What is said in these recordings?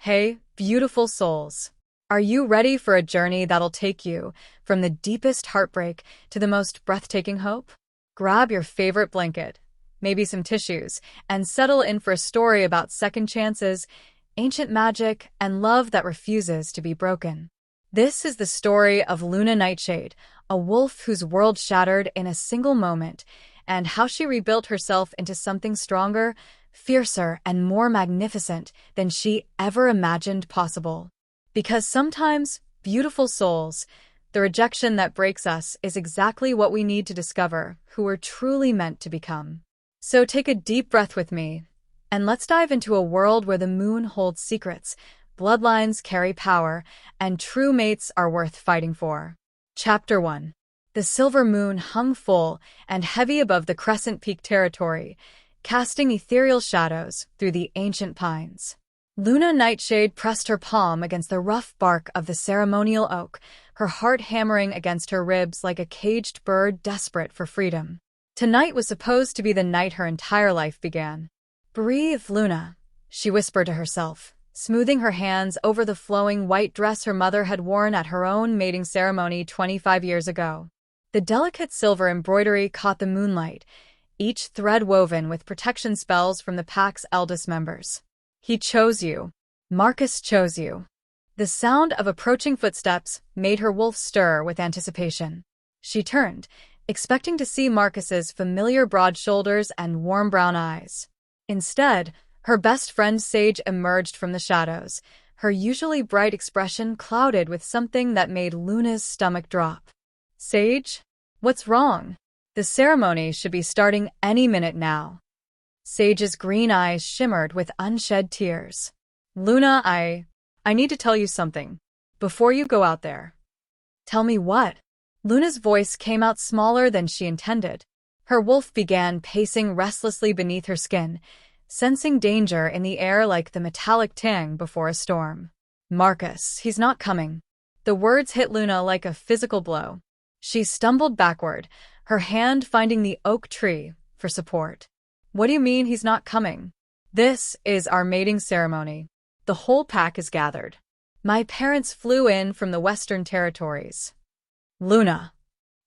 Hey, beautiful souls. Are you ready for a journey that'll take you from the deepest heartbreak to the most breathtaking hope? Grab your favorite blanket, maybe some tissues, and settle in for a story about second chances, ancient magic, and love that refuses to be broken. This is the story of Luna Nightshade, a wolf whose world shattered in a single moment, and how she rebuilt herself into something stronger, fiercer, and more magnificent than she ever imagined possible. Because sometimes, beautiful souls, the rejection that breaks us is exactly what we need to discover who we're truly meant to become. So take a deep breath with me, and let's dive into a world where the moon holds secrets, bloodlines carry power, and true mates are worth fighting for. Chapter 1. The silver moon hung full and heavy above the Crescent Peak territory, casting ethereal shadows through the ancient pines. Luna Nightshade pressed her palm against the rough bark of the ceremonial oak, her heart hammering against her ribs like a caged bird desperate for freedom. Tonight was supposed to be the night her entire life began. "Breathe, Luna," she whispered to herself, smoothing her hands over the flowing white dress her mother had worn at her own mating ceremony 25 years ago. The delicate silver embroidery caught the moonlight, each thread woven with protection spells from the pack's eldest members. "He chose you. Marcus chose you." The sound of approaching footsteps made her wolf stir with anticipation. She turned, expecting to see Marcus's familiar broad shoulders and warm brown eyes. Instead, her best friend Sage emerged from the shadows, her usually bright expression clouded with something that made Luna's stomach drop. "Sage? What's wrong? The ceremony should be starting any minute now." Sage's green eyes shimmered with unshed tears. "Luna, I need to tell you something. Before you go out there." "Tell me what?" Luna's voice came out smaller than she intended. Her wolf began pacing restlessly beneath her skin, sensing danger in the air like the metallic tang before a storm. "Marcus, he's not coming." The words hit Luna like a physical blow. She stumbled backward, her hand finding the oak tree for support. "What do you mean he's not coming?" "This is our mating ceremony. The whole pack is gathered. My parents flew in from the Western Territories." "Luna."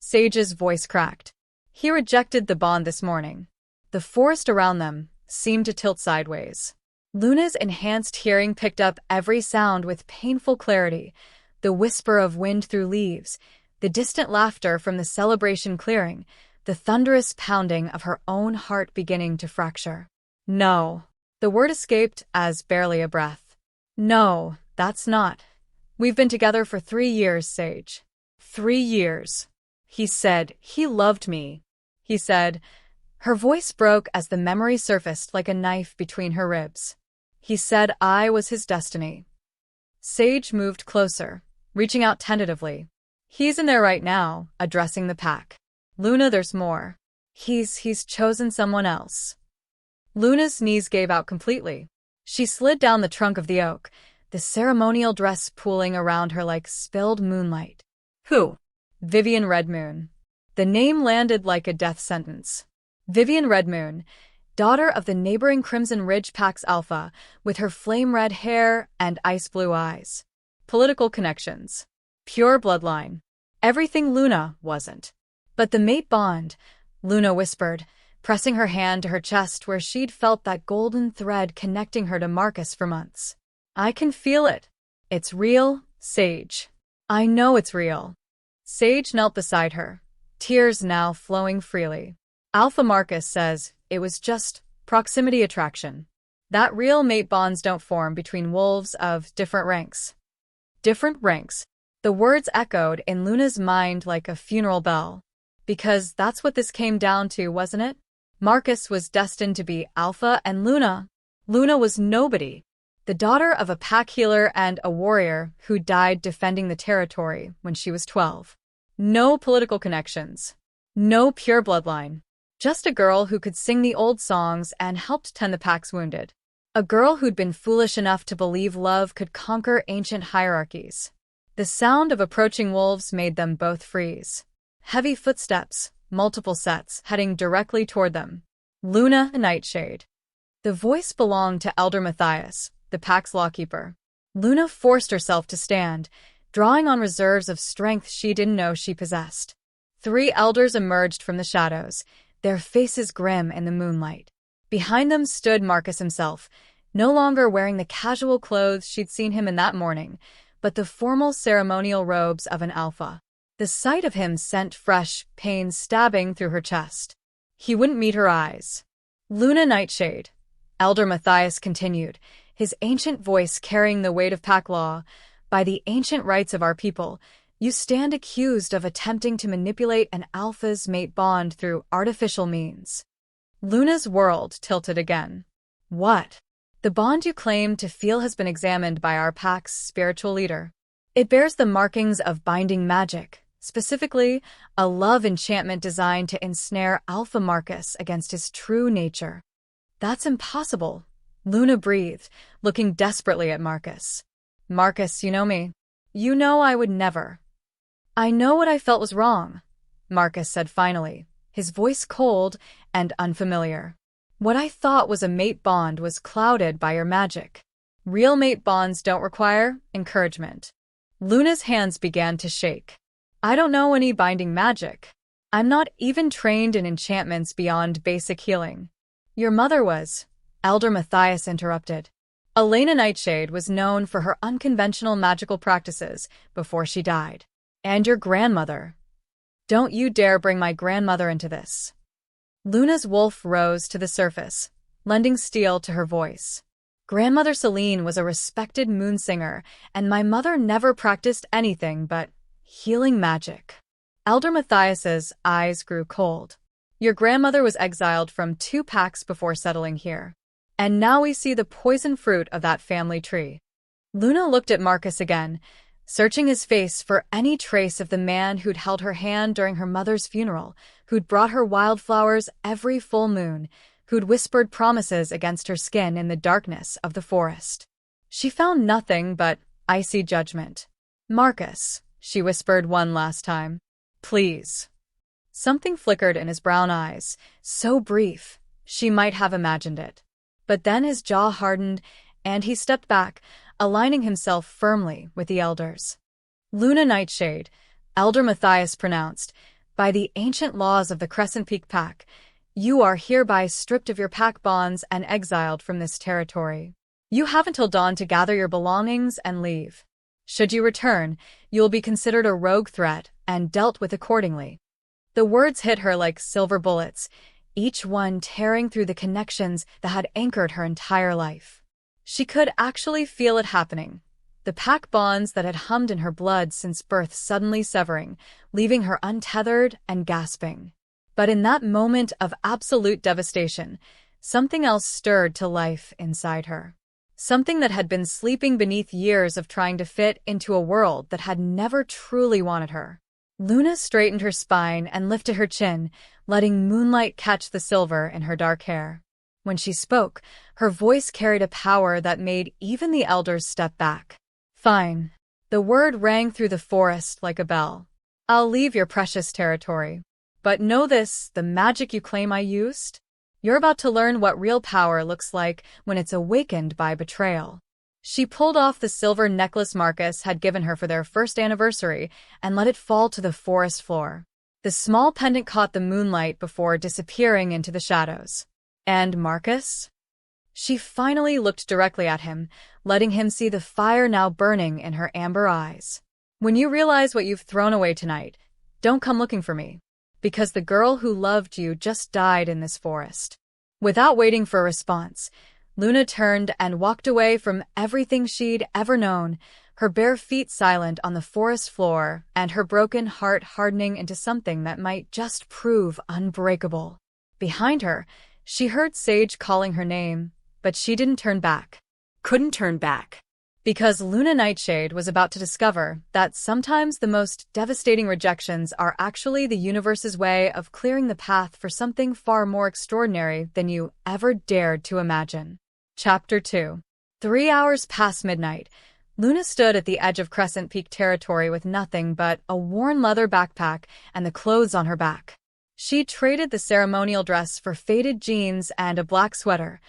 Sage's voice cracked. "He rejected the bond this morning." The forest around them seemed to tilt sideways. Luna's enhanced hearing picked up every sound with painful clarity, the whisper of wind through leaves, the distant laughter from the celebration clearing, the thunderous pounding of her own heart beginning to fracture. "No." The word escaped as barely a breath. "No, that's not. We've been together for 3 years, Sage." 3 years. He said he loved me. He said. Her voice broke as the memory surfaced like a knife between her ribs. He said I was his destiny. Sage moved closer, reaching out tentatively. "He's in there right now, addressing the pack." "Luna, there's more. He's chosen someone else." Luna's knees gave out completely. She slid down the trunk of the oak, the ceremonial dress pooling around her like spilled moonlight. "Who?" "Vivian Redmoon." The name landed like a death sentence. Vivian Redmoon, daughter of the neighboring Crimson Ridge Pack's Alpha, with her flame-red hair and ice-blue eyes. Political connections. Pure bloodline. Everything Luna wasn't. "But the mate bond," Luna whispered, pressing her hand to her chest where she'd felt that golden thread connecting her to Marcus for months. "I can feel it. It's real, Sage. I know it's real." Sage knelt beside her, tears now flowing freely. "Alpha Marcus says it was just proximity attraction. That real mate bonds don't form between wolves of different ranks." Different ranks. The words echoed in Luna's mind like a funeral bell. Because that's what this came down to, wasn't it? Marcus was destined to be Alpha and Luna was nobody. The daughter of a pack healer and a warrior who died defending the territory when she was 12. No political connections. No pure bloodline. Just a girl who could sing the old songs and helped tend the pack's wounded. A girl who'd been foolish enough to believe love could conquer ancient hierarchies. The sound of approaching wolves made them both freeze. Heavy footsteps, multiple sets, heading directly toward them. Luna Nightshade. The voice belonged to Elder Matthias, the pack's lawkeeper. Luna forced herself to stand, drawing on reserves of strength she didn't know she possessed. 3 elders emerged from the shadows, their faces grim in the moonlight. Behind them stood Marcus himself, no longer wearing the casual clothes she'd seen him in that morning, but the formal ceremonial robes of an alpha. The sight of him sent fresh pain stabbing through her chest. He wouldn't meet her eyes. "Luna Nightshade," Elder Matthias continued, his ancient voice carrying the weight of pack law, "by the ancient rights of our people, you stand accused of attempting to manipulate an alpha's mate bond through artificial means." Luna's world tilted again. "What?" "The bond you claim to feel has been examined by our pack's spiritual leader. It bears the markings of binding magic, specifically a love enchantment designed to ensnare Alpha Marcus against his true nature." "That's impossible," Luna breathed, looking desperately at Marcus. "Marcus, you know me. You know I would never." "I know what I felt was wrong," Marcus said finally, his voice cold and unfamiliar. "What I thought was a mate bond was clouded by your magic. Real mate bonds don't require encouragement." Luna's hands began to shake. "I don't know any binding magic. I'm not even trained in enchantments beyond basic healing." "Your mother was," Elder Matthias interrupted. "Elena Nightshade was known for her unconventional magical practices before she died. And your grandmother." "Don't you dare bring my grandmother into this." Luna's wolf rose to the surface, lending steel to her voice. "Grandmother Celine was a respected moon singer, and my mother never practiced anything but healing magic." Elder Matthias's eyes grew cold. "Your grandmother was exiled from 2 packs before settling here. And now we see the poison fruit of that family tree." Luna looked at Marcus again, searching his face for any trace of the man who'd held her hand during her mother's funeral, who'd brought her wildflowers every full moon, who'd whispered promises against her skin in the darkness of the forest. She found nothing but icy judgment. "Marcus," she whispered one last time. "Please." Something flickered in his brown eyes, so brief, she might have imagined it. But then his jaw hardened, and he stepped back, aligning himself firmly with the elders. "Luna Nightshade," Elder Matthias pronounced, "by the ancient laws of the Crescent Peak Pack, you are hereby stripped of your pack bonds and exiled from this territory. You have until dawn to gather your belongings and leave. Should you return, you will be considered a rogue threat and dealt with accordingly." The words hit her like silver bullets, each one tearing through the connections that had anchored her entire life. She could actually feel it happening, the pack bonds that had hummed in her blood since birth suddenly severing, leaving her untethered and gasping. But in that moment of absolute devastation, something else stirred to life inside her. Something that had been sleeping beneath years of trying to fit into a world that had never truly wanted her. Luna straightened her spine and lifted her chin, letting moonlight catch the silver in her dark hair. When she spoke, her voice carried a power that made even the elders step back. "Fine." The word rang through the forest like a bell. "I'll leave your precious territory. But know this, the magic you claim I used? You're about to learn what real power looks like when it's awakened by betrayal." She pulled off the silver necklace Marcus had given her for their first anniversary and let it fall to the forest floor. The small pendant caught the moonlight before disappearing into the shadows. "And Marcus?" She finally looked directly at him, letting him see the fire now burning in her amber eyes. "When you realize what you've thrown away tonight, don't come looking for me, because the girl who loved you just died in this forest." Without waiting for a response, Luna turned and walked away from everything she'd ever known, her bare feet silent on the forest floor and her broken heart hardening into something that might just prove unbreakable. Behind her, she heard Sage calling her name, but she didn't turn back. Couldn't turn back. Because Luna Nightshade was about to discover that sometimes the most devastating rejections are actually the universe's way of clearing the path for something far more extraordinary than you ever dared to imagine. Chapter 2. 3 hours past midnight, Luna stood at the edge of Crescent Peak territory with nothing but a worn leather backpack and the clothes on her back. She traded the ceremonial dress for faded jeans and a black sweater,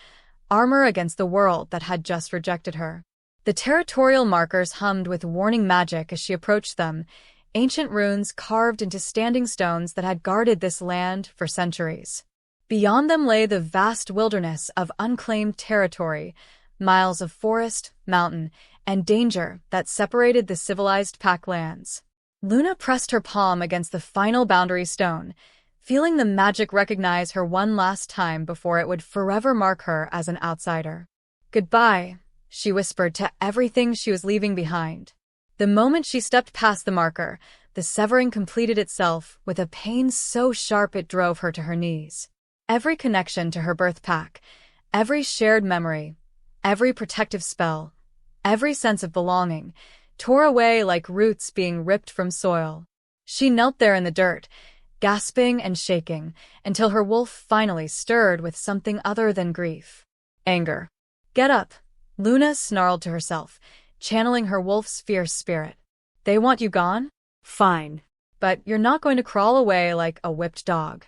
armor against the world that had just rejected her. The territorial markers hummed with warning magic as she approached them, ancient runes carved into standing stones that had guarded this land for centuries. Beyond them lay the vast wilderness of unclaimed territory, miles of forest, mountain, and danger that separated the civilized pack lands. Luna pressed her palm against the final boundary stone, feeling the magic recognize her one last time before it would forever mark her as an outsider. "Goodbye," she whispered to everything she was leaving behind. The moment she stepped past the marker, the severing completed itself with a pain so sharp it drove her to her knees. Every connection to her birth pack, every shared memory, every protective spell, every sense of belonging, tore away like roots being ripped from soil. She knelt there in the dirt, gasping and shaking, until her wolf finally stirred with something other than grief. Anger. "Get up," Luna snarled to herself, channeling her wolf's fierce spirit. "They want you gone? Fine. But you're not going to crawl away like a whipped dog."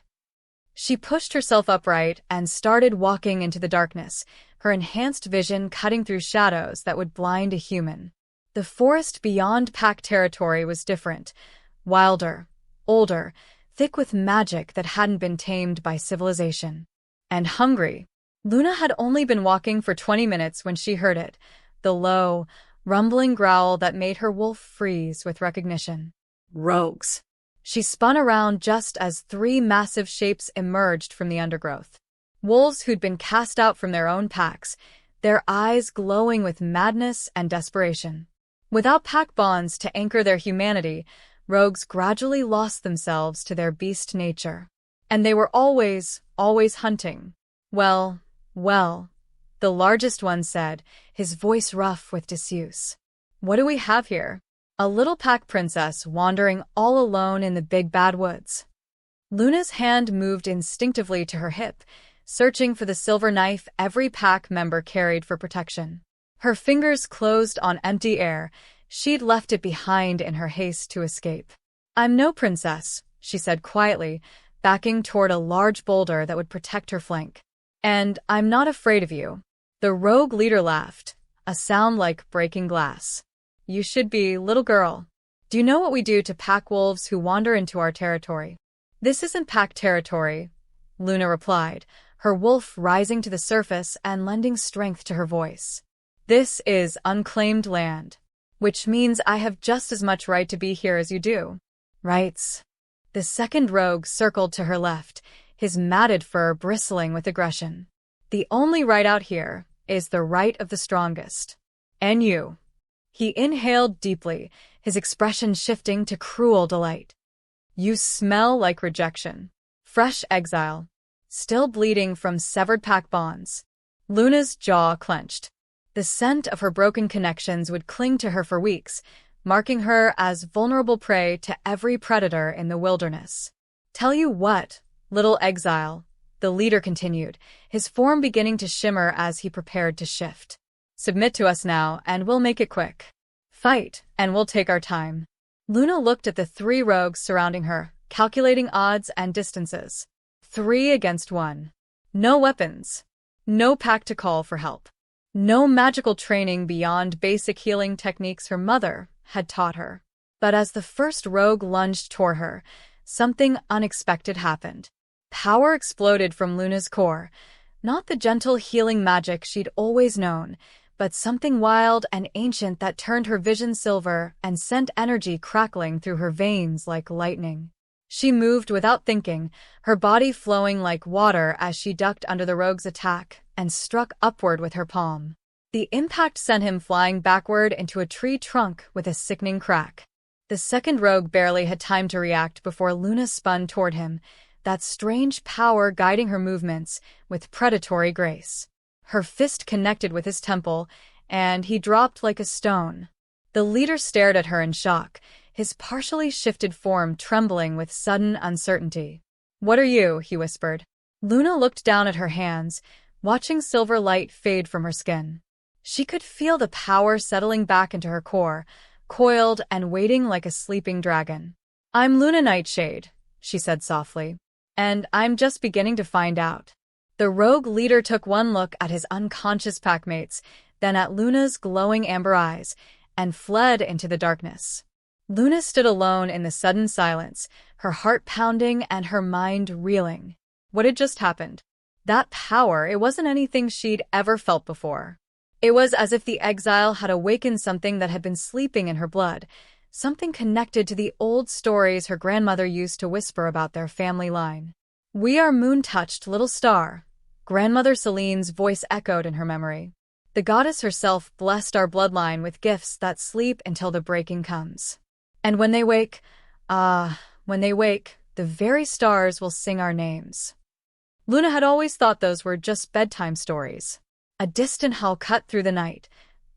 She pushed herself upright and started walking into the darkness, her enhanced vision cutting through shadows that would blind a human. The forest beyond pack territory was different, wilder, older, thick with magic that hadn't been tamed by civilization. And hungry. Luna had only been walking for 20 minutes when she heard it, the low, rumbling growl that made her wolf freeze with recognition. Rogues. She spun around just as 3 massive shapes emerged from the undergrowth. Wolves who'd been cast out from their own packs, their eyes glowing with madness and desperation. Without pack bonds to anchor their humanity, rogues gradually lost themselves to their beast nature. And they were always hunting. Well, the largest one said, his voice rough with disuse. "What do we have here? A little pack princess wandering all alone in the big bad woods." Luna's hand moved instinctively to her hip, searching for the silver knife every pack member carried for protection. Her fingers closed on empty air. She'd left it behind in her haste to escape. "I'm no princess," she said quietly, backing toward a large boulder that would protect her flank. "And I'm not afraid of you." The rogue leader laughed, a sound like breaking glass. "You should be, little girl. Do you know what we do to pack wolves who wander into our territory?" "This isn't pack territory," Luna replied, her wolf rising to the surface and lending strength to her voice. "This is unclaimed land, which means I have just as much right to be here as you do." "Rights." The second rogue circled to her left, his matted fur bristling with aggression. "The only right out here is the right of the strongest. And you." He inhaled deeply, his expression shifting to cruel delight. "You smell like rejection. Fresh exile. Still bleeding from severed pack bonds." Luna's jaw clenched. The scent of her broken connections would cling to her for weeks, marking her as vulnerable prey to every predator in the wilderness. "Tell you what, little exile," the leader continued, his form beginning to shimmer as he prepared to shift. "Submit to us now, and we'll make it quick. Fight, and we'll take our time." Luna looked at the 3 rogues surrounding her, calculating odds and distances. 3 against 1. No weapons. No pack to call for help. No magical training beyond basic healing techniques her mother had taught her. But as the first rogue lunged toward her, something unexpected happened. Power exploded from Luna's core, not the gentle healing magic she'd always known, but something wild and ancient that turned her vision silver and sent energy crackling through her veins like lightning. She moved without thinking, her body flowing like water as she ducked under the rogue's attack and struck upward with her palm. The impact sent him flying backward into a tree trunk with a sickening crack. The second rogue barely had time to react before Luna spun toward him, that strange power guiding her movements with predatory grace. Her fist connected with his temple, and he dropped like a stone. The leader stared at her in shock, his partially shifted form trembling with sudden uncertainty. "What are you?" he whispered. Luna looked down at her hands, watching silver light fade from her skin. She could feel the power settling back into her core, coiled and waiting like a sleeping dragon. "I'm Luna Nightshade," she said softly, "and I'm just beginning to find out." The rogue leader took one look at his unconscious packmates, then at Luna's glowing amber eyes, and fled into the darkness. Luna stood alone in the sudden silence, her heart pounding and her mind reeling. What had just happened? That power, it wasn't anything she'd ever felt before. It was as if the exile had awakened something that had been sleeping in her blood, something connected to the old stories her grandmother used to whisper about their family line. "We are moon-touched, little star," Grandmother Celine's voice echoed in her memory. "The goddess herself blessed our bloodline with gifts that sleep until the breaking comes. And when they wake, the very stars will sing our names." Luna had always thought those were just bedtime stories. A distant howl cut through the night,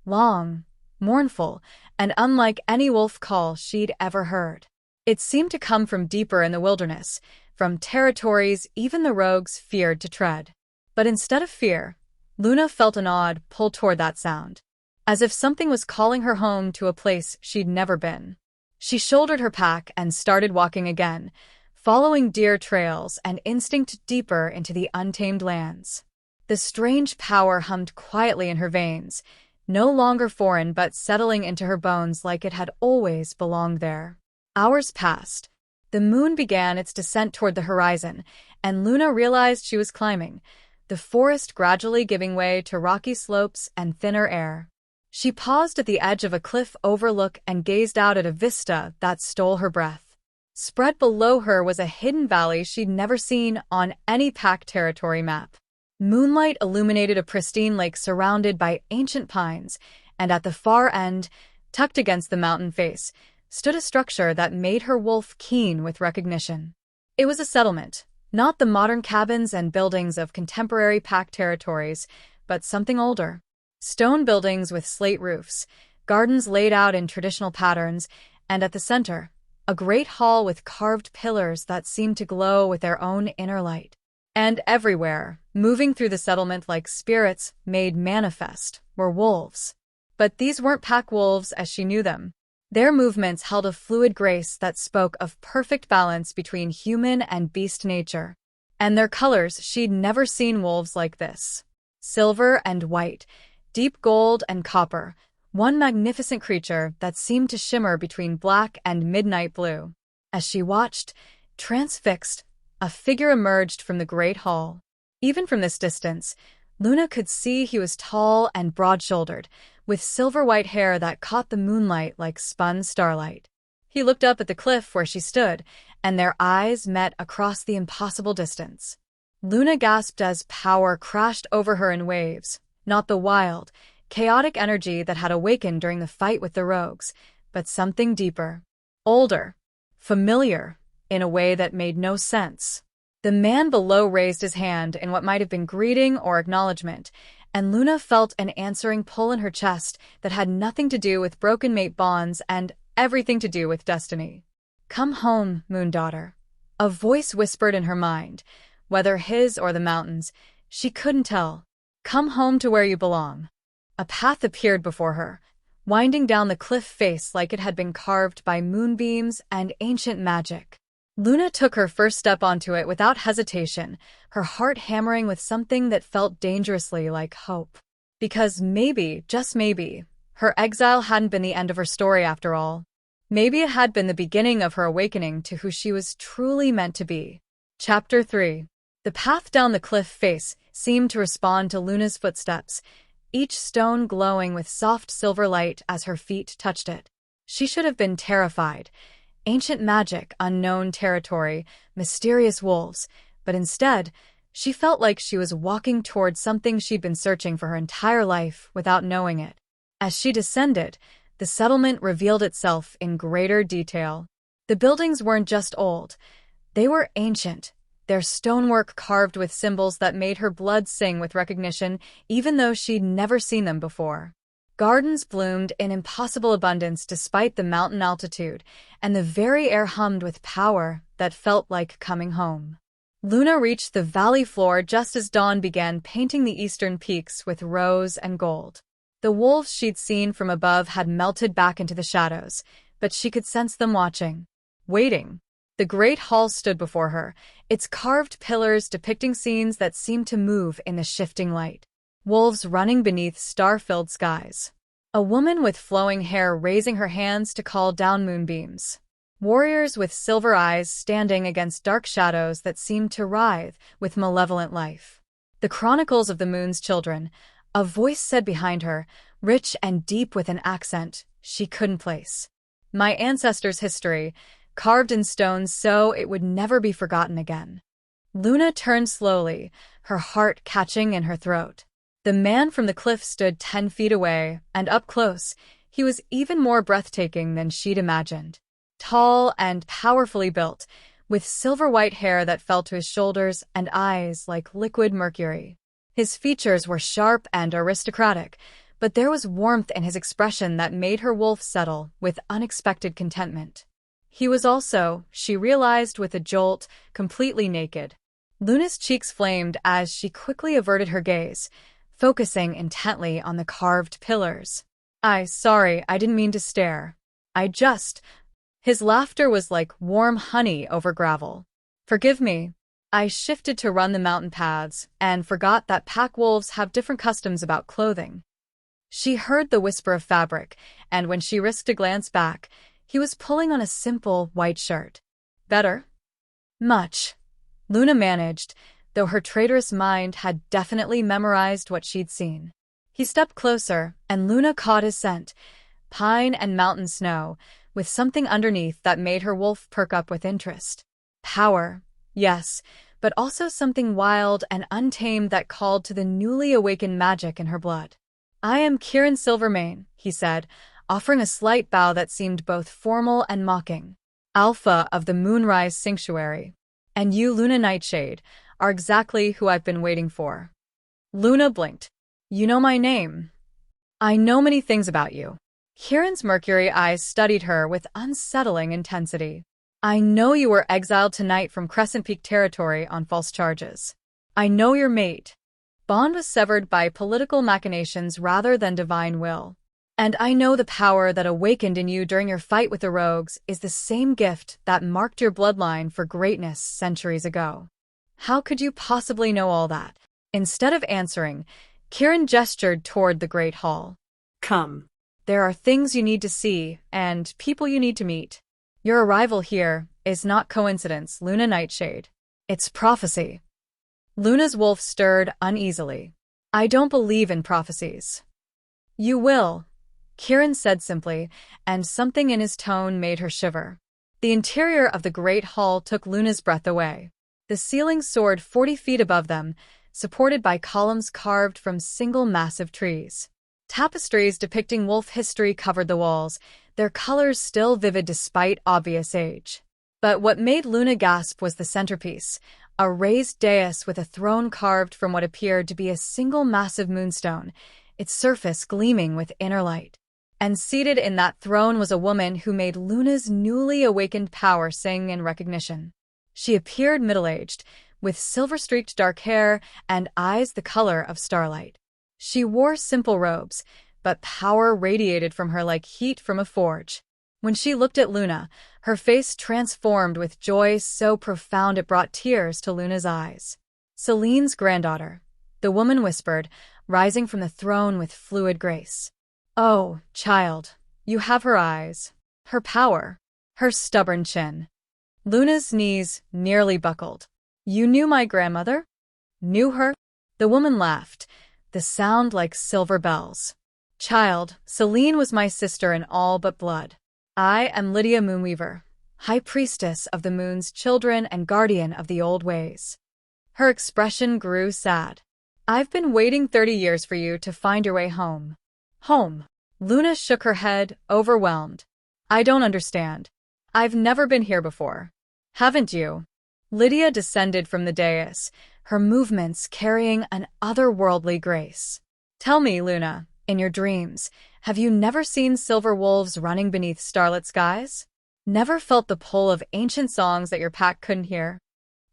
long, mournful, and unlike any wolf call she'd ever heard. It seemed to come from deeper in the wilderness, from territories even the rogues feared to tread. But instead of fear, Luna felt an odd pull toward that sound, as if something was calling her home to a place she'd never been. She shouldered her pack and started walking again, following deer trails and instinct deeper into the untamed lands. The strange power hummed quietly in her veins, no longer foreign but settling into her bones like it had always belonged there. Hours passed. The moon began its descent toward the horizon, and Luna realized she was climbing, the forest gradually giving way to rocky slopes and thinner air. She paused at the edge of a cliff overlook and gazed out at a vista that stole her breath. Spread below her was a hidden valley she'd never seen on any pack territory map. Moonlight illuminated a pristine lake surrounded by ancient pines, and at the far end, tucked against the mountain face, stood a structure that made her wolf keen with recognition. It was a settlement, not the modern cabins and buildings of contemporary pack territories, but something older. Stone buildings with slate roofs, gardens laid out in traditional patterns, and at the center, a great hall with carved pillars that seemed to glow with their own inner light. And everywhere, moving through the settlement like spirits made manifest, were wolves. But these weren't pack wolves as she knew them. Their movements held a fluid grace that spoke of perfect balance between human and beast nature. And their colors, she'd never seen wolves like this. Silver and white, deep gold and copper, one magnificent creature that seemed to shimmer between black and midnight blue. As she watched, transfixed, a figure emerged from the great hall. Even from this distance, Luna could see he was tall and broad-shouldered, with silver-white hair that caught the moonlight like spun starlight. He looked up at the cliff where she stood, and their eyes met across the impossible distance. Luna gasped as power crashed over her in waves, not the wild, chaotic energy that had awakened during the fight with the rogues, but something deeper, older, familiar, in a way that made no sense. The man below raised his hand in what might have been greeting or acknowledgement, and Luna felt an answering pull in her chest that had nothing to do with broken mate bonds and everything to do with destiny. "Come home, moon daughter." A voice whispered in her mind, whether his or the mountains, she couldn't tell. "Come home to where you belong." A path appeared before her, winding down the cliff face like it had been carved by moonbeams and ancient magic. Luna took her first step onto it without hesitation, her heart hammering with something that felt dangerously like hope. Because maybe, just maybe, her exile hadn't been the end of her story after all. Maybe it had been the beginning of her awakening to who she was truly meant to be. Chapter 3. The path down the cliff face seemed to respond to Luna's footsteps, each stone glowing with soft silver light as her feet touched it. She should have been terrified. Ancient magic, unknown territory, mysterious wolves, but instead, she felt like she was walking towards something she'd been searching for her entire life without knowing it. As she descended, the settlement revealed itself in greater detail. The buildings weren't just old, they were ancient, their stonework carved with symbols that made her blood sing with recognition, even though she'd never seen them before. Gardens bloomed in impossible abundance despite the mountain altitude, and the very air hummed with power that felt like coming home. Luna reached the valley floor just as dawn began painting the eastern peaks with rose and gold. The wolves she'd seen from above had melted back into the shadows, but she could sense them watching, waiting. The great hall stood before her, its carved pillars depicting scenes that seemed to move in the shifting light. wolves running beneath star-filled skies. A woman with flowing hair raising her hands to call down moonbeams. Warriors with silver eyes standing against dark shadows that seemed to writhe with malevolent life. The Chronicles of the Moon's Children, a voice said behind her, rich and deep with an accent she couldn't place. My ancestors' history, carved in stone so it would never be forgotten again. Luna turned slowly, her heart catching in her throat. The man from the cliff stood 10 feet away, and up close, he was even more breathtaking than she'd imagined. Tall and powerfully built, with silver-white hair that fell to his shoulders and eyes like liquid mercury. His features were sharp and aristocratic, but there was warmth in his expression that made her wolf settle with unexpected contentment. He was also, she realized with a jolt, completely naked. Luna's cheeks flamed as she quickly averted her gaze, focusing intently on the carved pillars. Sorry, I didn't mean to stare. His laughter was like warm honey over gravel. Forgive me. I shifted to run the mountain paths and forgot that pack wolves have different customs about clothing. She heard the whisper of fabric, and when she risked a glance back, he was pulling on a simple white shirt. Better? Much. Luna managed, though her traitorous mind had definitely memorized what she'd seen. He stepped closer, and Luna caught his scent, pine and mountain snow, with something underneath that made her wolf perk up with interest. Power, yes, but also something wild and untamed that called to the newly awakened magic in her blood. I am Kieran Silvermane, he said, offering a slight bow that seemed both formal and mocking. Alpha of the Moonrise Sanctuary. And you, Luna Nightshade, are exactly who I've been waiting for. Luna blinked. You know my name. I know many things about you. Kieran's mercury eyes studied her with unsettling intensity. I know you were exiled tonight from Crescent Peak territory on false charges. I know your mate. Bond was severed by political machinations rather than divine will. And I know the power that awakened in you during your fight with the rogues is the same gift that marked your bloodline for greatness centuries ago. How could you possibly know all that? Instead of answering, Kieran gestured toward the Great Hall. Come. There are things you need to see, and people you need to meet. Your arrival here is not coincidence, Luna Nightshade. It's prophecy. Luna's wolf stirred uneasily. I don't believe in prophecies. You will, Kieran said simply, and something in his tone made her shiver. The interior of the Great Hall took Luna's breath away. The ceiling soared 40 feet above them, supported by columns carved from single massive trees. Tapestries depicting wolf history covered the walls, their colors still vivid despite obvious age. But what made Luna gasp was the centerpiece, a raised dais with a throne carved from what appeared to be a single massive moonstone, its surface gleaming with inner light. And seated in that throne was a woman who made Luna's newly awakened power sing in recognition. She appeared middle-aged, with silver-streaked dark hair and eyes the color of starlight. She wore simple robes, but power radiated from her like heat from a forge. When she looked at Luna, her face transformed with joy so profound it brought tears to Luna's eyes. Celine's granddaughter, the woman whispered, rising from the throne with fluid grace. Oh, child, you have her eyes, her power, her stubborn chin. Luna's knees nearly buckled. You knew my grandmother? Knew her? The woman laughed, the sound like silver bells. Child, Celine was my sister in all but blood. I am Lydia Moonweaver, High Priestess of the Moon's Children and Guardian of the Old Ways. Her expression grew sad. I've been waiting 30 years for you to find your way home. Home. Luna shook her head, overwhelmed. I don't understand. I've never been here before. Haven't you? Lydia descended from the dais, her movements carrying an otherworldly grace. Tell me, Luna, in your dreams, have you never seen silver wolves running beneath starlit skies? Never felt the pull of ancient songs that your pack couldn't hear?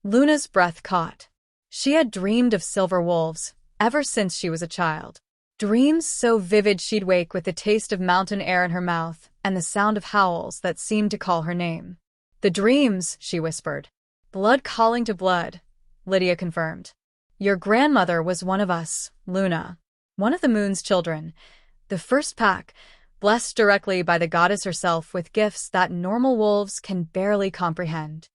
Luna's breath caught. She had dreamed of silver wolves ever since she was a child. Dreams so vivid she'd wake with the taste of mountain air in her mouth and the sound of howls that seemed to call her name. The dreams, she whispered. Blood calling to blood, Lydia confirmed. Your grandmother was one of us, Luna, one of the moon's children. The first pack, blessed directly by the goddess herself with gifts that normal wolves can barely comprehend.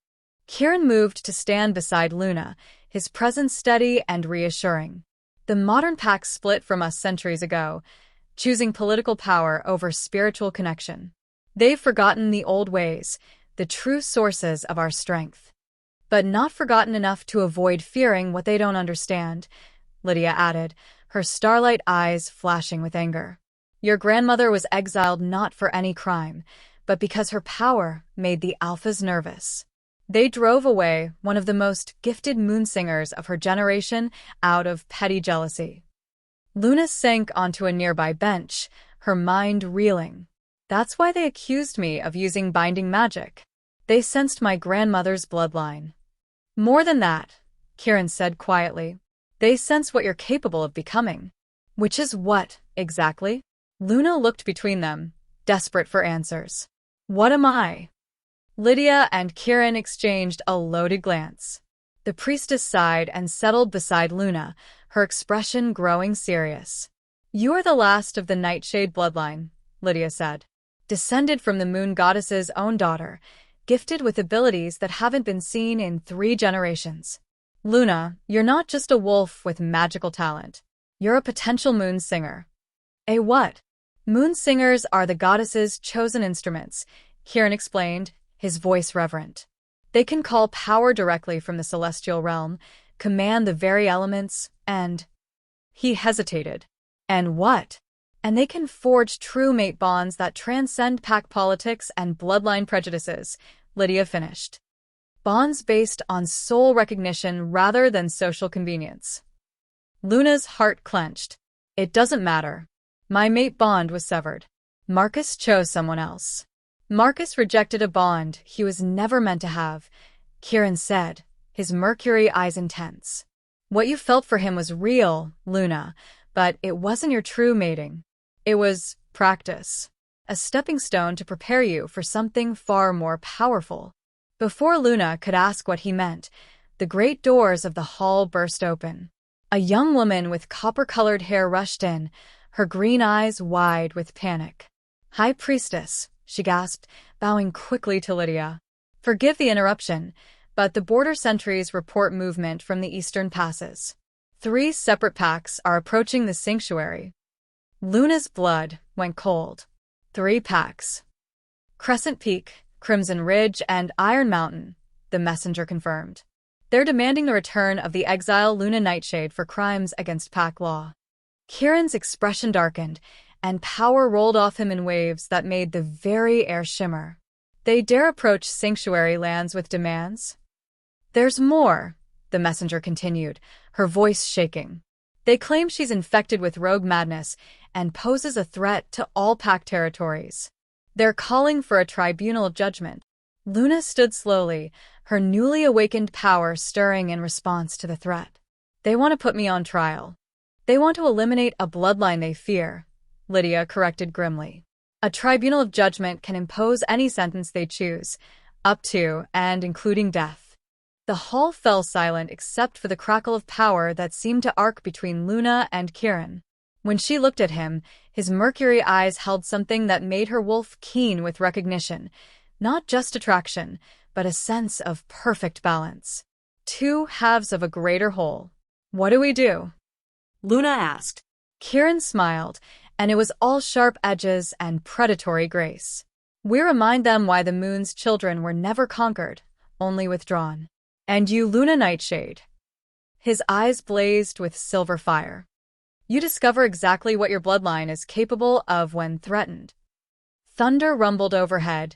Kieran moved to stand beside Luna, his presence steady and reassuring. The modern pack split from us centuries ago, choosing political power over spiritual connection. They've forgotten the old ways, the true sources of our strength. But not forgotten enough to avoid fearing what they don't understand, Lydia added, her starlight eyes flashing with anger. Your grandmother was exiled not for any crime, but because her power made the Alphas nervous. They drove away one of the most gifted moonsingers of her generation out of petty jealousy. Luna sank onto a nearby bench, her mind reeling. That's why they accused me of using binding magic. They sensed my grandmother's bloodline. More than that, Kieran said quietly. They sense what you're capable of becoming. Which is what, exactly? Luna looked between them, desperate for answers. What am I? Lydia and Kieran exchanged a loaded glance. The priestess sighed and settled beside Luna, her expression growing serious. You are the last of the Nightshade bloodline, Lydia said. Descended from the moon goddess's own daughter, gifted with abilities that haven't been seen in 3 generations. Luna, you're not just a wolf with magical talent. You're a potential moon singer. A what? Moon singers are the goddess's chosen instruments, Kieran explained, his voice reverent. They can call power directly from the celestial realm, command the very elements, and… He hesitated. And what? And they can forge true mate bonds that transcend pack politics and bloodline prejudices, Lydia finished. Bonds based on soul recognition rather than social convenience. Luna's heart clenched. It doesn't matter. My mate bond was severed. Marcus chose someone else. Marcus rejected a bond he was never meant to have, Kieran said, his mercury eyes intense. What you felt for him was real, Luna, but it wasn't your true mating. It was practice. A stepping stone to prepare you for something far more powerful. Before Luna could ask what he meant, the great doors of the hall burst open. A young woman with copper-colored hair rushed in, her green eyes wide with panic. High Priestess, she gasped, bowing quickly to Lydia. Forgive the interruption, but the border sentries report movement from the eastern passes. 3 separate packs are approaching the sanctuary. Luna's blood went cold. 3 packs. Crescent Peak, Crimson Ridge, and Iron Mountain, the messenger confirmed. They're demanding the return of the exile Luna Nightshade for crimes against pack law. Kieran's expression darkened, and power rolled off him in waves that made the very air shimmer. They dare approach sanctuary lands with demands? There's more, the messenger continued, her voice shaking. They claim she's infected with rogue madness and poses a threat to all pack territories. They're calling for a tribunal of judgment. Luna stood slowly, her newly awakened power stirring in response to the threat. They want to put me on trial. They want to eliminate a bloodline they fear, Lydia corrected grimly. A tribunal of judgment can impose any sentence they choose, up to and including death. The hall fell silent except for the crackle of power that seemed to arc between Luna and Kieran. When she looked at him, his mercury eyes held something that made her wolf keen with recognition, not just attraction, but a sense of perfect balance. 2 halves of a greater whole. What do we do? Luna asked. Kieran smiled, and it was all sharp edges and predatory grace. We remind them why the moon's children were never conquered, only withdrawn. And you, Luna Nightshade. His eyes blazed with silver fire. You discover exactly what your bloodline is capable of when threatened. Thunder rumbled overhead,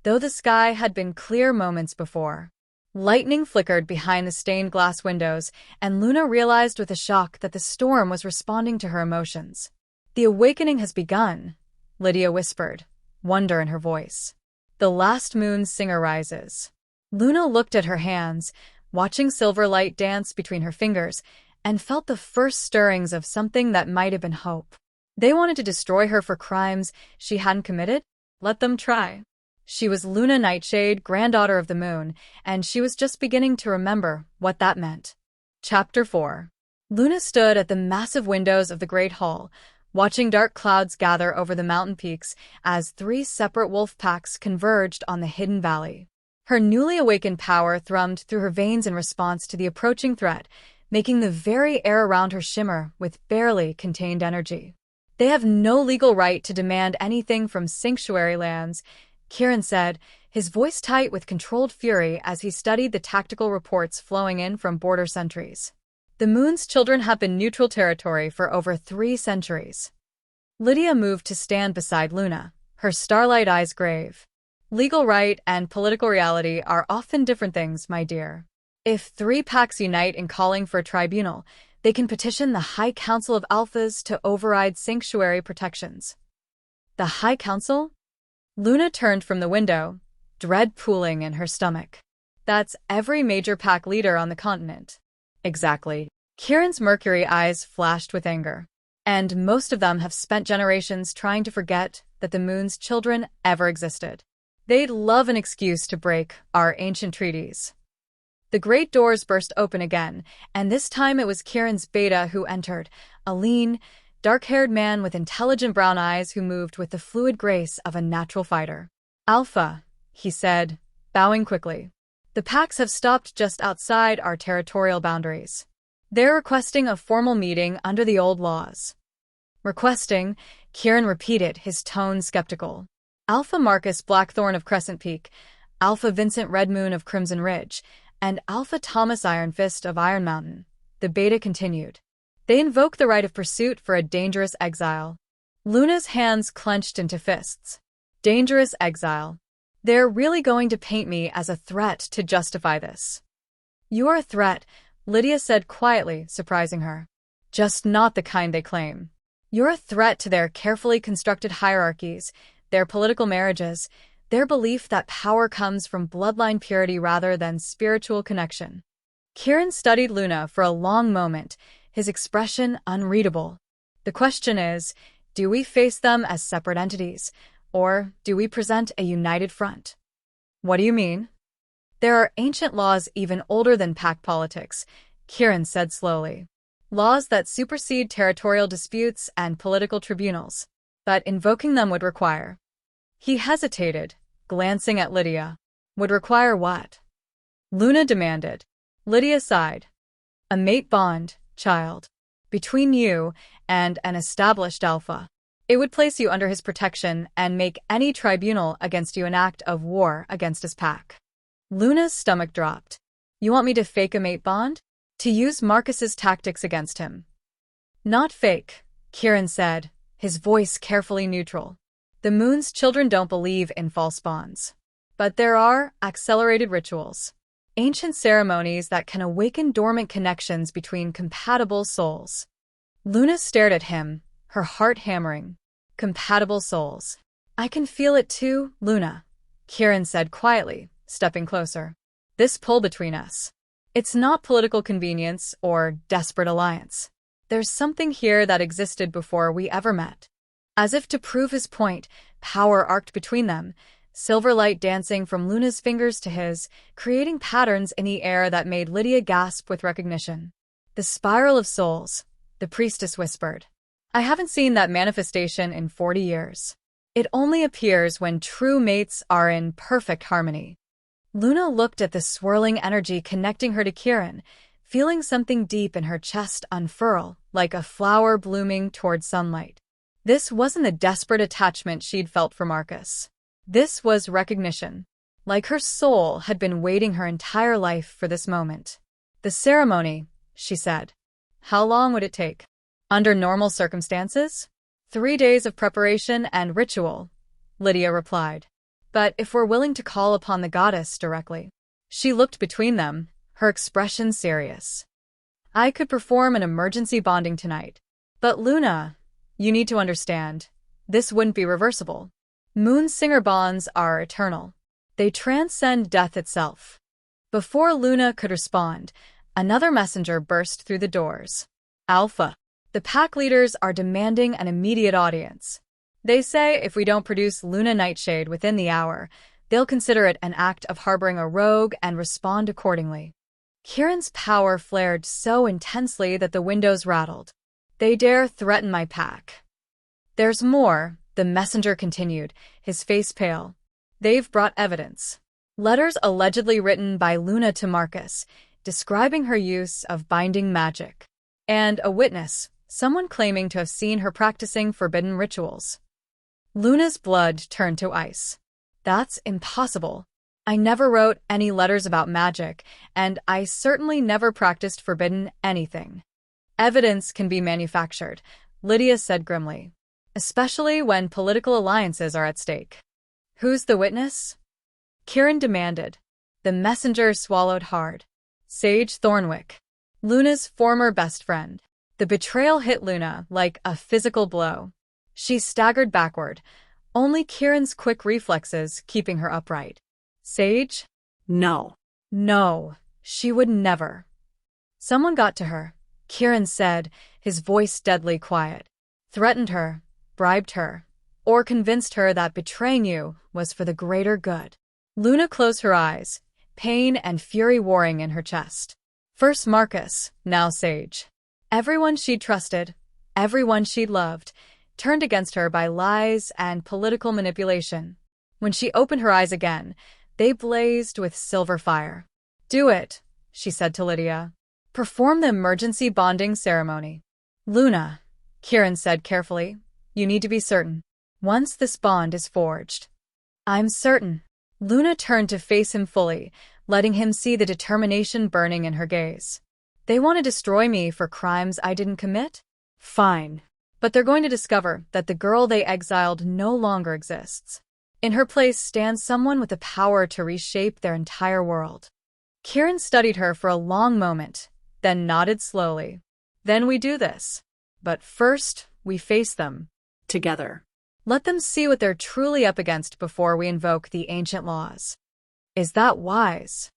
though the sky had been clear moments before. Lightning flickered behind the stained glass windows, and Luna realized with a shock that the storm was responding to her emotions. The awakening has begun, Lydia whispered, wonder in her voice. The last moon's singer rises. Luna looked at her hands, watching silver light dance between her fingers, and felt the first stirrings of something that might have been hope. They wanted to destroy her for crimes she hadn't committed? Let them try. She was Luna Nightshade, granddaughter of the moon, and she was just beginning to remember what that meant. Chapter 4. Luna stood at the massive windows of the Great Hall, watching dark clouds gather over the mountain peaks as 3 separate wolf packs converged on the hidden valley. Her newly awakened power thrummed through her veins in response to the approaching threat, making the very air around her shimmer with barely contained energy. "They have no legal right to demand anything from sanctuary lands," Kieran said, his voice tight with controlled fury as he studied the tactical reports flowing in from border sentries. "The Moon's children have been neutral territory for over 3 centuries. Lydia moved to stand beside Luna, her starlight eyes grave. "Legal right and political reality are often different things, my dear. If 3 packs unite in calling for a tribunal, they can petition the High Council of Alphas to override sanctuary protections." "The High Council?" Luna turned from the window, dread pooling in her stomach. "That's every major pack leader on the continent." "Exactly." Kieran's mercury eyes flashed with anger. "And most of them have spent generations trying to forget that the Moon's children ever existed. They'd love an excuse to break our ancient treaties." The great doors burst open again, and this time it was Kieran's beta who entered, a lean, dark-haired man with intelligent brown eyes who moved with the fluid grace of a natural fighter. "Alpha," he said, bowing quickly. "The packs have stopped just outside our territorial boundaries. They're requesting a formal meeting under the old laws." "Requesting," Kieran repeated, his tone skeptical. "Alpha Marcus Blackthorn of Crescent Peak, Alpha Vincent Redmoon of Crimson Ridge, and Alpha Thomas Ironfist of Iron Mountain," the beta continued. "They invoke the right of pursuit for a dangerous exile." Luna's hands clenched into fists. "Dangerous exile. They're really going to paint me as a threat to justify this." "You're a threat," Lydia said quietly, surprising her. "Just not the kind they claim. You're a threat to their carefully constructed hierarchies, their political marriages, their belief that power comes from bloodline purity rather than spiritual connection." Kieran studied Luna for a long moment, his expression unreadable. "The question is, do we face them as separate entities, or do we present a united front?" "What do you mean?" "There are ancient laws even older than pack politics," Kieran said slowly. "Laws that supersede territorial disputes and political tribunals. But invoking them would require—" He hesitated, glancing at Lydia. "Would require what?" Luna demanded. Lydia sighed. "A mate bond, child. Between you and an established alpha. It would place you under his protection and make any tribunal against you an act of war against his pack." Luna's stomach dropped. "You want me to fake a mate bond? To use Marcus's tactics against him?" "Not fake," Kieran said, his voice carefully neutral. "The Moon's children don't believe in false bonds. But there are accelerated rituals. Ancient ceremonies that can awaken dormant connections between compatible souls." Luna stared at him, her heart hammering. "Compatible souls. I can feel it too, Luna," Kieran said quietly, stepping closer. "This pull between us. It's not political convenience or desperate alliance. There's something here that existed before we ever met." As if to prove his point, power arced between them, silver light dancing from Luna's fingers to his, creating patterns in the air that made Lydia gasp with recognition. "The spiral of souls," the priestess whispered. "I haven't seen that manifestation in 40 years. It only appears when true mates are in perfect harmony." Luna looked at the swirling energy connecting her to Kieran, feeling something deep in her chest unfurl, like a flower blooming toward sunlight. This wasn't the desperate attachment she'd felt for Marcus. This was recognition. Like her soul had been waiting her entire life for this moment. "The ceremony," she said. "How long would it take?" "Under normal circumstances? 3 days of preparation and ritual," Lydia replied. "But if we're willing to call upon the goddess directly." She looked between them, her expression serious. "I could perform an emergency bonding tonight. But Luna, you need to understand, this wouldn't be reversible. Moon Singer bonds are eternal. They transcend death itself." Before Luna could respond, another messenger burst through the doors. "Alpha. The pack leaders are demanding an immediate audience. They say if we don't produce Luna Nightshade within the hour, they'll consider it an act of harboring a rogue and respond accordingly." Kieran's power flared so intensely that the windows rattled. They dare threaten my pack. There's more, the messenger continued, his face pale. They've brought evidence. Letters allegedly written by Luna to Marcus, describing her use of binding magic. And a witness, someone claiming to have seen her practicing forbidden rituals. Luna's blood turned to ice. That's impossible. I never wrote any letters about magic, and I certainly never practiced forbidden anything. Evidence can be manufactured, Lydia said grimly, especially when political alliances are at stake. Who's the witness? Kieran demanded. The messenger swallowed hard. Sage Thornwick, Luna's former best friend. The betrayal hit Luna like a physical blow. She staggered backward, only Kieran's quick reflexes keeping her upright. Sage? No. No, she would never. Someone got to her, Kieran said, his voice deadly quiet. Threatened her, bribed her, or convinced her that betraying you was for the greater good. Luna closed her eyes, pain and fury warring in her chest. First Marcus, now Sage. Everyone she'd trusted, everyone she'd loved, turned against her by lies and political manipulation. When she opened her eyes again, they blazed with silver fire. Do it, she said to Lydia. Perform the emergency bonding ceremony. Luna, Kieran said carefully, you need to be certain. Once this bond is forged. I'm certain. Luna turned to face him fully, letting him see the determination burning in her gaze. They want to destroy me for crimes I didn't commit? Fine. But they're going to discover that the girl they exiled no longer exists. In her place stands someone with the power to reshape their entire world. Kieran studied her for a long moment, then nodded slowly. Then we do this. But first, we face them. Together. Let them see what they're truly up against before we invoke the ancient laws. Is that wise?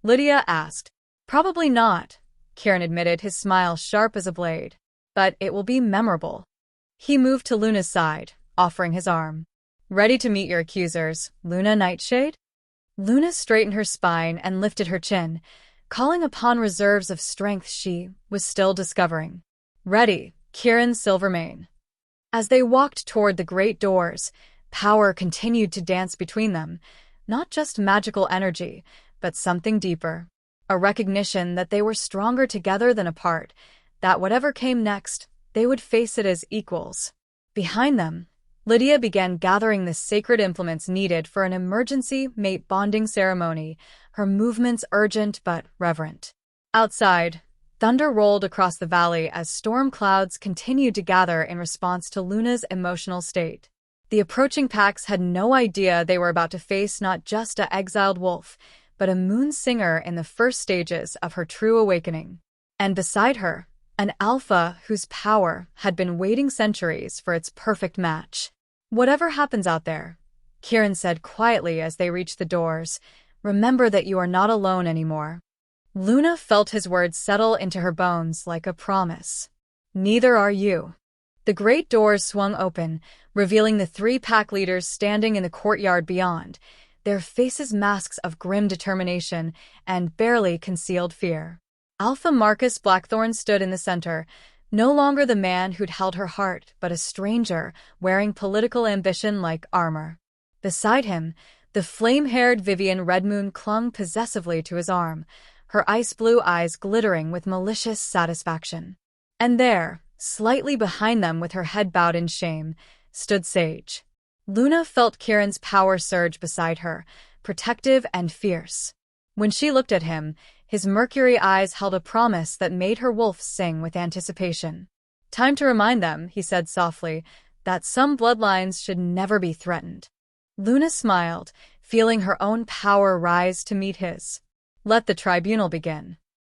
Lydia asked. Probably not, Kieran admitted, his smile sharp as a blade. But it will be memorable. He moved to Luna's side, offering his arm. Ready to meet your accusers, Luna Nightshade? Luna straightened her spine and lifted her chin, calling upon reserves of strength she was still discovering. Ready, Kieran Silvermane. As they walked toward the great doors, power continued to dance between them, not just magical energy, but something deeper. A recognition that they were stronger together than apart, that whatever came next, they would face it as equals. Behind them, Lydia began gathering the sacred implements needed for an emergency mate bonding ceremony, her movements urgent but reverent. Outside, thunder rolled across the valley as storm clouds continued to gather in response to Luna's emotional state. The approaching packs had no idea they were about to face not just an exiled wolf, but a moon singer in the first stages of her true awakening. And beside her, an alpha whose power had been waiting centuries for its perfect match. Whatever happens out there, Kieran said quietly as they reached the doors, remember that you are not alone anymore. Luna felt his words settle into her bones like a promise. Neither are you. The great doors swung open, revealing the 3 pack leaders standing in the courtyard beyond, their faces masks of grim determination and barely concealed fear. Alpha Marcus Blackthorn stood in the center, no longer the man who'd held her heart, but a stranger wearing political ambition like armor. Beside him, the flame-haired Vivian Redmoon clung possessively to his arm, her ice-blue eyes glittering with malicious satisfaction. And there, slightly behind them with her head bowed in shame, stood Sage. Luna felt Kieran's power surge beside her, protective and fierce. When she looked at him, his mercury eyes held a promise that made her wolf sing with anticipation. Time to remind them, he said softly, that some bloodlines should never be threatened. Luna smiled, feeling her own power rise to meet his. Let the tribunal begin.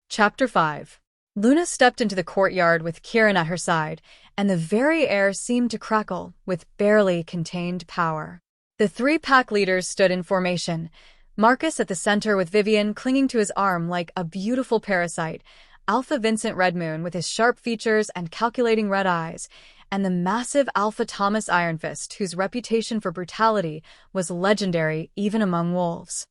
Chapter 5. Luna stepped into the courtyard with Kieran at her side, and the very air seemed to crackle with barely contained power. The 3 pack leaders stood in formation, Marcus at the center with Vivian clinging to his arm like a beautiful parasite, Alpha Vincent Redmoon with his sharp features and calculating red eyes, and the massive Alpha Thomas Ironfist whose reputation for brutality was legendary even among wolves.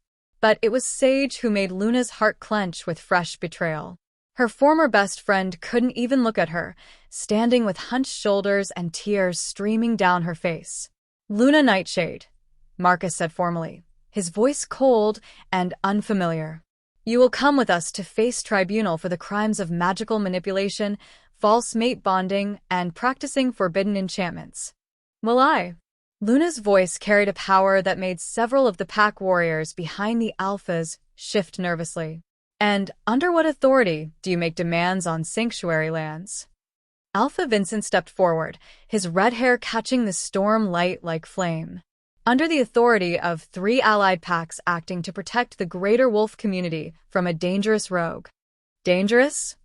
But it was Sage who made Luna's heart clench with fresh betrayal. Her former best friend couldn't even look at her, standing with hunched shoulders and tears streaming down her face. "Luna Nightshade," Marcus said formally, his voice cold and unfamiliar. "You will come with us to face tribunal for the crimes of magical manipulation, false mate bonding, and practicing forbidden enchantments." "Will I?" Luna's voice carried a power that made several of the pack warriors behind the Alphas shift nervously. "And under what authority do you make demands on sanctuary lands?" Alpha Vincent stepped forward, his red hair catching the storm light like flame. "Under the authority of 3 allied packs acting to protect the greater wolf community from a dangerous rogue." "Dangerous?"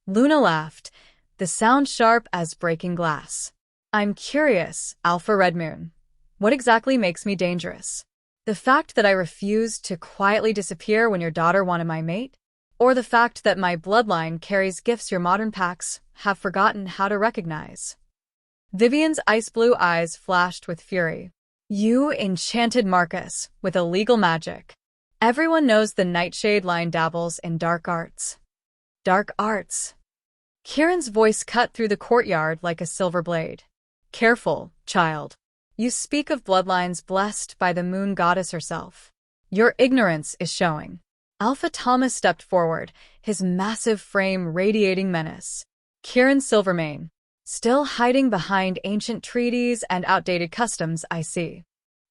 Luna laughed, the sound sharp as breaking glass. "I'm curious, Alpha Red Moon. What exactly makes me dangerous? The fact that I refused to quietly disappear when your daughter wanted my mate? Or the fact that my bloodline carries gifts your modern packs have forgotten how to recognize?" Vivian's ice-blue eyes flashed with fury. "You enchanted Marcus with illegal magic. Everyone knows the Nightshade line dabbles in dark arts." "Dark arts?" Kieran's voice cut through the courtyard like a silver blade. "Careful, child. You speak of bloodlines blessed by the moon goddess herself. Your ignorance is showing." Alpha Thomas stepped forward, his massive frame radiating menace. "Kieran Silvermane, still hiding behind ancient treaties and outdated customs, I see."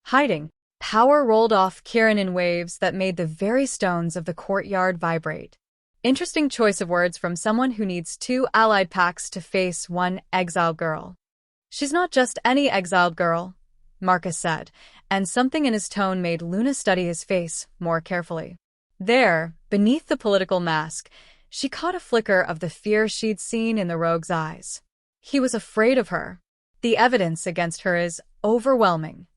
Hiding. Power rolled off Kieran in waves that made the very stones of the courtyard vibrate. Interesting choice of words from someone who needs 2 allied packs to face 1 exiled girl. "She's not just any exiled girl," Marcus said, and something in his tone made Luna study his face more carefully. There, beneath the political mask, she caught a flicker of the fear she'd seen in the rogue's eyes. He was afraid of her. The evidence against her is overwhelming.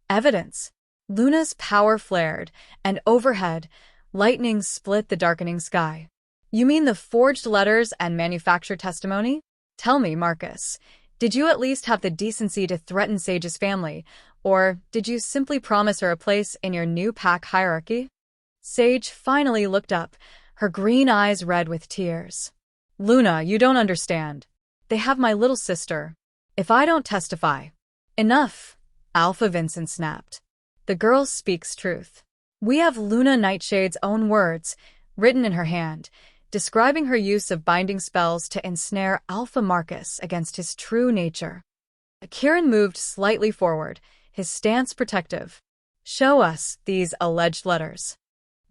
Evidence. Luna's power flared, and overhead, lightning split the darkening sky. "You mean the forged letters and manufactured testimony? Tell me, Marcus, did you at least have the decency to threaten Sage's family, or did you simply promise her a place in your new pack hierarchy?" Sage finally looked up, her green eyes red with tears. "Luna, you don't understand. They have my little sister. If I don't testify—" "Enough," Alpha Vincent snapped. "The girl speaks truth. We have Luna Nightshade's own words, written in her hand, describing her use of binding spells to ensnare Alpha Marcus against his true nature." Kieran moved slightly forward, his stance protective. "Show us these alleged letters."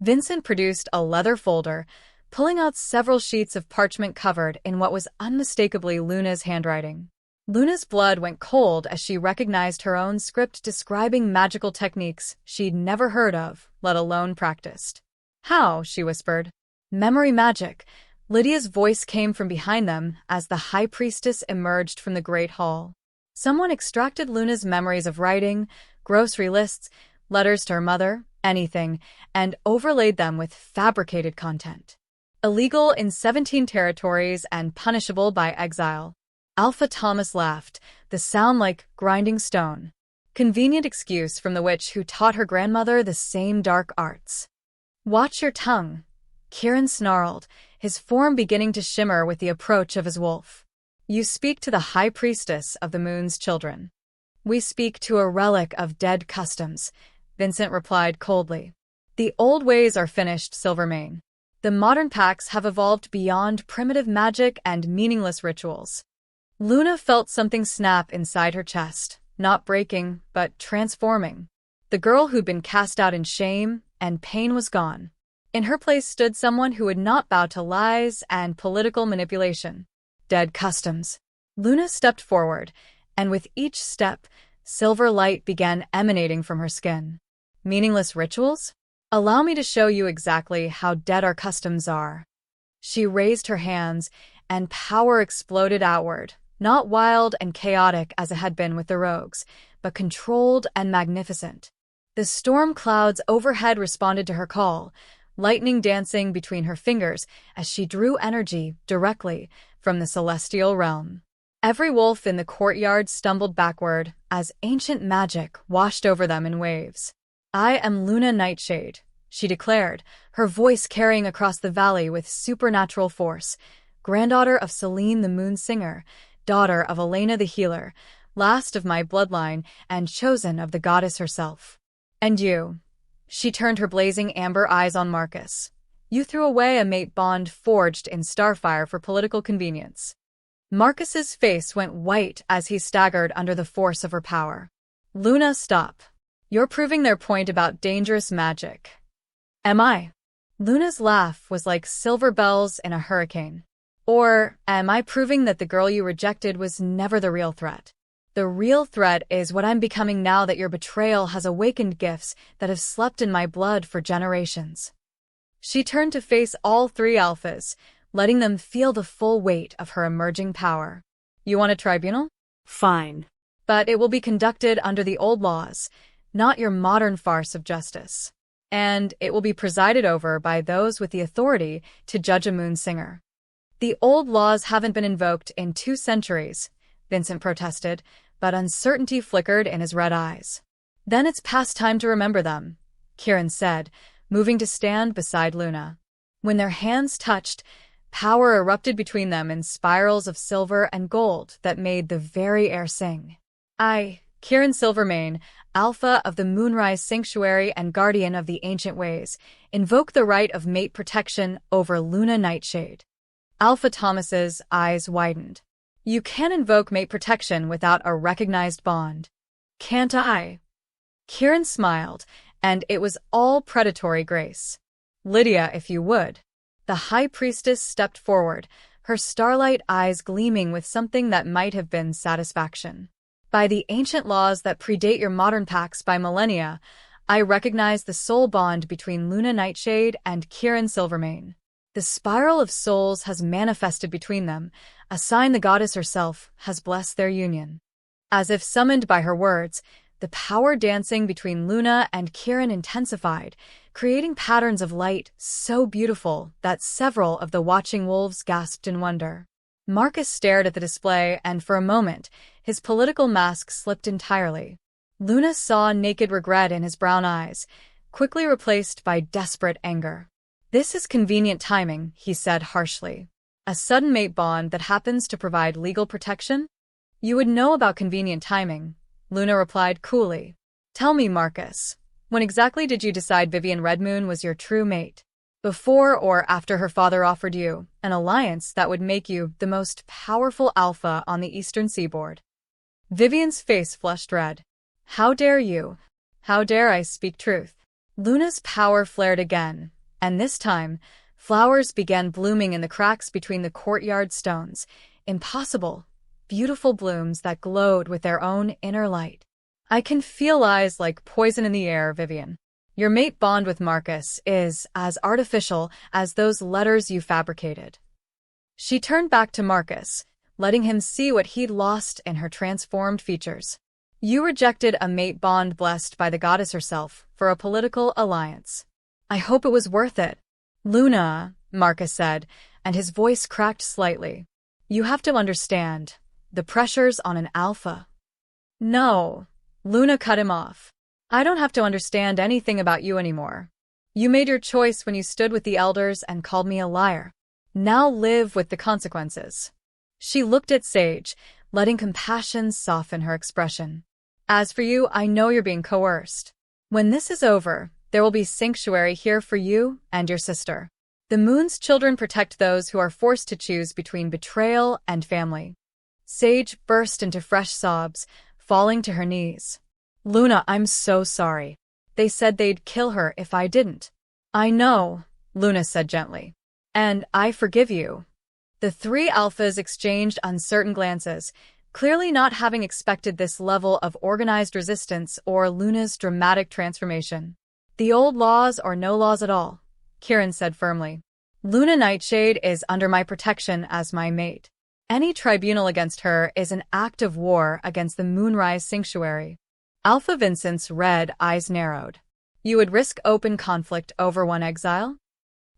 Vincent produced a leather folder, pulling out several sheets of parchment covered in what was unmistakably Luna's handwriting. Luna's blood went cold as she recognized her own script describing magical techniques she'd never heard of, let alone practiced. "How?" she whispered. "Memory magic." Lydia's voice came from behind them as the High Priestess emerged from the Great Hall. Someone extracted Luna's memories of writing, grocery lists, letters to her mother, anything, and overlaid them with fabricated content. Illegal in 17 territories and punishable by exile. Alpha Thomas laughed, the sound like grinding stone. Convenient excuse from the witch who taught her grandmother the same dark arts. "Watch your tongue," Kieran snarled, his form beginning to shimmer with the approach of his wolf. "You speak to the High Priestess of the Moon's children." "We speak to a relic of dead customs," Vincent replied coldly. "The old ways are finished, Silvermane. The modern packs have evolved beyond primitive magic and meaningless rituals." Luna felt something snap inside her chest, not breaking, but transforming. The girl who'd been cast out in shame and pain was gone. In her place stood someone who would not bow to lies and political manipulation. Dead customs. Luna stepped forward, and with each step, silver light began emanating from her skin. "Meaningless rituals? Allow me to show you exactly how dead our customs are." She raised her hands, and power exploded outward, not wild and chaotic as it had been with the rogues, but controlled and magnificent. The storm clouds overhead responded to her call, lightning dancing between her fingers as she drew energy directly from the celestial realm. Every wolf in the courtyard stumbled backward as ancient magic washed over them in waves. "I am Luna Nightshade," she declared, her voice carrying across the valley with supernatural force. Granddaughter of Selene the Moon Singer, daughter of Elena the Healer, last of my bloodline and chosen of the goddess herself. And you? She turned her blazing amber eyes on Marcus. You threw away a mate bond forged in Starfire for political convenience. Marcus's face went white as he staggered under the force of her power. Luna, stop. You're proving their point about dangerous magic. Am I? Luna's laugh was like silver bells in a hurricane. Or am I proving that the girl you rejected was never the real threat? The real threat is what I'm becoming now that your betrayal has awakened gifts that have slept in my blood for generations. She turned to face all three alphas, letting them feel the full weight of her emerging power. You want a tribunal? Fine. But it will be conducted under the old laws, not your modern farce of justice. And it will be presided over by those with the authority to judge a moon singer. The old laws haven't been invoked in 2 centuries, Vincent protested, but uncertainty flickered in his red eyes. Then it's past time to remember them, Kieran said, moving to stand beside Luna. When their hands touched, power erupted between them in spirals of silver and gold that made the very air sing. I, Kieran Silvermane, Alpha of the Moonrise Sanctuary and Guardian of the Ancient Ways, invoke the right of mate protection over Luna Nightshade. Alpha Thomas's eyes widened. You can invoke mate protection without a recognized bond. Can't I? Kieran smiled, and it was all predatory grace. Lydia, if you would. The High Priestess stepped forward, her starlight eyes gleaming with something that might have been satisfaction. By the ancient laws that predate your modern pacts by millennia, I recognize the soul bond between Luna Nightshade and Kieran Silvermane. The spiral of souls has manifested between them, a sign the goddess herself has blessed their union. As if summoned by her words, the power dancing between Luna and Kieran intensified, creating patterns of light so beautiful that several of the watching wolves gasped in wonder. Marcus stared at the display, and for a moment, his political mask slipped entirely. Luna saw naked regret in his brown eyes, quickly replaced by desperate anger. This is convenient timing, he said harshly. A sudden mate bond that happens to provide legal protection? You would know about convenient timing, Luna replied coolly. Tell me, Marcus, when exactly did you decide Vivian Redmoon was your true mate? Before or after her father offered you an alliance that would make you the most powerful alpha on the eastern seaboard? Vivian's face flushed red. How dare you? How dare I speak truth? Luna's power flared again, and this time, flowers began blooming in the cracks between the courtyard stones. Impossible, beautiful blooms that glowed with their own inner light. I can feel lies like poison in the air, Vivian. Your mate bond with Marcus is as artificial as those letters you fabricated. She turned back to Marcus, letting him see what he'd lost in her transformed features. You rejected a mate bond blessed by the goddess herself for a political alliance. I hope it was worth it. Luna, Marcus said, and his voice cracked slightly. You have to understand, the pressure's on an alpha. No, Luna cut him off. I don't have to understand anything about you anymore. You made your choice when you stood with the elders and called me a liar. Now live with the consequences. She looked at Sage, letting compassion soften her expression. As for you, I know you're being coerced. When this is over, there will be sanctuary here for you and your sister. The moon's children protect those who are forced to choose between betrayal and family. Sage burst into fresh sobs, falling to her knees. Luna, I'm so sorry. They said they'd kill her if I didn't. I know, Luna said gently. And I forgive you. The three alphas exchanged uncertain glances, clearly not having expected this level of organized resistance or Luna's dramatic transformation. The old laws or no laws at all, Kieran said firmly. Luna Nightshade is under my protection as my mate. Any tribunal against her is an act of war against the Moonrise Sanctuary. Alpha Vincent's red eyes narrowed. You would risk open conflict over one exile?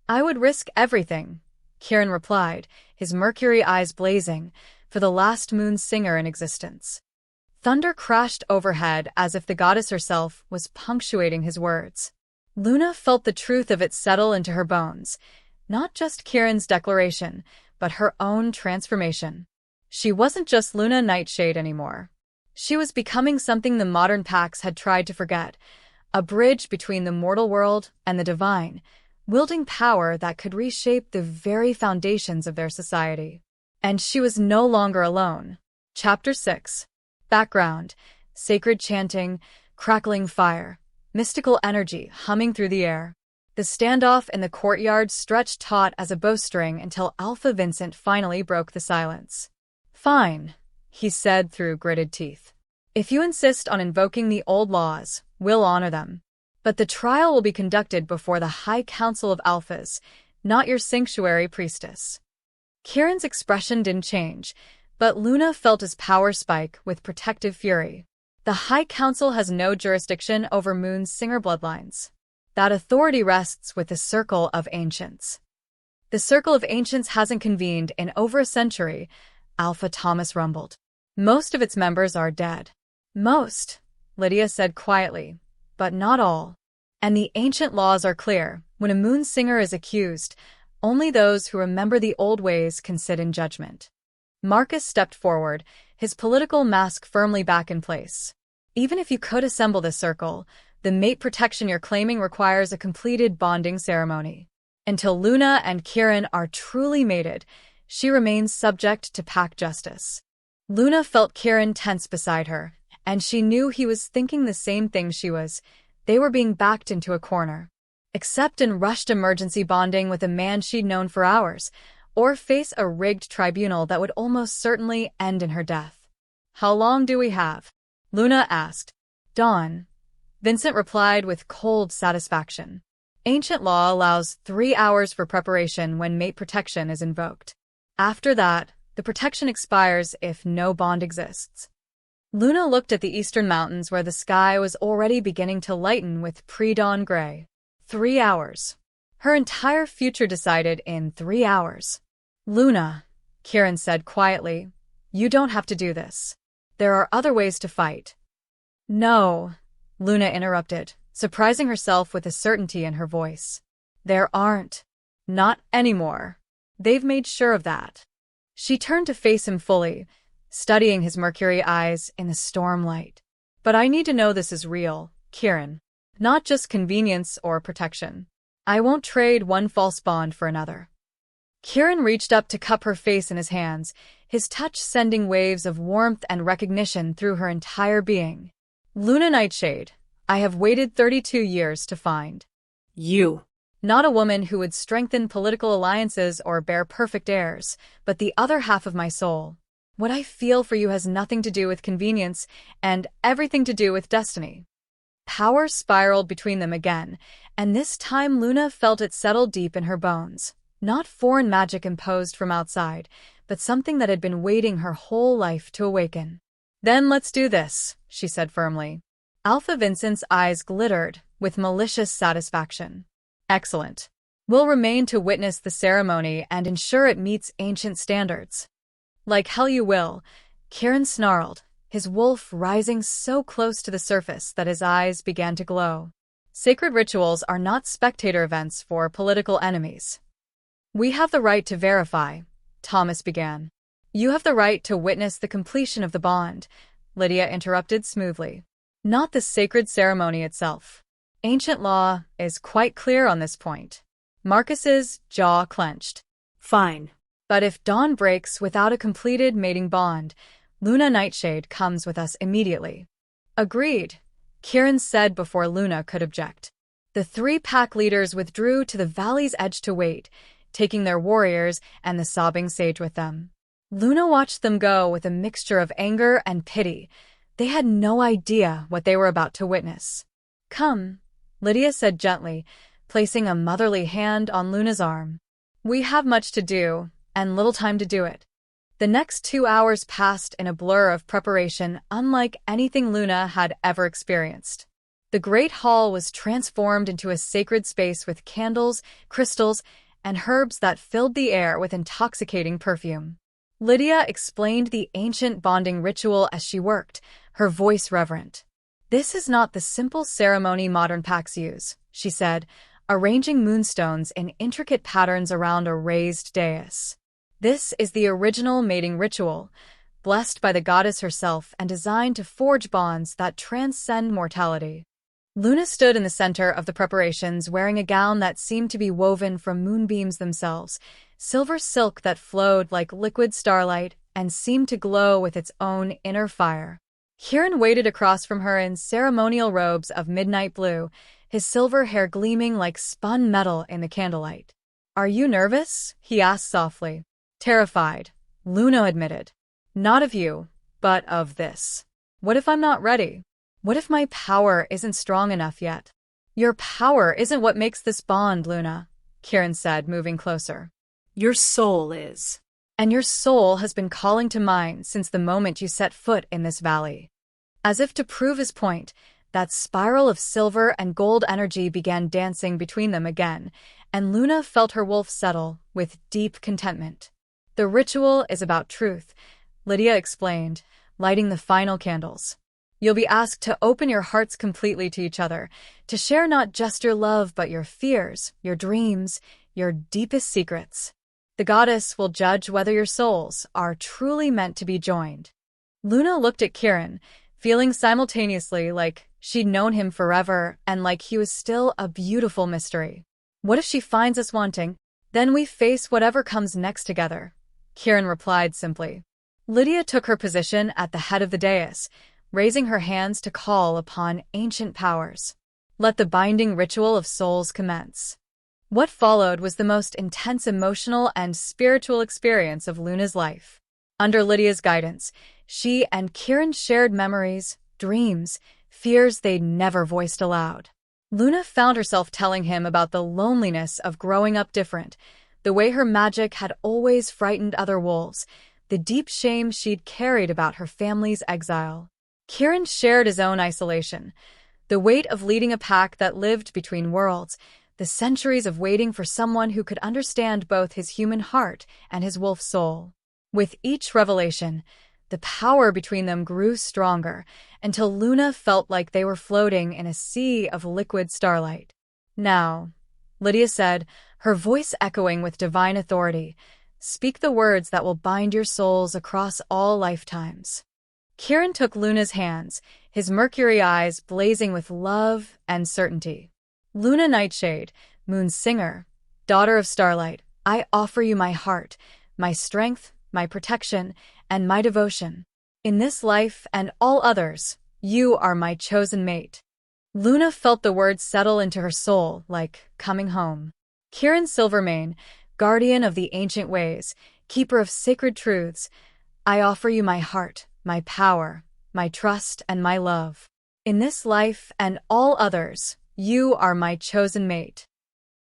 I would risk everything, Kieran replied, his mercury eyes blazing, for the last moon singer in existence. Thunder crashed overhead as if the goddess herself was punctuating his words. Luna felt the truth of it settle into her bones. Not just Kieran's declaration, but her own transformation. She wasn't just Luna Nightshade anymore. She was becoming something the modern Pax had tried to forget, a bridge between the mortal world and the divine, wielding power that could reshape the very foundations of their society. And she was no longer alone. Chapter 6. Background: sacred chanting, crackling fire, mystical energy humming through the air. The standoff in the courtyard stretched taut as a bowstring until Alpha Vincent finally broke the silence. "Fine," he said through gritted teeth. "If you insist on invoking the old laws, we'll honor them. But the trial will be conducted before the High Council of Alphas, not your sanctuary priestess." Kieran's expression didn't change, but Luna felt his power spike with protective fury. The High Council has no jurisdiction over Moon's Singer bloodlines. That authority rests with the Circle of Ancients. The Circle of Ancients hasn't convened in over a century, Alpha Thomas rumbled. Most of its members are dead. Most, Lydia said quietly, but not all. And the ancient laws are clear. When a Moon Singer is accused, only those who remember the old ways can sit in judgment. Marcus stepped forward, his political mask firmly back in place. Even if you could assemble the circle, the mate protection you're claiming requires a completed bonding ceremony. Until Luna and Kieran are truly mated, she remains subject to pack justice. Luna felt Kieran tense beside her, and she knew he was thinking the same thing she was. They were being backed into a corner. Accept and rushed emergency bonding with a man she'd known for hours, or face a rigged tribunal that would almost certainly end in her death. "How long do we have?" Luna asked. "Dawn," Vincent replied with cold satisfaction. Ancient law allows 3 hours for preparation when mate protection is invoked. After that, the protection expires if no bond exists. Luna looked at the eastern mountains where the sky was already beginning to lighten with pre-dawn gray. 3 hours. Her entire future decided in 3 hours. "Luna," Kieran said quietly, "you don't have to do this. There are other ways to fight." "No," Luna interrupted, surprising herself with a certainty in her voice. "There aren't. Not anymore. They've made sure of that." She turned to face him fully, studying his mercury eyes in the storm light. "But I need to know this is real, Kieran. Not just convenience or protection. I won't trade one false bond for another." Kieran reached up to cup her face in his hands, his touch sending waves of warmth and recognition through her entire being. "Luna Nightshade, I have waited 32 years to find you. Not a woman who would strengthen political alliances or bear perfect heirs, but the other half of my soul. What I feel for you has nothing to do with convenience and everything to do with destiny." Power spiraled between them again, and this time Luna felt it settle deep in her bones. Not foreign magic imposed from outside, but something that had been waiting her whole life to awaken. "Then let's do this," she said firmly. Alpha Vincent's eyes glittered with malicious satisfaction. "Excellent. We'll remain to witness the ceremony and ensure it meets ancient standards." "Like hell you will," Kieran snarled, his wolf rising so close to the surface that his eyes began to glow. "Sacred rituals are not spectator events for political enemies." "We have the right to verify," Thomas began. "You have the right to witness the completion of the bond," Lydia interrupted smoothly. "Not the sacred ceremony itself. Ancient law is quite clear on this point." Marcus's jaw clenched. "Fine. But if dawn breaks without a completed mating bond, Luna Nightshade comes with us immediately." "Agreed," Kieran said before Luna could object. The 3 pack leaders withdrew to the valley's edge to wait, taking their warriors and the sobbing sage with them. Luna watched them go with a mixture of anger and pity. They had no idea what they were about to witness. "Come," Lydia said gently, placing a motherly hand on Luna's arm. "We have much to do, and little time to do it." The next 2 hours passed in a blur of preparation unlike anything Luna had ever experienced. The great hall was transformed into a sacred space with candles, crystals, and herbs that filled the air with intoxicating perfume. Lydia explained the ancient bonding ritual as she worked, her voice reverent. "This is not the simple ceremony modern packs use," she said, arranging moonstones in intricate patterns around a raised dais. "This is the original mating ritual, blessed by the goddess herself and designed to forge bonds that transcend mortality." Luna stood in the center of the preparations, wearing a gown that seemed to be woven from moonbeams themselves, silver silk that flowed like liquid starlight and seemed to glow with its own inner fire. Kieran waited across from her in ceremonial robes of midnight blue, his silver hair gleaming like spun metal in the candlelight. "Are you nervous?" he asked softly. "Terrified," Luna admitted. "Not of you, but of this. What if I'm not ready? What if my power isn't strong enough yet?" "Your power isn't what makes this bond, Luna," Kieran said, moving closer. "Your soul is. And your soul has been calling to mine since the moment you set foot in this valley." As if to prove his point, that spiral of silver and gold energy began dancing between them again, and Luna felt her wolf settle with deep contentment. "The ritual is about truth," Lydia explained, lighting the final candles. "You'll be asked to open your hearts completely to each other, to share not just your love but your fears, your dreams, your deepest secrets. The goddess will judge whether your souls are truly meant to be joined." Luna looked at Kieran, feeling simultaneously like she'd known him forever and like he was still a beautiful mystery. "What if she finds us wanting? Then we face whatever comes next together," Kieran replied simply. Lydia took her position at the head of the dais, raising her hands to call upon ancient powers. Let the binding ritual of souls commence. What followed was the most intense emotional and spiritual experience of Luna's life. Under Lydia's guidance, she and Kieran shared memories, dreams, fears they'd never voiced aloud. Luna found herself telling him about the loneliness of growing up different, the way her magic had always frightened other wolves, the deep shame she'd carried about her family's exile. Kieran shared his own isolation, the weight of leading a pack that lived between worlds, the centuries of waiting for someone who could understand both his human heart and his wolf soul. With each revelation, the power between them grew stronger, until Luna felt like they were floating in a sea of liquid starlight. "Now," Lydia said, her voice echoing with divine authority, "speak the words that will bind your souls across all lifetimes." Kieran took Luna's hands, his mercury eyes blazing with love and certainty. "Luna Nightshade, Moon's singer, daughter of starlight, I offer you my heart, my strength, my protection, and my devotion. In this life and all others, you are my chosen mate." Luna felt the words settle into her soul like coming home. Kieran Silvermane, guardian of the ancient ways, keeper of sacred truths, I offer you my heart, my power, my trust, and my love. In this life and all others, you are my chosen mate.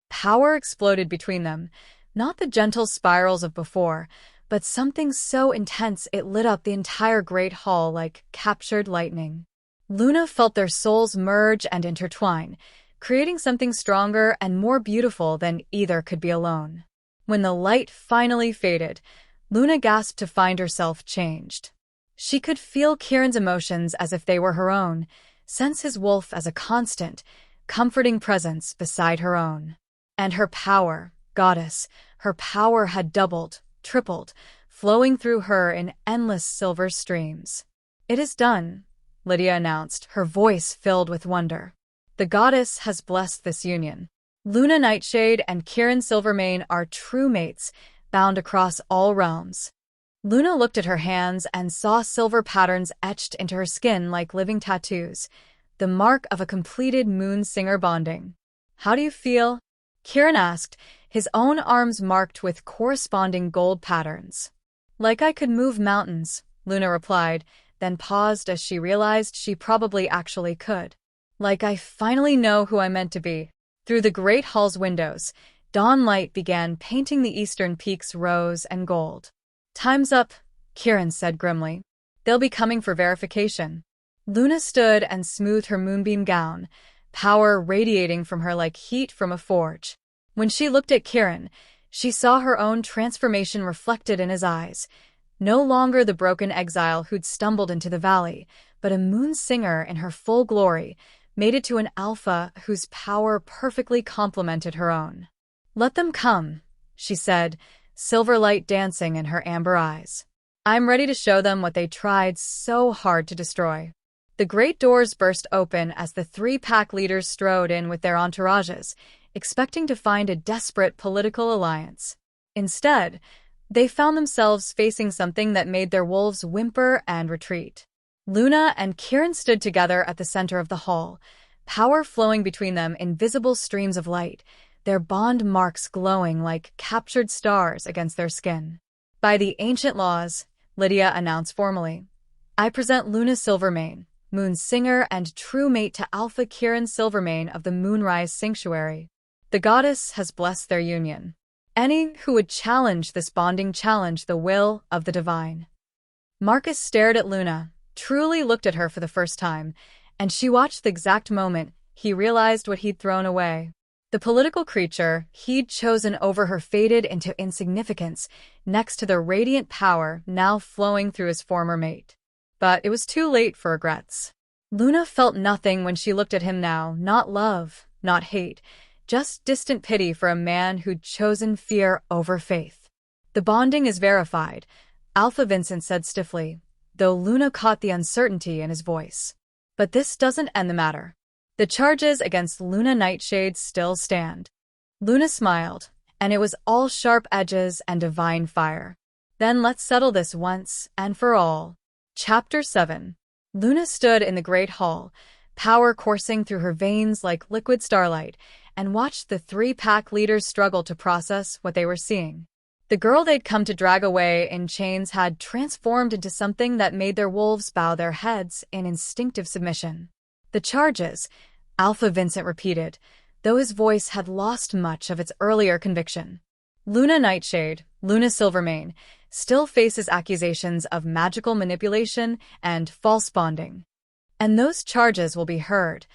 Power exploded between them, not the gentle spirals of before, but something so intense it lit up the entire great hall like captured lightning. Luna felt their souls merge and intertwine, creating something stronger and more beautiful than either could be alone. When the light finally faded, Luna gasped to find herself changed. She could feel Kieran's emotions as if they were her own, sense his wolf as a constant, comforting presence beside her own. And her power, goddess, her power had doubled, tripled, flowing through her in endless silver streams. "It is done," Lydia announced, her voice filled with wonder. "The goddess has blessed this union. Luna Nightshade and Kieran Silvermane are true mates, bound across all realms." Luna looked at her hands and saw silver patterns etched into her skin like living tattoos, the mark of a completed moon singer bonding. "How do you feel?" Kieran asked, his own arms marked with corresponding gold patterns. "Like I could move mountains," Luna replied, then paused as she realized she probably actually could. "Like I finally know who I'm meant to be." Through the great hall's windows, dawn light began painting the eastern peaks rose and gold. "Time's up," Kieran said grimly. "They'll be coming for verification." Luna stood and smoothed her moonbeam gown, power radiating from her like heat from a forge. When she looked at Kieran, she saw her own transformation reflected in his eyes. No longer the broken exile who'd stumbled into the valley, but a moon singer in her full glory, made it to an alpha whose power perfectly complemented her own. "Let them come," she said, silver light dancing in her amber eyes. "I'm ready to show them what they tried so hard to destroy." The great doors burst open as the three pack leaders strode in with their entourages, expecting to find a desperate political alliance. Instead, they found themselves facing something that made their wolves whimper and retreat. Luna and Kieran stood together at the center of the hall, power flowing between them in visible streams of light, their bond marks glowing like captured stars against their skin. "By the ancient laws," Lydia announced formally, "I present Luna Silvermane, Moon Singer and true mate to Alpha Kieran Silvermane of the Moonrise Sanctuary. The goddess has blessed their union. Any who would challenge this bonding challenge the will of the divine." Marcus stared at Luna, truly looked at her for the first time, and she watched the exact moment he realized what he'd thrown away. The political creature he'd chosen over her faded into insignificance next to the radiant power now flowing through his former mate. But it was too late for regrets. Luna felt nothing when she looked at him now, not love, not hate, just distant pity for a man who'd chosen fear over faith. "The bonding is verified," Alpha Vincent said stiffly, though Luna caught the uncertainty in his voice. "But this doesn't end the matter. The charges against Luna Nightshade still stand." Luna smiled, and it was all sharp edges and divine fire. "Then let's settle this once and for all." Chapter 7. Luna stood in the great hall, power coursing through her veins like liquid starlight, and watched the three-pack leaders struggle to process what they were seeing. The girl they'd come to drag away in chains had transformed into something that made their wolves bow their heads in instinctive submission. "The charges," Alpha Vincent repeated, though his voice had lost much of its earlier conviction. "Luna Nightshade, Luna Silvermane, still faces accusations of magical manipulation and false bonding. And those charges will be heard,"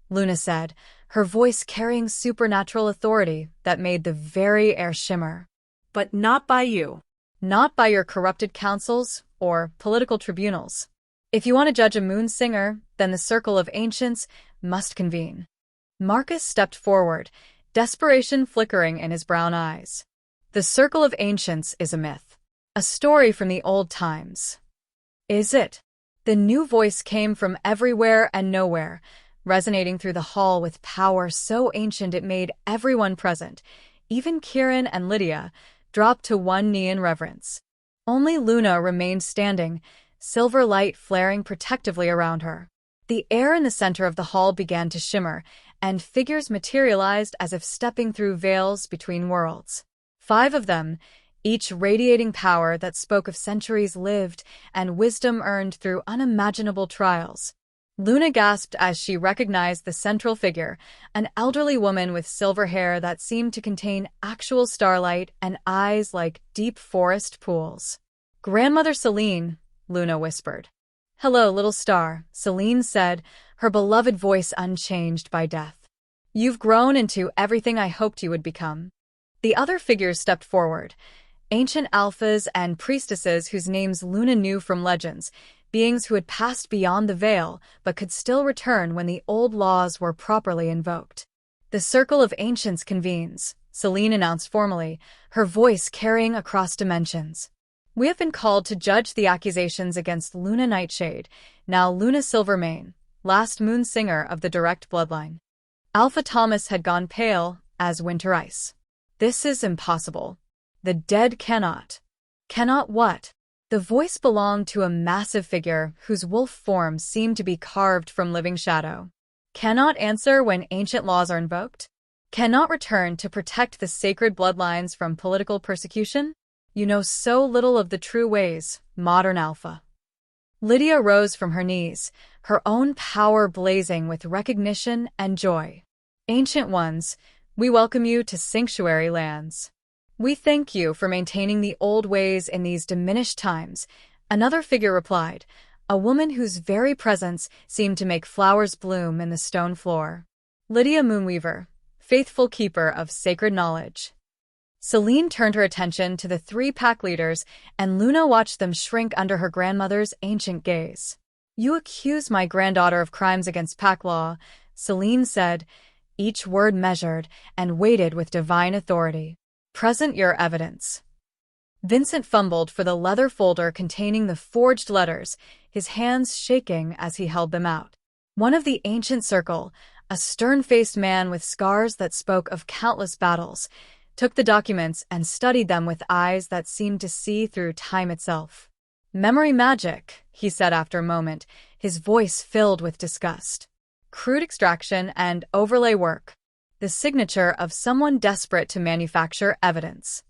Luna said, her voice carrying supernatural authority that made the very air shimmer. "But not by you. Not by your corrupted councils or political tribunals. If you want to judge a moon singer, then the Circle of Ancients must convene." Marcus stepped forward, desperation flickering in his brown eyes. "The Circle of Ancients is a myth. A story from the old times." "Is it?" The new voice came from everywhere and nowhere, resonating through the hall with power so ancient it made everyone present, even Kieran and Lydia, drop to one knee in reverence. Only Luna remained standing, silver light flaring protectively around her. The air in the center of the hall began to shimmer, and figures materialized as if stepping through veils between worlds. 5 of them, each radiating power that spoke of centuries lived and wisdom earned through unimaginable trials. Luna gasped as she recognized the central figure, an elderly woman with silver hair that seemed to contain actual starlight and eyes like deep forest pools. "Grandmother Celine," Luna whispered. "Hello, little star," Celine said, her beloved voice unchanged by death. "You've grown into everything I hoped you would become." The other figures stepped forward, ancient alphas and priestesses whose names Luna knew from legends, beings who had passed beyond the veil but could still return when the old laws were properly invoked. "The Circle of Ancients convenes," Celine announced formally, her voice carrying across dimensions. "We have been called to judge the accusations against Luna Nightshade, now Luna Silvermane, last moon singer of the direct bloodline." Alpha Thomas had gone pale as winter ice. "This is impossible. The dead cannot." "Cannot what?" The voice belonged to a massive figure whose wolf form seemed to be carved from living shadow. "Cannot answer when ancient laws are invoked? Cannot return to protect the sacred bloodlines from political persecution? You know so little of the true ways, modern Alpha." Lydia rose from her knees, her own power blazing with recognition and joy. "Ancient Ones, we welcome you to Sanctuary Lands. We thank you for maintaining the old ways in these diminished times," another figure replied, a woman whose very presence seemed to make flowers bloom in the stone floor. "Lydia Moonweaver, faithful keeper of sacred knowledge." Celine turned her attention to the 3 pack leaders, and Luna watched them shrink under her grandmother's ancient gaze. "You accuse my granddaughter of crimes against pack law," Celine said, each word measured and weighted with divine authority. Present your evidence. Vincent fumbled for the leather folder containing the forged letters, his hands shaking as he held them out. One of the ancient circle, a stern-faced man with scars that spoke of countless battles, took the documents and studied them with eyes that seemed to see through time itself. Memory magic, he said after a moment, his voice filled with disgust. Crude extraction and overlay work. The signature of someone desperate to manufacture evidence.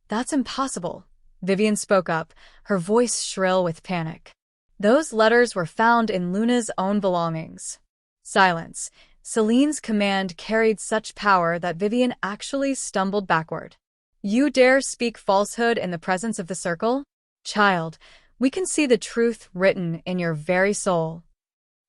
That's impossible, Vivian spoke up, her voice shrill with panic. Those letters were found in Luna's own belongings. Silence. Celine's command carried such power that Vivian actually stumbled backward. You dare speak falsehood in the presence of the circle? Child, we can see the truth written in your very soul.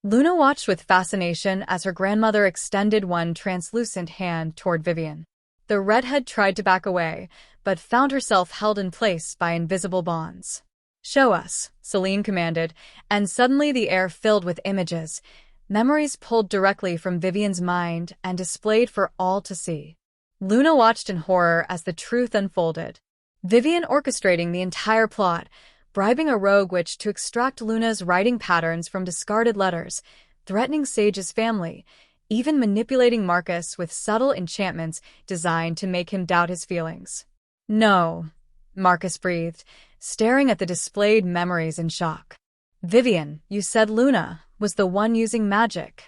Luna watched with fascination as her grandmother extended one translucent hand toward Vivian. The redhead tried to back away, but found herself held in place by invisible bonds. Show us, Celine commanded, and suddenly the air filled with images, memories pulled directly from Vivian's mind and displayed for all to see. Luna watched in horror as the truth unfolded. Vivian orchestrating the entire plot, bribing a rogue witch to extract Luna's writing patterns from discarded letters, threatening Sage's family, even manipulating Marcus with subtle enchantments designed to make him doubt his feelings. No, Marcus breathed, staring at the displayed memories in shock. Vivian, you said Luna was the one using magic.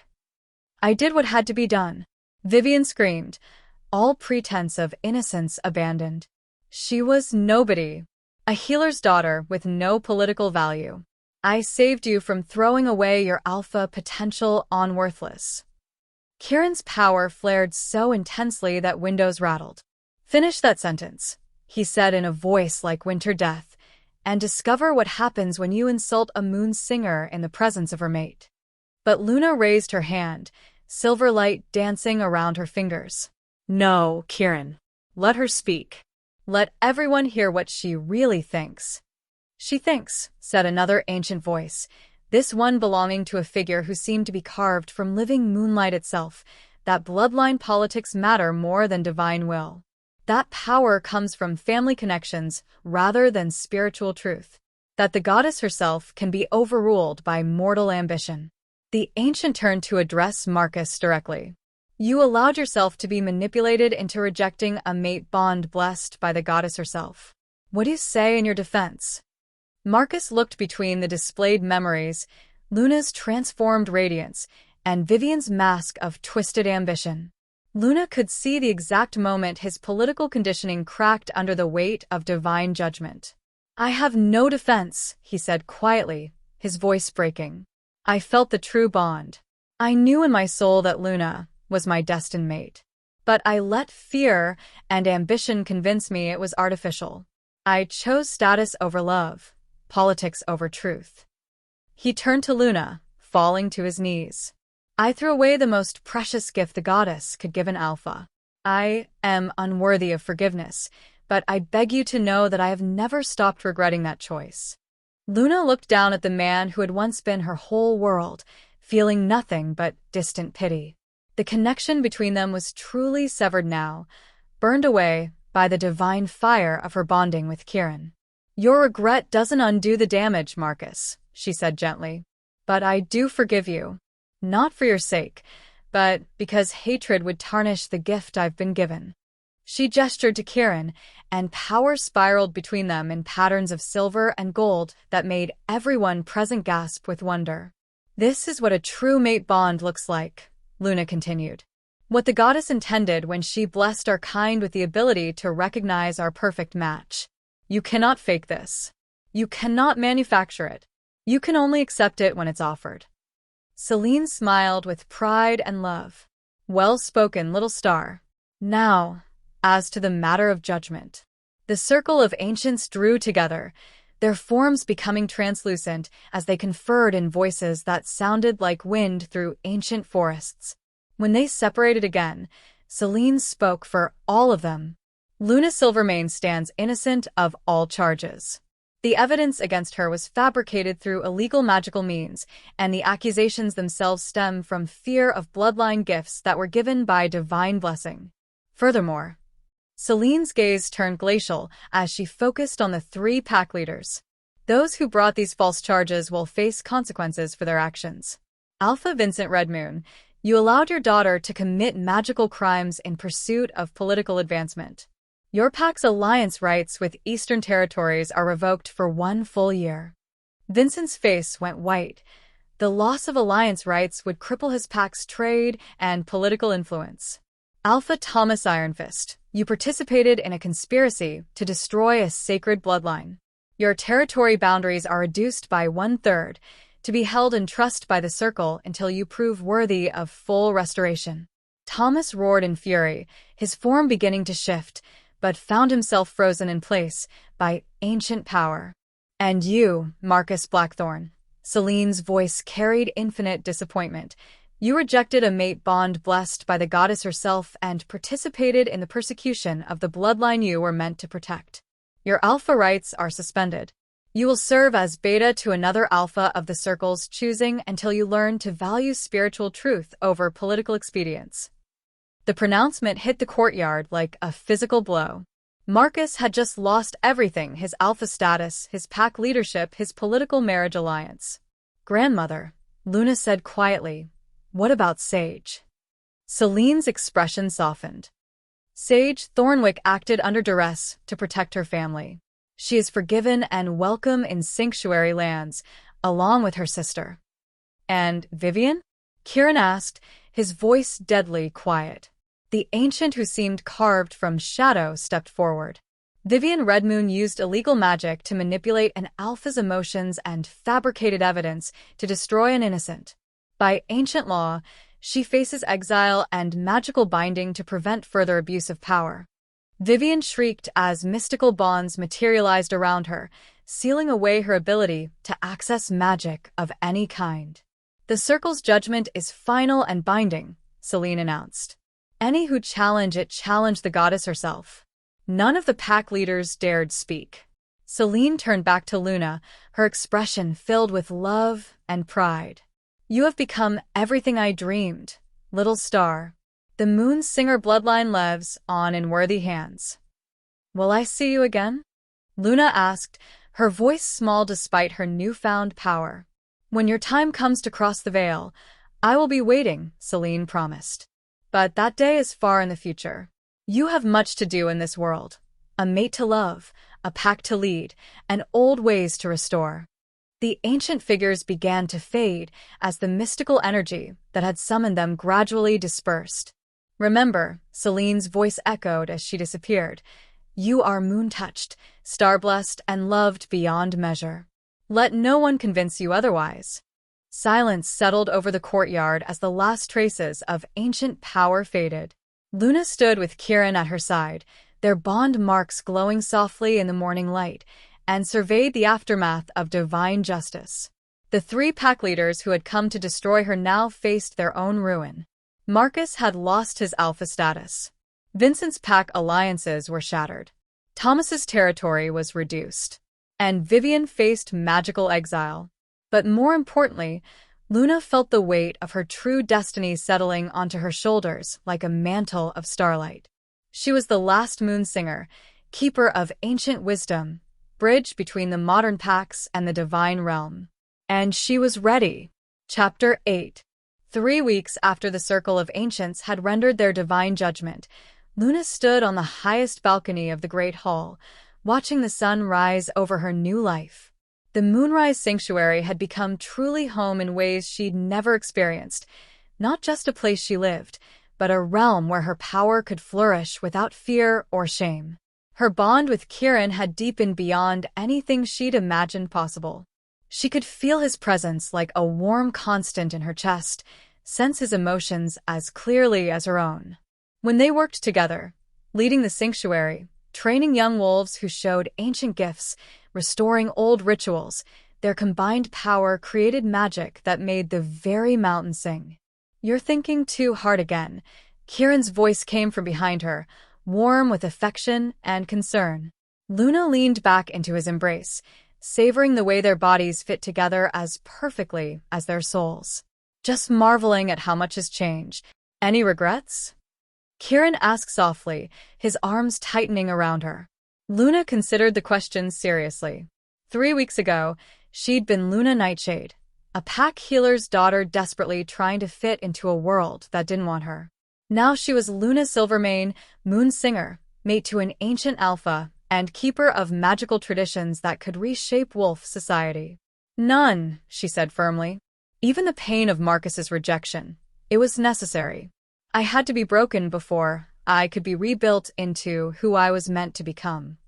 I did what had to be done. Vivian screamed, all pretense of innocence abandoned. She was nobody. A healer's daughter with no political value. I saved you from throwing away your alpha potential on worthless. Kieran's power flared so intensely that windows rattled. Finish that sentence, he said in a voice like winter death, and discover what happens when you insult a moon singer in the presence of her mate. But Luna raised her hand, silver light dancing around her fingers. No, Kieran. Let her speak. Let everyone hear what she really thinks. She thinks, said another ancient voice, this one belonging to a figure who seemed to be carved from living moonlight itself, that bloodline politics matter more than divine will. That power comes from family connections rather than spiritual truth. That the goddess herself can be overruled by mortal ambition. The ancient turned to address Marcus directly. You allowed yourself to be manipulated into rejecting a mate bond blessed by the goddess herself. What do you say in your defense? Marcus looked between the displayed memories, Luna's transformed radiance, and Vivian's mask of twisted ambition. Luna could see the exact moment his political conditioning cracked under the weight of divine judgment. I have no defense, he said quietly, his voice breaking. I felt the true bond. I knew in my soul that Luna was my destined mate. But I let fear and ambition convince me it was artificial. I chose status over love, politics over truth. He turned to Luna, falling to his knees. I threw away the most precious gift the goddess could give an alpha. I am unworthy of forgiveness, but I beg you to know that I have never stopped regretting that choice. Luna looked down at the man who had once been her whole world, feeling nothing but distant pity. The connection between them was truly severed now, burned away by the divine fire of her bonding with Kieran. Your regret doesn't undo the damage, Marcus, she said gently. But I do forgive you. Not for your sake, but because hatred would tarnish the gift I've been given. She gestured to Kieran, and power spiraled between them in patterns of silver and gold that made everyone present gasp with wonder. This is what a true mate bond looks like, Luna continued. What the goddess intended when she blessed our kind with the ability to recognize our perfect match. You cannot fake this. You cannot manufacture it. You can only accept it when it's offered. Celine smiled with pride and love. Well spoken, little star. Now, as to the matter of judgment. The circle of ancients drew together, their forms becoming translucent as they conferred in voices that sounded like wind through ancient forests. When they separated again, Celine spoke for all of them. Luna Silvermane stands innocent of all charges. The evidence against her was fabricated through illegal magical means, and the accusations themselves stem from fear of bloodline gifts that were given by divine blessing. Furthermore, Celine's gaze turned glacial as she focused on the three pack leaders. Those who brought these false charges will face consequences for their actions. Alpha Vincent Redmoon, you allowed your daughter to commit magical crimes in pursuit of political advancement. Your pack's alliance rights with Eastern Territories are revoked for 1 full year. Vincent's face went white. The loss of alliance rights would cripple his pack's trade and political influence. Alpha Thomas Ironfist, you participated in a conspiracy to destroy a sacred bloodline. Your territory boundaries are reduced by 1/3, to be held in trust by the Circle until you prove worthy of full restoration. Thomas roared in fury, his form beginning to shift, but found himself frozen in place by ancient power. And you, Marcus Blackthorn. Celine's voice carried infinite disappointment. You rejected a mate bond blessed by the goddess herself and participated in the persecution of the bloodline you were meant to protect. Your alpha rights are suspended. You will serve as beta to another alpha of the Circle's choosing until you learn to value spiritual truth over political expedience. The pronouncement hit the courtyard like a physical blow. Marcus had just lost everything: his alpha status, his pack leadership, his political marriage alliance. Grandmother, Luna said quietly, what about Sage? Celine's expression softened. Sage Thornwick acted under duress to protect her family. She is forgiven and welcome in sanctuary lands, along with her sister. And Vivian? Kieran asked, his voice deadly quiet. The ancient who seemed carved from shadow stepped forward. Vivian Redmoon used illegal magic to manipulate an alpha's emotions and fabricated evidence to destroy an innocent. By ancient law, she faces exile and magical binding to prevent further abuse of power. Vivian shrieked as mystical bonds materialized around her, sealing away her ability to access magic of any kind. The Circle's judgment is final and binding, Celine announced. Any who challenge it challenge the goddess herself. None of the pack leaders dared speak. Celine turned back to Luna, her expression filled with love and pride. You have become everything I dreamed, little star. The moon singer bloodline lives on in worthy hands. Will I see you again? Luna asked, her voice small despite her newfound power. When your time comes to cross the veil, I will be waiting, Celine promised. But that day is far in the future. You have much to do in this world. A mate to love, a pack to lead, and old ways to restore. The ancient figures began to fade as the mystical energy that had summoned them gradually dispersed. Remember, Celine's voice echoed as she disappeared. You are moon-touched, star-blessed, and loved beyond measure. Let no one convince you otherwise. Silence settled over the courtyard as the last traces of ancient power faded. Luna stood with Kieran at her side, their bond marks glowing softly in the morning light, and surveyed the aftermath of divine justice. The three pack leaders who had come to destroy her now faced their own ruin. Marcus had lost his alpha status. Vincent's pack alliances were shattered. Thomas's territory was reduced. And Vivian faced magical exile. But more importantly, Luna felt the weight of her true destiny settling onto her shoulders like a mantle of starlight. She was the last moon singer, keeper of ancient wisdom, bridge between the modern packs and the divine realm. And she was ready. Chapter 8. 3 weeks after the Circle of Ancients had rendered their divine judgment, Luna stood on the highest balcony of the Great Hall, watching the sun rise over her new life. The Moonrise Sanctuary had become truly home in ways she'd never experienced, not just a place she lived, but a realm where her power could flourish without fear or shame. Her bond with Kieran had deepened beyond anything she'd imagined possible. She could feel his presence like a warm constant in her chest, sense his emotions as clearly as her own. When they worked together, leading the sanctuary, training young wolves who showed ancient gifts, restoring old rituals, their combined power created magic that made the very mountain sing. You're thinking too hard again. Kieran's voice came from behind her, warm with affection and concern. Luna leaned back into his embrace, savoring the way their bodies fit together as perfectly as their souls. Just marveling at how much has changed. Any regrets? Kieran asked softly, his arms tightening around her. Luna considered the question seriously. 3 weeks ago, she'd been Luna Nightshade, a pack healer's daughter desperately trying to fit into a world that didn't want her. Now she was Luna Silvermane, moon singer, mate to an ancient alpha, and keeper of magical traditions that could reshape wolf society. None, she said firmly. Even the pain of Marcus's rejection. It was necessary. I had to be broken before I could be rebuilt into who I was meant to become.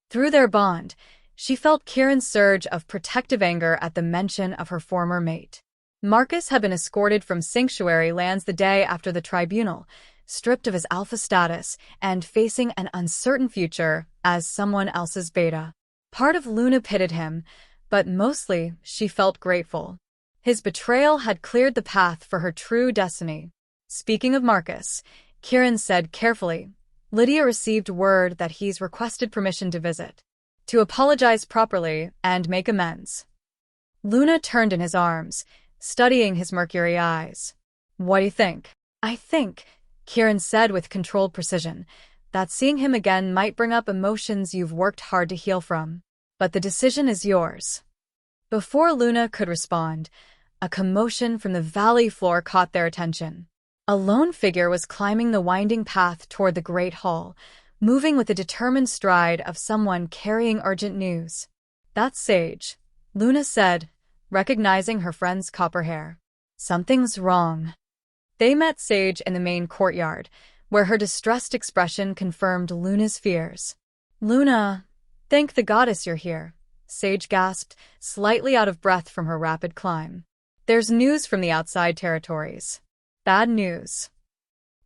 Through their bond, she felt Kieran's surge of protective anger at the mention of her former mate. Marcus had been escorted from sanctuary lands the day after the tribunal, stripped of his alpha status and facing an uncertain future as someone else's beta. Part of Luna pitted him, but mostly she felt grateful. His betrayal had cleared the path for her true destiny. Speaking of Marcus, Kieran said carefully, Lydia received word that he's requested permission to visit, to apologize properly and make amends. Luna turned in his arms, studying his mercury eyes. What do you think? I think, Kieran said with controlled precision, that seeing him again might bring up emotions you've worked hard to heal from. But the decision is yours. Before Luna could respond, a commotion from the valley floor caught their attention. A lone figure was climbing the winding path toward the Great Hall, moving with the determined stride of someone carrying urgent news. That's Sage, Luna said, recognizing her friend's copper hair. Something's wrong. They met Sage in the main courtyard, where her distressed expression confirmed Luna's fears. Luna, thank the goddess you're here, Sage gasped, slightly out of breath from her rapid climb. There's news from the outside territories. Bad news.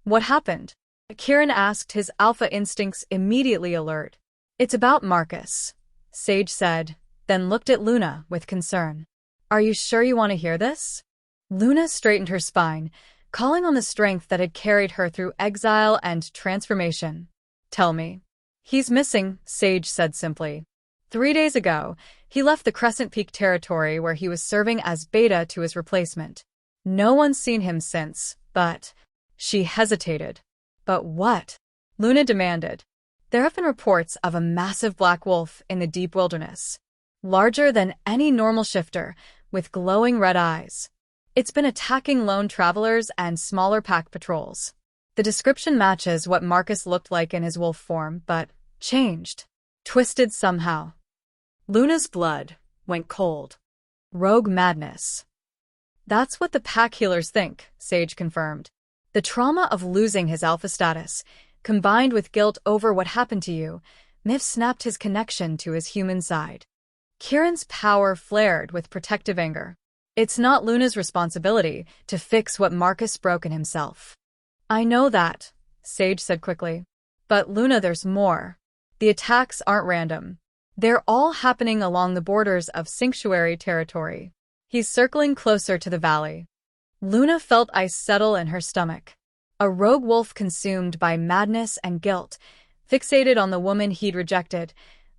What happened? Kieran asked, his alpha instincts immediately alert. It's about Marcus, Sage said, then looked at Luna with concern. Are you sure you want to hear this? Luna straightened her spine, calling on the strength that had carried her through exile and transformation. Tell me. He's missing, Sage said simply. 3 days ago, he left the Crescent Peak territory where he was serving as beta to his replacement. No one's seen him since, but... She hesitated. But what? Luna demanded. There have been reports of a massive black wolf in the deep wilderness. Larger than any normal shifter, with glowing red eyes. It's been attacking lone travelers and smaller pack patrols. The description matches what Marcus looked like in his wolf form, but changed. Twisted somehow. Luna's blood went cold. Rogue madness. That's what the pack healers think, Sage confirmed. The trauma of losing his alpha status, combined with guilt over what happened to you, may have snapped his connection to his human side. Kieran's power flared with protective anger. It's not Luna's responsibility to fix what Marcus broke in himself. I know that, Sage said quickly. But Luna, there's more. The attacks aren't random. They're all happening along the borders of sanctuary territory. He's circling closer to the valley. Luna felt ice settle in her stomach. A rogue wolf consumed by madness and guilt, fixated on the woman he'd rejected.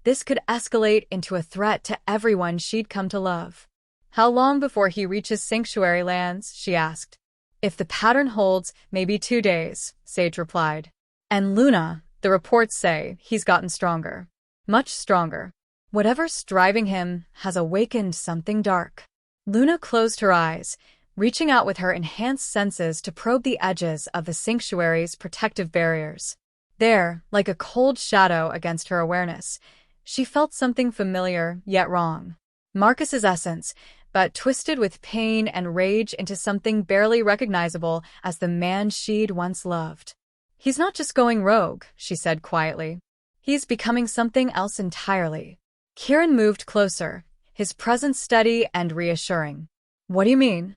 This could escalate into a threat to everyone she'd come to love. How long before he reaches sanctuary lands? She asked. If the pattern holds, maybe 2 days, Sage replied. And Luna, the reports say, he's gotten stronger. Much stronger. Whatever's driving him has awakened something dark. Luna closed her eyes, reaching out with her enhanced senses to probe the edges of the sanctuary's protective barriers. There, like a cold shadow against her awareness, she felt something familiar yet wrong. Marcus's essence, but twisted with pain and rage into something barely recognizable as the man she'd once loved. He's not just going rogue, she said quietly. He's becoming something else entirely. Kieran moved closer, his presence steady and reassuring. What do you mean?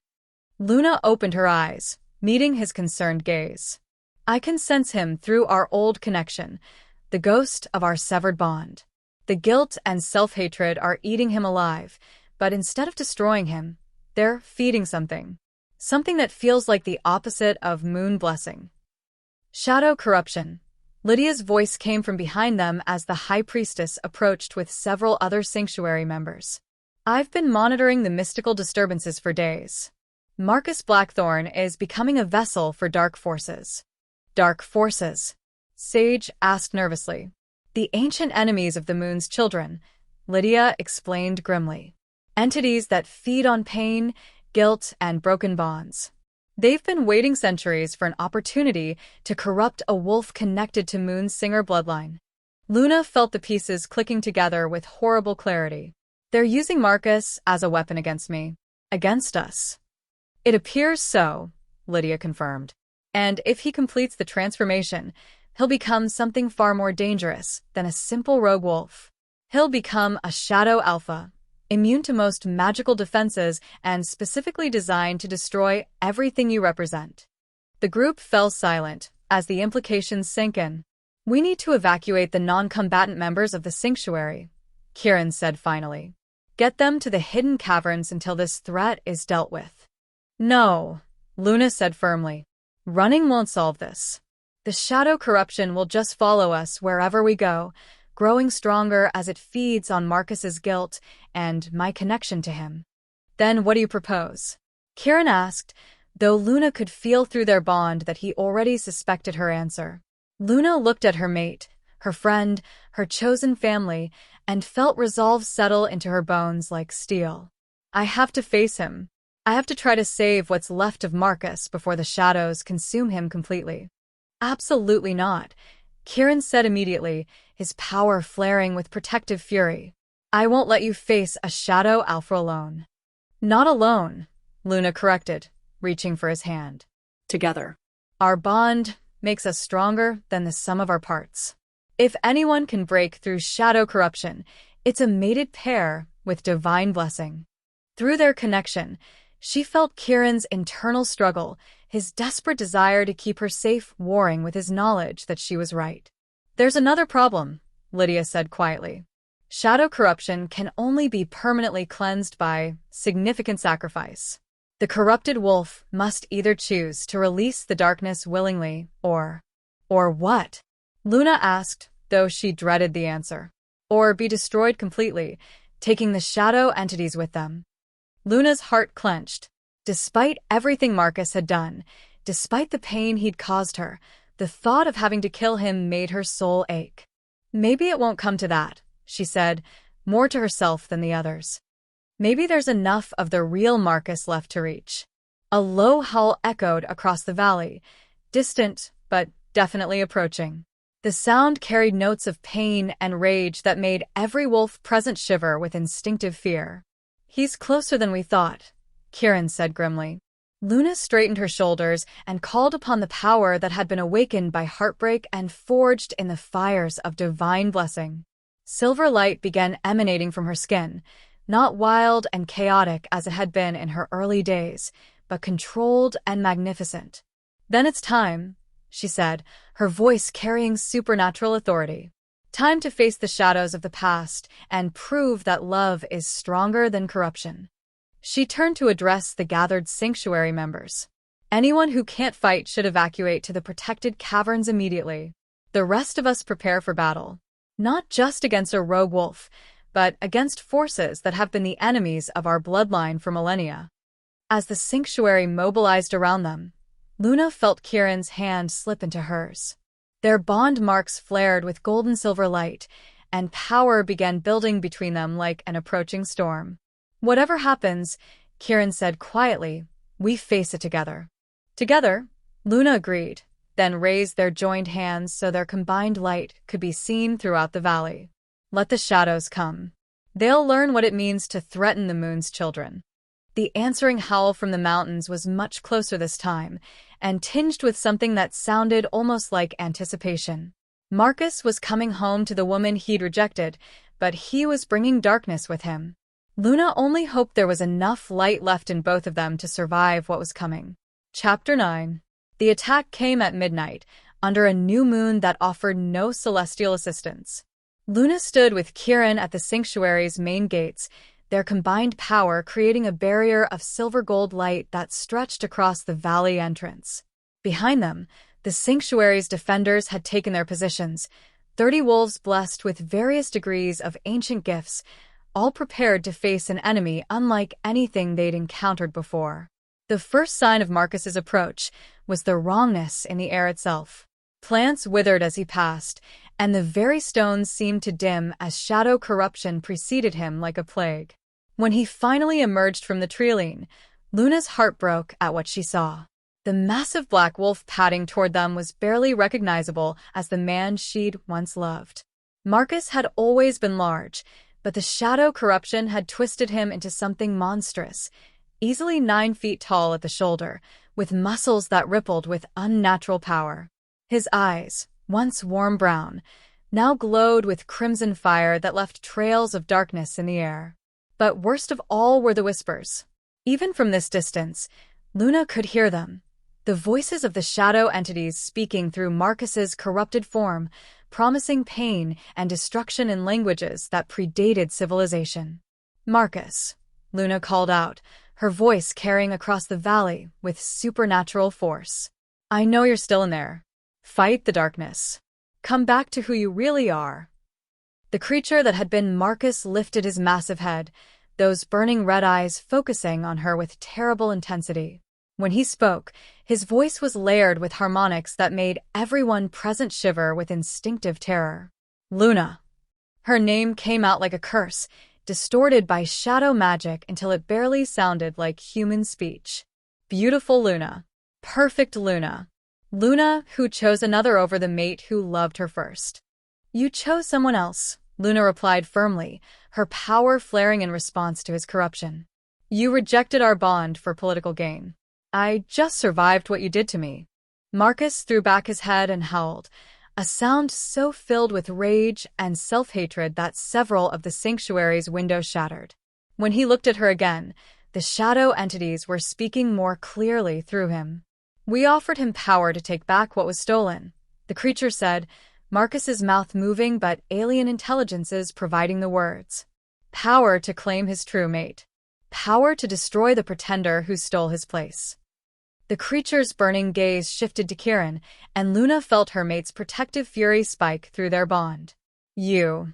Luna opened her eyes, meeting his concerned gaze. I can sense him through our old connection, the ghost of our severed bond. The guilt and self-hatred are eating him alive, but instead of destroying him, they're feeding something. Something that feels like the opposite of moon blessing. Shadow corruption, Lydia's voice came from behind them as the High Priestess approached with several other sanctuary members. I've been monitoring the mystical disturbances for days. Marcus Blackthorn is becoming a vessel for dark forces. Dark forces? Sage asked nervously. The ancient enemies of the moon's children, Lydia explained grimly. Entities that feed on pain, guilt, and broken bonds. They've been waiting centuries for an opportunity to corrupt a wolf connected to Moon's Singer bloodline. Luna felt the pieces clicking together with horrible clarity. They're using Marcus as a weapon against me. Against us. It appears so, Lydia confirmed. And if he completes the transformation, he'll become something far more dangerous than a simple rogue wolf. He'll become a shadow alpha, immune to most magical defenses and specifically designed to destroy everything you represent. The group fell silent as the implications sank in. We need to evacuate the non-combatant members of the sanctuary, Kieran said finally. Get them to the hidden caverns until this threat is dealt with. No, Luna said firmly. Running won't solve this. The shadow corruption will just follow us wherever we go, growing stronger as it feeds on Marcus's guilt and my connection to him. Then what do you propose? Kieran asked, though Luna could feel through their bond that he already suspected her answer. Luna looked at her mate, her friend, her chosen family, and felt resolve settle into her bones like steel. I have to face him. I have to try to save what's left of Marcus before the shadows consume him completely. Absolutely not, Kieran said immediately, his power flaring with protective fury. I won't let you face a shadow alpha alone. Not alone, Luna corrected, reaching for his hand. Together. Our bond makes us stronger than the sum of our parts. If anyone can break through shadow corruption, it's a mated pair with divine blessing. Through their connection, she felt Kieran's internal struggle, his desperate desire to keep her safe warring with his knowledge that she was right. There's another problem, Lydia said quietly. Shadow corruption can only be permanently cleansed by significant sacrifice. The corrupted wolf must either choose to release the darkness willingly or what? Luna asked, though she dreaded the answer. Or be destroyed completely, taking the shadow entities with them. Luna's heart clenched. Despite everything Marcus had done, despite the pain he'd caused her, the thought of having to kill him made her soul ache. Maybe it won't come to that, she said, more to herself than the others. Maybe there's enough of the real Marcus left to reach. A low howl echoed across the valley, distant but definitely approaching. The sound carried notes of pain and rage that made every wolf present shiver with instinctive fear. He's closer than we thought, Kieran said grimly. Luna straightened her shoulders and called upon the power that had been awakened by heartbreak and forged in the fires of divine blessing. Silver light began emanating from her skin, not wild and chaotic as it had been in her early days, but controlled and magnificent. Then it's time, she said, her voice carrying supernatural authority. Time to face the shadows of the past and prove that love is stronger than corruption. She turned to address the gathered sanctuary members. Anyone who can't fight should evacuate to the protected caverns immediately. The rest of us prepare for battle. Not just against a rogue wolf, but against forces that have been the enemies of our bloodline for millennia. As the sanctuary mobilized around them, Luna felt Kieran's hand slip into hers. Their bond marks flared with golden silver light, and power began building between them like an approaching storm. Whatever happens, Kieran said quietly, we face it together. Together, Luna agreed, then raised their joined hands so their combined light could be seen throughout the valley. Let the shadows come. They'll learn what it means to threaten the moon's children. The answering howl from the mountains was much closer this time, and tinged with something that sounded almost like anticipation. Marcus was coming home to the woman he'd rejected, but he was bringing darkness with him. Luna only hoped there was enough light left in both of them to survive what was coming. Chapter 9. The attack came at midnight, under a new moon that offered no celestial assistance. Luna stood with Kieran at the sanctuary's main gates, their combined power creating a barrier of silver-gold light that stretched across the valley entrance. Behind them, The sanctuary's defenders had taken their positions, 30 wolves blessed with various degrees of ancient gifts, all prepared to face an enemy unlike anything they'd encountered before. The first sign of Marcus's approach was the wrongness in the air itself. Plants withered as he passed, and the very stones seemed to dim as shadow corruption preceded him like a plague. When he finally emerged from the treeline, Luna's heart broke at what she saw. The massive black wolf padding toward them was barely recognizable as the man she'd once loved. Marcus had always been large, but the shadow corruption had twisted him into something monstrous, easily 9 feet tall at the shoulder, with muscles that rippled with unnatural power. His eyes, once warm brown, now glowed with crimson fire that left trails of darkness in the air. But worst of all were the whispers. Even from this distance, Luna could hear them. The voices of the shadow entities speaking through Marcus's corrupted form, promising pain and destruction in languages that predated civilization. "Marcus," Luna called out, her voice carrying across the valley with supernatural force. "I know you're still in there. Fight the darkness. Come back to who you really are." The creature that had been Marcus lifted his massive head, those burning red eyes focusing on her with terrible intensity. When he spoke, his voice was layered with harmonics that made everyone present shiver with instinctive terror. "Luna." Her name came out like a curse, distorted by shadow magic until it barely sounded like human speech. Beautiful Luna. Perfect Luna. Luna, who chose another over the mate who loved her first. "You chose someone else," Luna replied firmly, her power flaring in response to his corruption. "You rejected our bond for political gain. I just survived what you did to me." Marcus threw back his head and howled, a sound so filled with rage and self-hatred that several of the sanctuary's windows shattered. When he looked at her again, the shadow entities were speaking more clearly through him. "We offered him power to take back what was stolen," the creature said, Marcus's mouth moving but alien intelligences providing the words. "Power to claim his true mate. Power to destroy the pretender who stole his place." The creature's burning gaze shifted to Kieran, and Luna felt her mate's protective fury spike through their bond. "You,"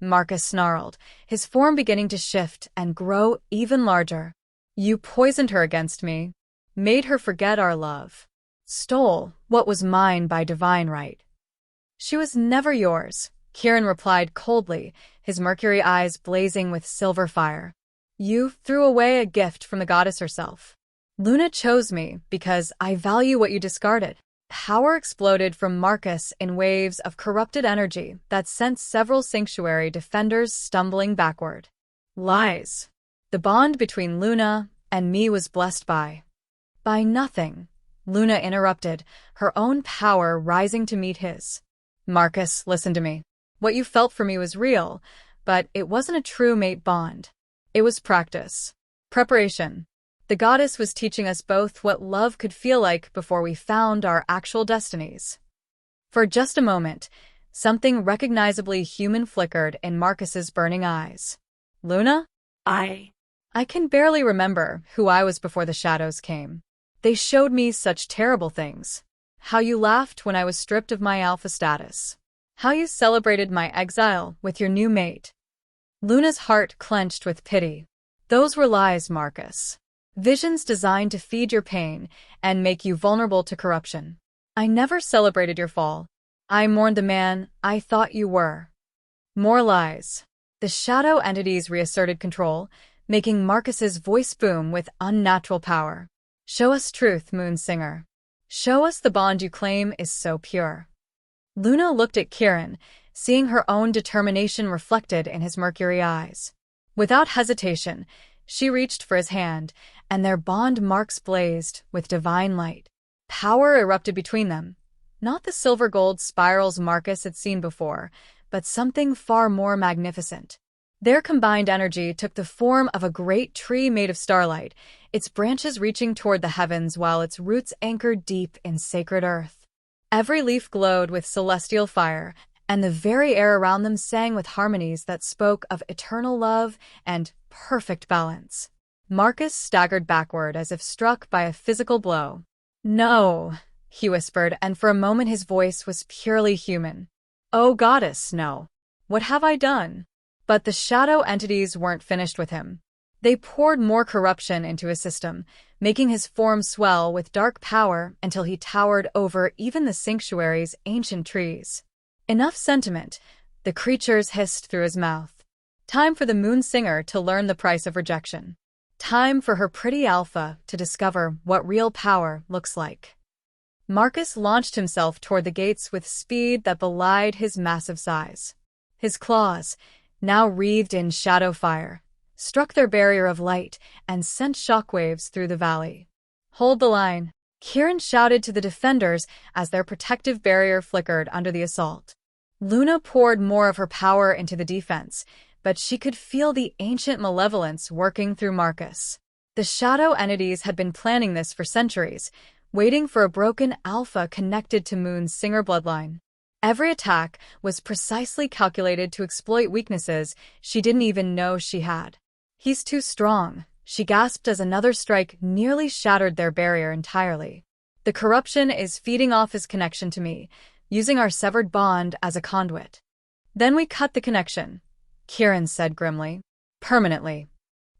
Marcus snarled, his form beginning to shift and grow even larger. "You poisoned her against me, made her forget our love, stole what was mine by divine right." "She was never yours," Kieran replied coldly, his mercury eyes blazing with silver fire. "You threw away a gift from the goddess herself. Luna chose me because I value what you discarded." Power exploded from Marcus in waves of corrupted energy that sent several sanctuary defenders stumbling backward. "Lies. The bond between Luna and me was blessed by nothing," Luna interrupted, her own power rising to meet his. "Marcus, listen to me. What you felt for me was real, but it wasn't a true mate bond. It was practice. Preparation. The goddess was teaching us both what love could feel like before we found our actual destinies." For just a moment, something recognizably human flickered in Marcus's burning eyes. "Luna? I can barely remember who I was before the shadows came. They showed me such terrible things. How you laughed when I was stripped of my alpha status. How you celebrated my exile with your new mate." Luna's heart clenched with pity. "Those were lies, Marcus. Visions designed to feed your pain and make you vulnerable to corruption. I never celebrated your fall. I mourned the man I thought you were." More lies. The shadow entities reasserted control, making Marcus's voice boom with unnatural power. "Show us truth, Moonsinger. Show us the bond you claim is so pure." Luna looked at Kieran, seeing her own determination reflected in his mercury eyes. Without hesitation, she reached for his hand, and their bond marks blazed with divine light. Power erupted between them. Not the silver-gold spirals Marcus had seen before, but something far more magnificent. Their combined energy took the form of a great tree made of starlight, its branches reaching toward the heavens while its roots anchored deep in sacred earth. Every leaf glowed with celestial fire, and the very air around them sang with harmonies that spoke of eternal love and perfect balance. Marcus staggered backward as if struck by a physical blow. "No," he whispered, and for a moment his voice was purely human. "Oh, goddess, no. What have I done?" But the shadow entities weren't finished with him. They poured more corruption into his system, making his form swell with dark power until he towered over even the sanctuary's ancient trees. Enough sentiment, the creatures hissed through his mouth. Time for the moon singer to learn the price of rejection. Time for her pretty Alpha to discover what real power looks like. Marcus launched himself toward the gates with speed that belied his massive size. His claws, now wreathed in shadow fire, struck their barrier of light and sent shockwaves through the valley. "Hold the line," Kieran shouted to the defenders as their protective barrier flickered under the assault. Luna poured more of her power into the defense, but she could feel the ancient malevolence working through Marcus. The shadow entities had been planning this for centuries, waiting for a broken Alpha connected to Moon's Singer bloodline. Every attack was precisely calculated to exploit weaknesses she didn't even know she had. "He's too strong," she gasped as another strike nearly shattered their barrier entirely. "The corruption is feeding off his connection to me, using our severed bond as a conduit." "Then we cut the connection," Kieran said grimly. "Permanently."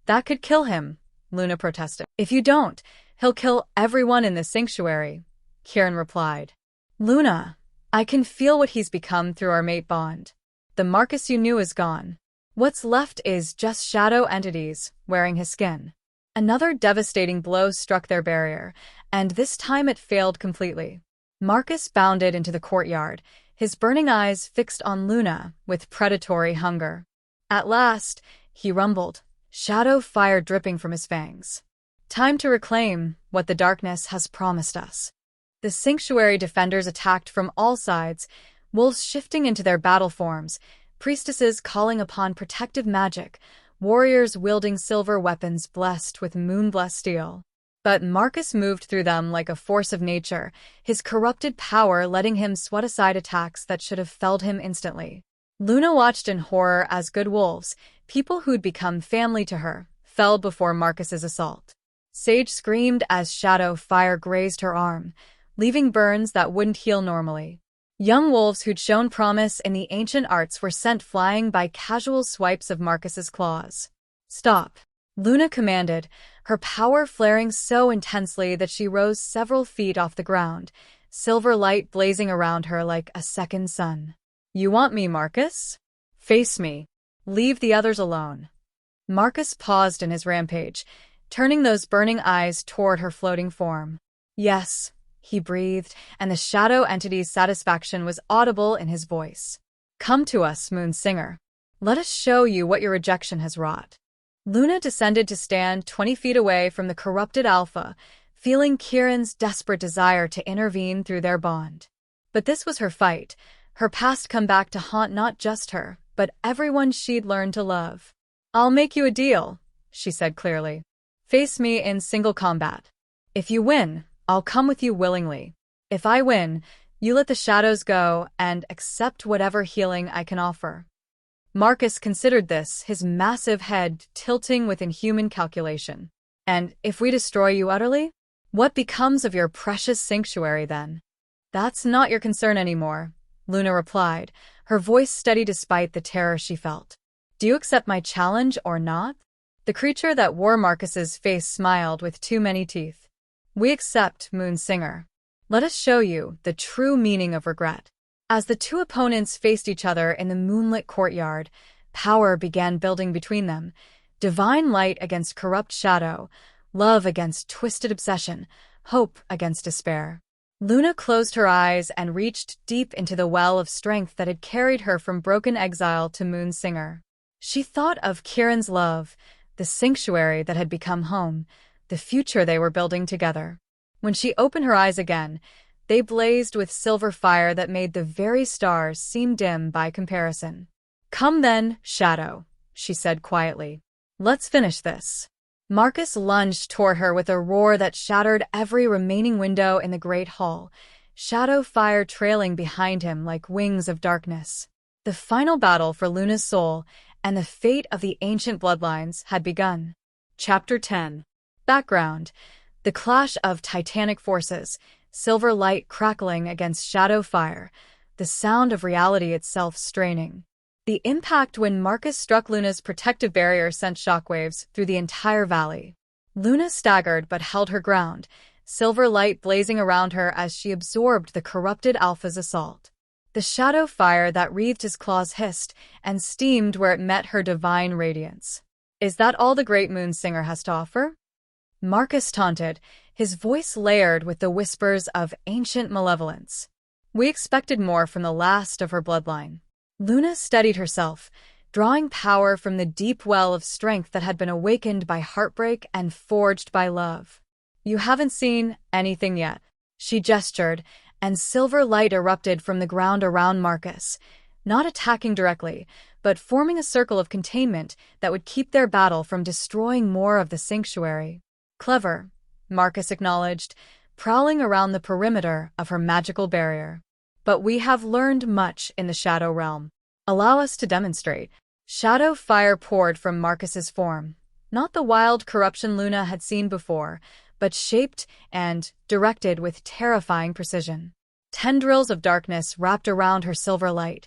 "That could kill him," Luna protested. "If you don't, he'll kill everyone in the sanctuary," Kieran replied. "Luna, I can feel what he's become through our mate bond. The Marcus you knew is gone. What's left is just shadow entities wearing his skin." Another devastating blow struck their barrier, and this time it failed completely. Marcus bounded into the courtyard, his burning eyes fixed on Luna with predatory hunger. At last, he rumbled, shadow fire dripping from his fangs. "Time to reclaim what the darkness has promised us." The sanctuary defenders attacked from all sides, wolves shifting into their battle forms, priestesses calling upon protective magic, warriors wielding silver weapons blessed with moon-blessed steel. But Marcus moved through them like a force of nature, his corrupted power letting him sweat aside attacks that should have felled him instantly. Luna watched in horror as good wolves, people who'd become family to her, fell before Marcus's assault. Sage screamed as shadow fire grazed her arm, leaving burns that wouldn't heal normally. Young wolves who'd shown promise in the ancient arts were sent flying by casual swipes of Marcus's claws. "Stop," Luna commanded, her power flaring so intensely that she rose several feet off the ground, silver light blazing around her like a second sun. "You want me, Marcus? Face me. Leave the others alone." Marcus paused in his rampage, turning those burning eyes toward her floating form. "Yes," he breathed, and the shadow entity's satisfaction was audible in his voice. "Come to us, Moon Singer. Let us show you what your rejection has wrought." Luna descended to stand 20 feet away from the corrupted Alpha, feeling Kieran's desperate desire to intervene through their bond. But this was her fight, her past come back to haunt not just her, but everyone she'd learned to love. "I'll make you a deal," she said clearly. "Face me in single combat. If you win, I'll come with you willingly. If I win, you let the shadows go and accept whatever healing I can offer." Marcus considered this, his massive head tilting with inhuman calculation. "And if we destroy you utterly? What becomes of your precious sanctuary then?" "That's not your concern anymore," Luna replied, her voice steady despite the terror she felt. "Do you accept my challenge or not?" The creature that wore Marcus's face smiled with too many teeth. "We accept, Moon Singer. Let us show you the true meaning of regret." As the two opponents faced each other in the moonlit courtyard, power began building between them. Divine light against corrupt shadow, love against twisted obsession, hope against despair. Luna closed her eyes and reached deep into the well of strength that had carried her from broken exile to Moon Singer. She thought of Kieran's love, the sanctuary that had become home, the future they were building together. When she opened her eyes again, they blazed with silver fire that made the very stars seem dim by comparison. "Come then, Shadow," she said quietly. "Let's finish this." Marcus lunged toward her with a roar that shattered every remaining window in the great hall, shadow fire trailing behind him like wings of darkness. The final battle for Luna's soul and the fate of the ancient bloodlines had begun. Chapter 10. Background: the clash of titanic forces, silver light crackling against shadow fire, the sound of reality itself straining. The impact when Marcus struck Luna's protective barrier sent shockwaves through the entire valley. Luna staggered but held her ground, silver light blazing around her as she absorbed the corrupted Alpha's assault. The shadow fire that wreathed his claws hissed and steamed where it met her divine radiance. "Is that all the great moon singer has to offer?" Marcus taunted, his voice layered with the whispers of ancient malevolence. "We expected more from the last of her bloodline." Luna steadied herself, drawing power from the deep well of strength that had been awakened by heartbreak and forged by love. "You haven't seen anything yet." She gestured, and silver light erupted from the ground around Marcus, not attacking directly, but forming a circle of containment that would keep their battle from destroying more of the sanctuary. "Clever," Marcus acknowledged, prowling around the perimeter of her magical barrier. "But we have learned much in the shadow realm. Allow us to demonstrate." Shadow fire poured from Marcus's form, not the wild corruption Luna had seen before, but shaped and directed with terrifying precision. Tendrils of darkness wrapped around her silver light,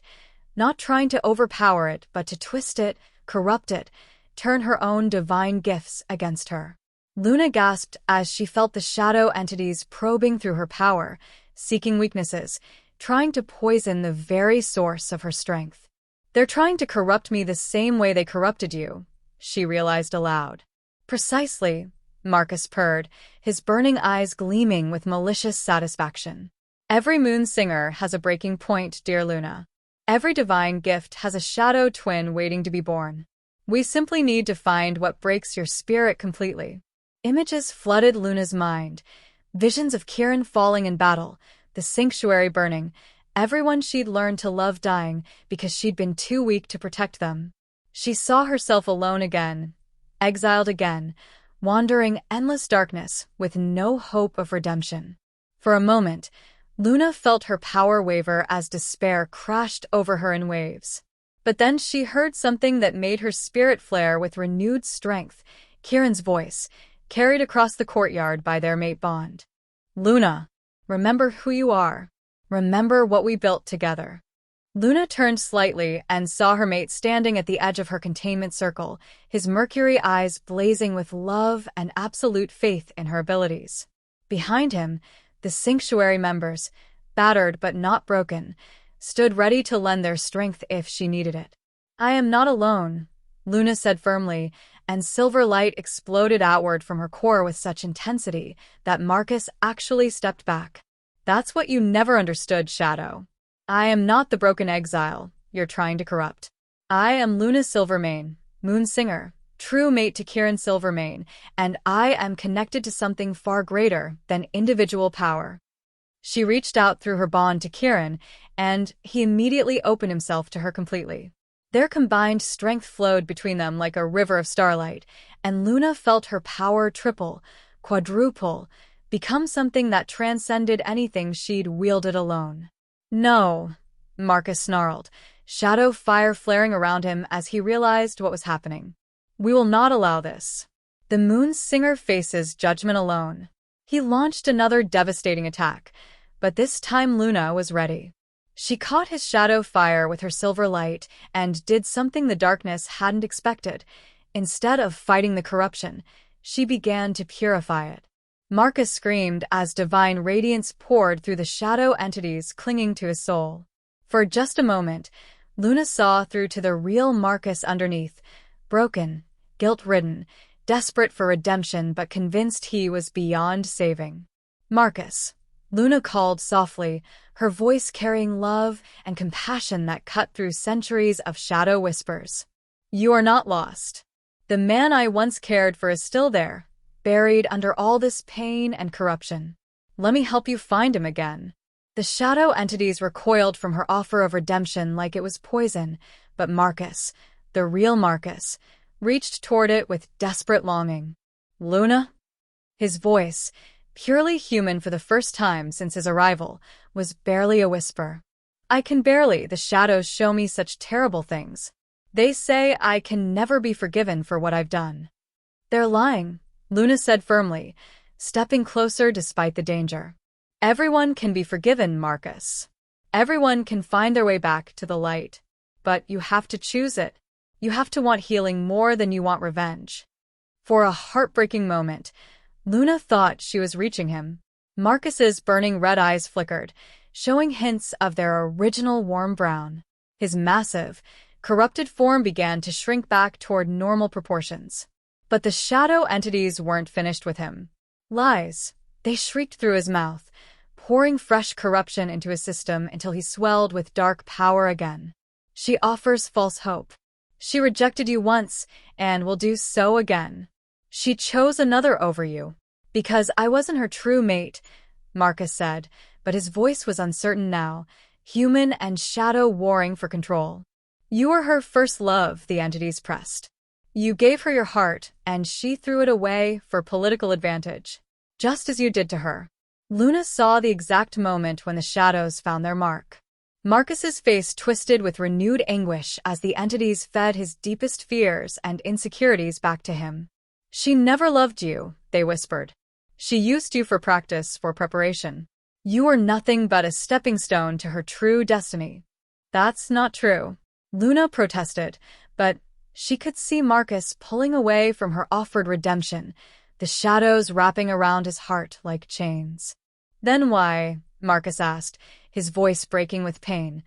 not trying to overpower it but to twist it, corrupt it, turn her own divine gifts against her. Luna gasped as she felt the shadow entities probing through her power, seeking weaknesses, trying to poison the very source of her strength. "They're trying to corrupt me the same way they corrupted you," she realized aloud. "Precisely," Marcus purred, his burning eyes gleaming with malicious satisfaction. "Every moon singer has a breaking point, dear Luna. Every divine gift has a shadow twin waiting to be born. We simply need to find what breaks your spirit completely." Images flooded Luna's mind, visions of Kieran falling in battle, the sanctuary burning, everyone she'd learned to love dying because she'd been too weak to protect them. She saw herself alone again, exiled again, wandering endless darkness with no hope of redemption. For a moment, Luna felt her power waver as despair crashed over her in waves. But then she heard something that made her spirit flare with renewed strength, Kieran's voice, carried across the courtyard by their mate bond. "Luna, remember who you are. Remember what we built together." Luna turned slightly and saw her mate standing at the edge of her containment circle, his mercury eyes blazing with love and absolute faith in her abilities. Behind him, the sanctuary members, battered but not broken, stood ready to lend their strength if she needed it. "I am not alone," Luna said firmly, and silver light exploded outward from her core with such intensity that Marcus actually stepped back. "That's what you never understood, Shadow. I am not the broken exile you're trying to corrupt. I am Luna Silvermane, Moon Singer, true mate to Kieran Silvermane, and I am connected to something far greater than individual power." She reached out through her bond to Kieran, and he immediately opened himself to her completely. Their combined strength flowed between them like a river of starlight, and Luna felt her power triple, quadruple, become something that transcended anything she'd wielded alone. "No," Marcus snarled, shadow fire flaring around him as he realized what was happening. "We will not allow this." The Moon Singer faces judgment alone. He launched another devastating attack, but this time Luna was ready. She caught his shadow fire with her silver light and did something the darkness hadn't expected. Instead of fighting the corruption, she began to purify it. Marcus screamed as divine radiance poured through the shadow entities clinging to his soul. For just a moment, Luna saw through to the real Marcus underneath, broken, guilt-ridden, desperate for redemption but convinced he was beyond saving. "Marcus," Luna called softly, her voice carrying love and compassion that cut through centuries of shadow whispers. "You are not lost. The man I once cared for is still there, buried under all this pain and corruption. Let me help you find him again." The shadow entities recoiled from her offer of redemption like it was poison, but Marcus, the real Marcus, reached toward it with desperate longing. "Luna?" His voice, purely human for the first time since his arrival, was barely a whisper. "I can barely. The shadows show me such terrible things. They say I can never be forgiven for what I've done." "They're lying," Luna said firmly, stepping closer despite the danger. Everyone can be forgiven, Marcus. Everyone can find their way back to the light. But you have to choose it. You have to want healing more than you want revenge. For a heartbreaking moment, Luna thought she was reaching him. Marcus's burning red eyes flickered, showing hints of their original warm brown. His massive, corrupted form began to shrink back toward normal proportions. But the shadow entities weren't finished with him. Lies. They shrieked through his mouth, pouring fresh corruption into his system until he swelled with dark power again. She offers false hope. She rejected you once, and will do so again. She chose another over you. Because I wasn't her true mate, Marcus said, but his voice was uncertain now, human and shadow warring for control. You were her first love, the entities pressed. You gave her your heart, and she threw it away for political advantage. Just as you did to her. Luna saw the exact moment when the shadows found their mark. Marcus's face twisted with renewed anguish as the entities fed his deepest fears and insecurities back to him. She never loved you, they whispered. She used you for practice, for preparation. You were nothing but a stepping stone to her true destiny. That's not true, Luna protested, but she could see Marcus pulling away from her offered redemption, the shadows wrapping around his heart like chains. Then why, Marcus asked, his voice breaking with pain,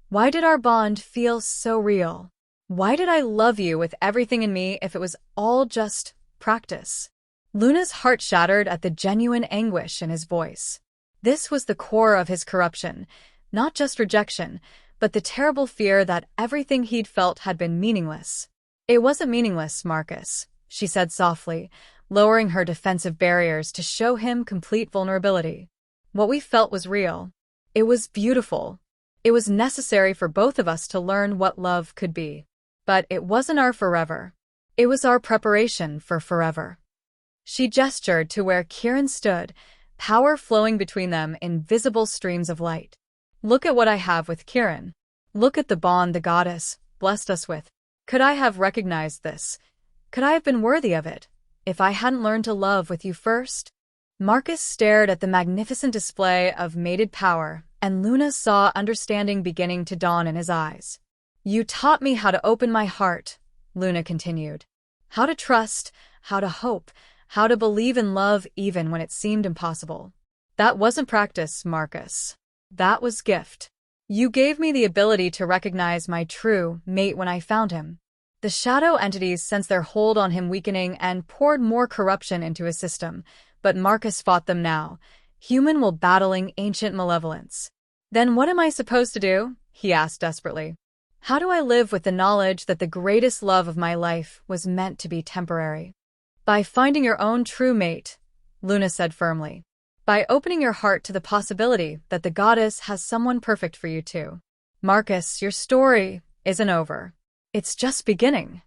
why did our bond feel so real? Why did I love you with everything in me if it was all just practice? Luna's heart shattered at the genuine anguish in his voice. This was the core of his corruption, not just rejection, but the terrible fear that everything he'd felt had been meaningless. It wasn't meaningless, Marcus, she said softly, lowering her defensive barriers to show him complete vulnerability. What we felt was real. It was beautiful. It was necessary for both of us to learn what love could be. But it wasn't our forever. It was our preparation for forever. She gestured to where Kieran stood, power flowing between them in visible streams of light. Look at what I have with Kieran. Look at the bond the goddess blessed us with. Could I have recognized this? Could I have been worthy of it, if I hadn't learned to love with you first? Marcus stared at the magnificent display of mated power, and Luna saw understanding beginning to dawn in his eyes. You taught me how to open my heart, Luna continued. How to trust, how to hope, how to believe in love even when it seemed impossible. That wasn't practice, Marcus. That was gift. You gave me the ability to recognize my true mate when I found him. The shadow entities sensed their hold on him weakening and poured more corruption into his system, but Marcus fought them now, human while battling ancient malevolence. Then what am I supposed to do? He asked desperately. How do I live with the knowledge that the greatest love of my life was meant to be temporary? By finding your own true mate, Luna said firmly. By opening your heart to the possibility that the goddess has someone perfect for you too. Marcus, your story isn't over. It's just beginning.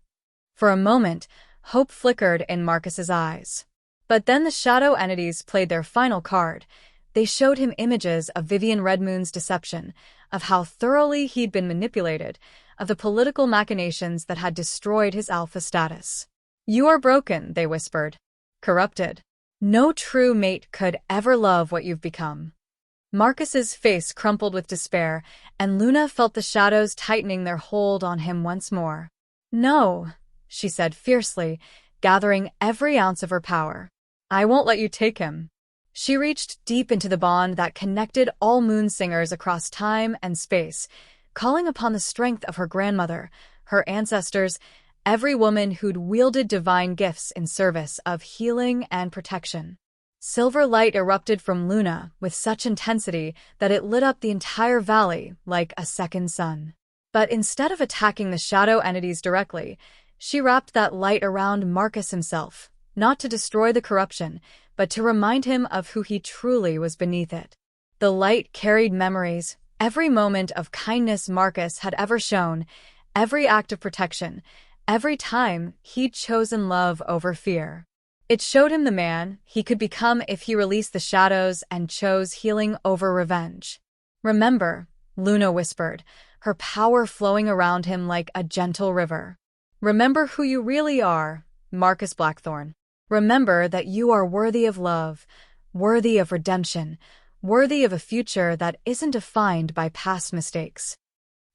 For a moment, hope flickered in Marcus's eyes. But then the shadow entities played their final card. They showed him images of Vivian Redmoon's deception, of how thoroughly he'd been manipulated, of the political machinations that had destroyed his alpha status. You are broken, they whispered. Corrupted. No true mate could ever love what you've become. Marcus's face crumpled with despair, and Luna felt the shadows tightening their hold on him once more. No, she said fiercely, gathering every ounce of her power. I won't let you take him. She reached deep into the bond that connected all moon singers across time and space, calling upon the strength of her grandmother, her ancestors, every woman who'd wielded divine gifts in service of healing and protection. Silver light erupted from Luna with such intensity that it lit up the entire valley like a second sun. But instead of attacking the shadow entities directly, she wrapped that light around Marcus himself, not to destroy the corruption, but to remind him of who he truly was beneath it. The light carried memories, every moment of kindness Marcus had ever shown, every act of protection, every time he'd chosen love over fear. It showed him the man he could become if he released the shadows and chose healing over revenge. Remember, Luna whispered, her power flowing around him like a gentle river. Remember who you really are, Marcus Blackthorne. Remember that you are worthy of love, worthy of redemption, worthy of a future that isn't defined by past mistakes.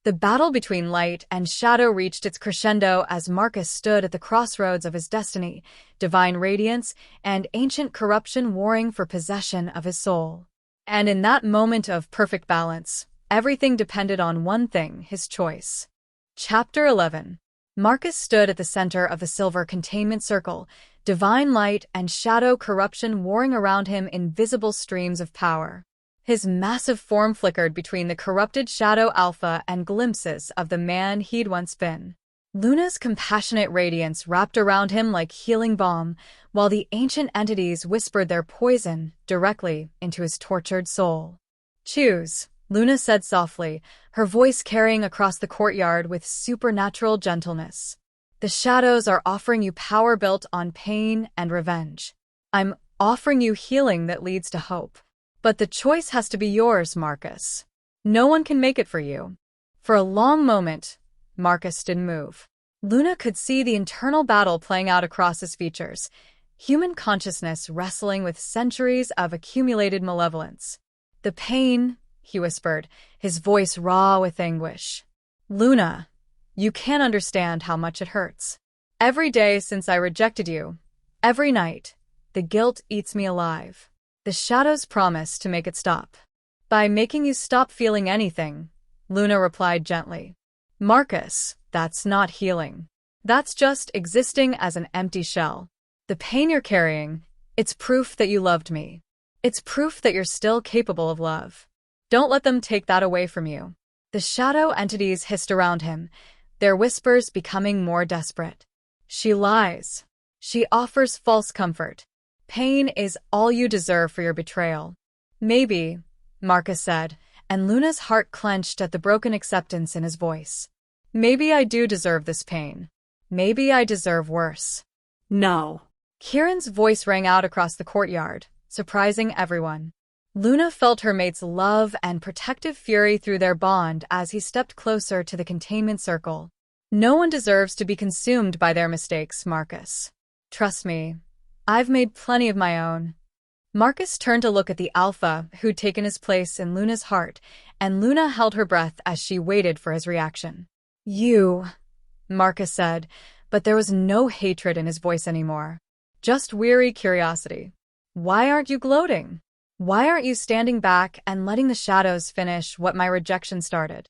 The battle between light and shadow reached its crescendo as Marcus stood at the crossroads of his destiny, divine radiance and ancient corruption warring for possession of his soul. And in that moment of perfect balance, everything depended on one thing: his choice. Chapter 11. Marcus stood at the center of the silver containment circle, divine light and shadow corruption warring around him in visible streams of power. His massive form flickered between the corrupted shadow Alpha and glimpses of the man he'd once been. Luna's compassionate radiance wrapped around him like healing balm, while the ancient entities whispered their poison directly into his tortured soul. "Choose," Luna said softly, her voice carrying across the courtyard with supernatural gentleness. "The shadows are offering you power built on pain and revenge. I'm offering you healing that leads to hope. But the choice has to be yours, Marcus. No one can make it for you." For a long moment, Marcus didn't move. Luna could see the internal battle playing out across his features, human consciousness wrestling with centuries of accumulated malevolence. "The pain," he whispered, his voice raw with anguish. "Luna, you can't understand how much it hurts. Every day since I rejected you, every night, the guilt eats me alive. The shadows promise to make it stop. By making you stop feeling anything," Luna replied gently. "Marcus, that's not healing. That's just existing as an empty shell. The pain you're carrying, it's proof that you loved me. It's proof that you're still capable of love. Don't let them take that away from you." The shadow entities hissed around him, their whispers becoming more desperate. "She lies. She offers false comfort. Pain is all you deserve for your betrayal." "Maybe," Marcus said, and Luna's heart clenched at the broken acceptance in his voice. "Maybe I do deserve this pain. Maybe I deserve worse." "No." Kieran's voice rang out across the courtyard, surprising everyone. Luna felt her mate's love and protective fury through their bond as he stepped closer to the containment circle. "No one deserves to be consumed by their mistakes, Marcus. Trust me. I've made plenty of my own." Marcus turned to look at the Alpha who'd taken his place in Luna's heart, and Luna held her breath as she waited for his reaction. "You," Marcus said, but there was no hatred in his voice anymore. Just weary curiosity. "Why aren't you gloating? Why aren't you standing back and letting the shadows finish what my rejection started?"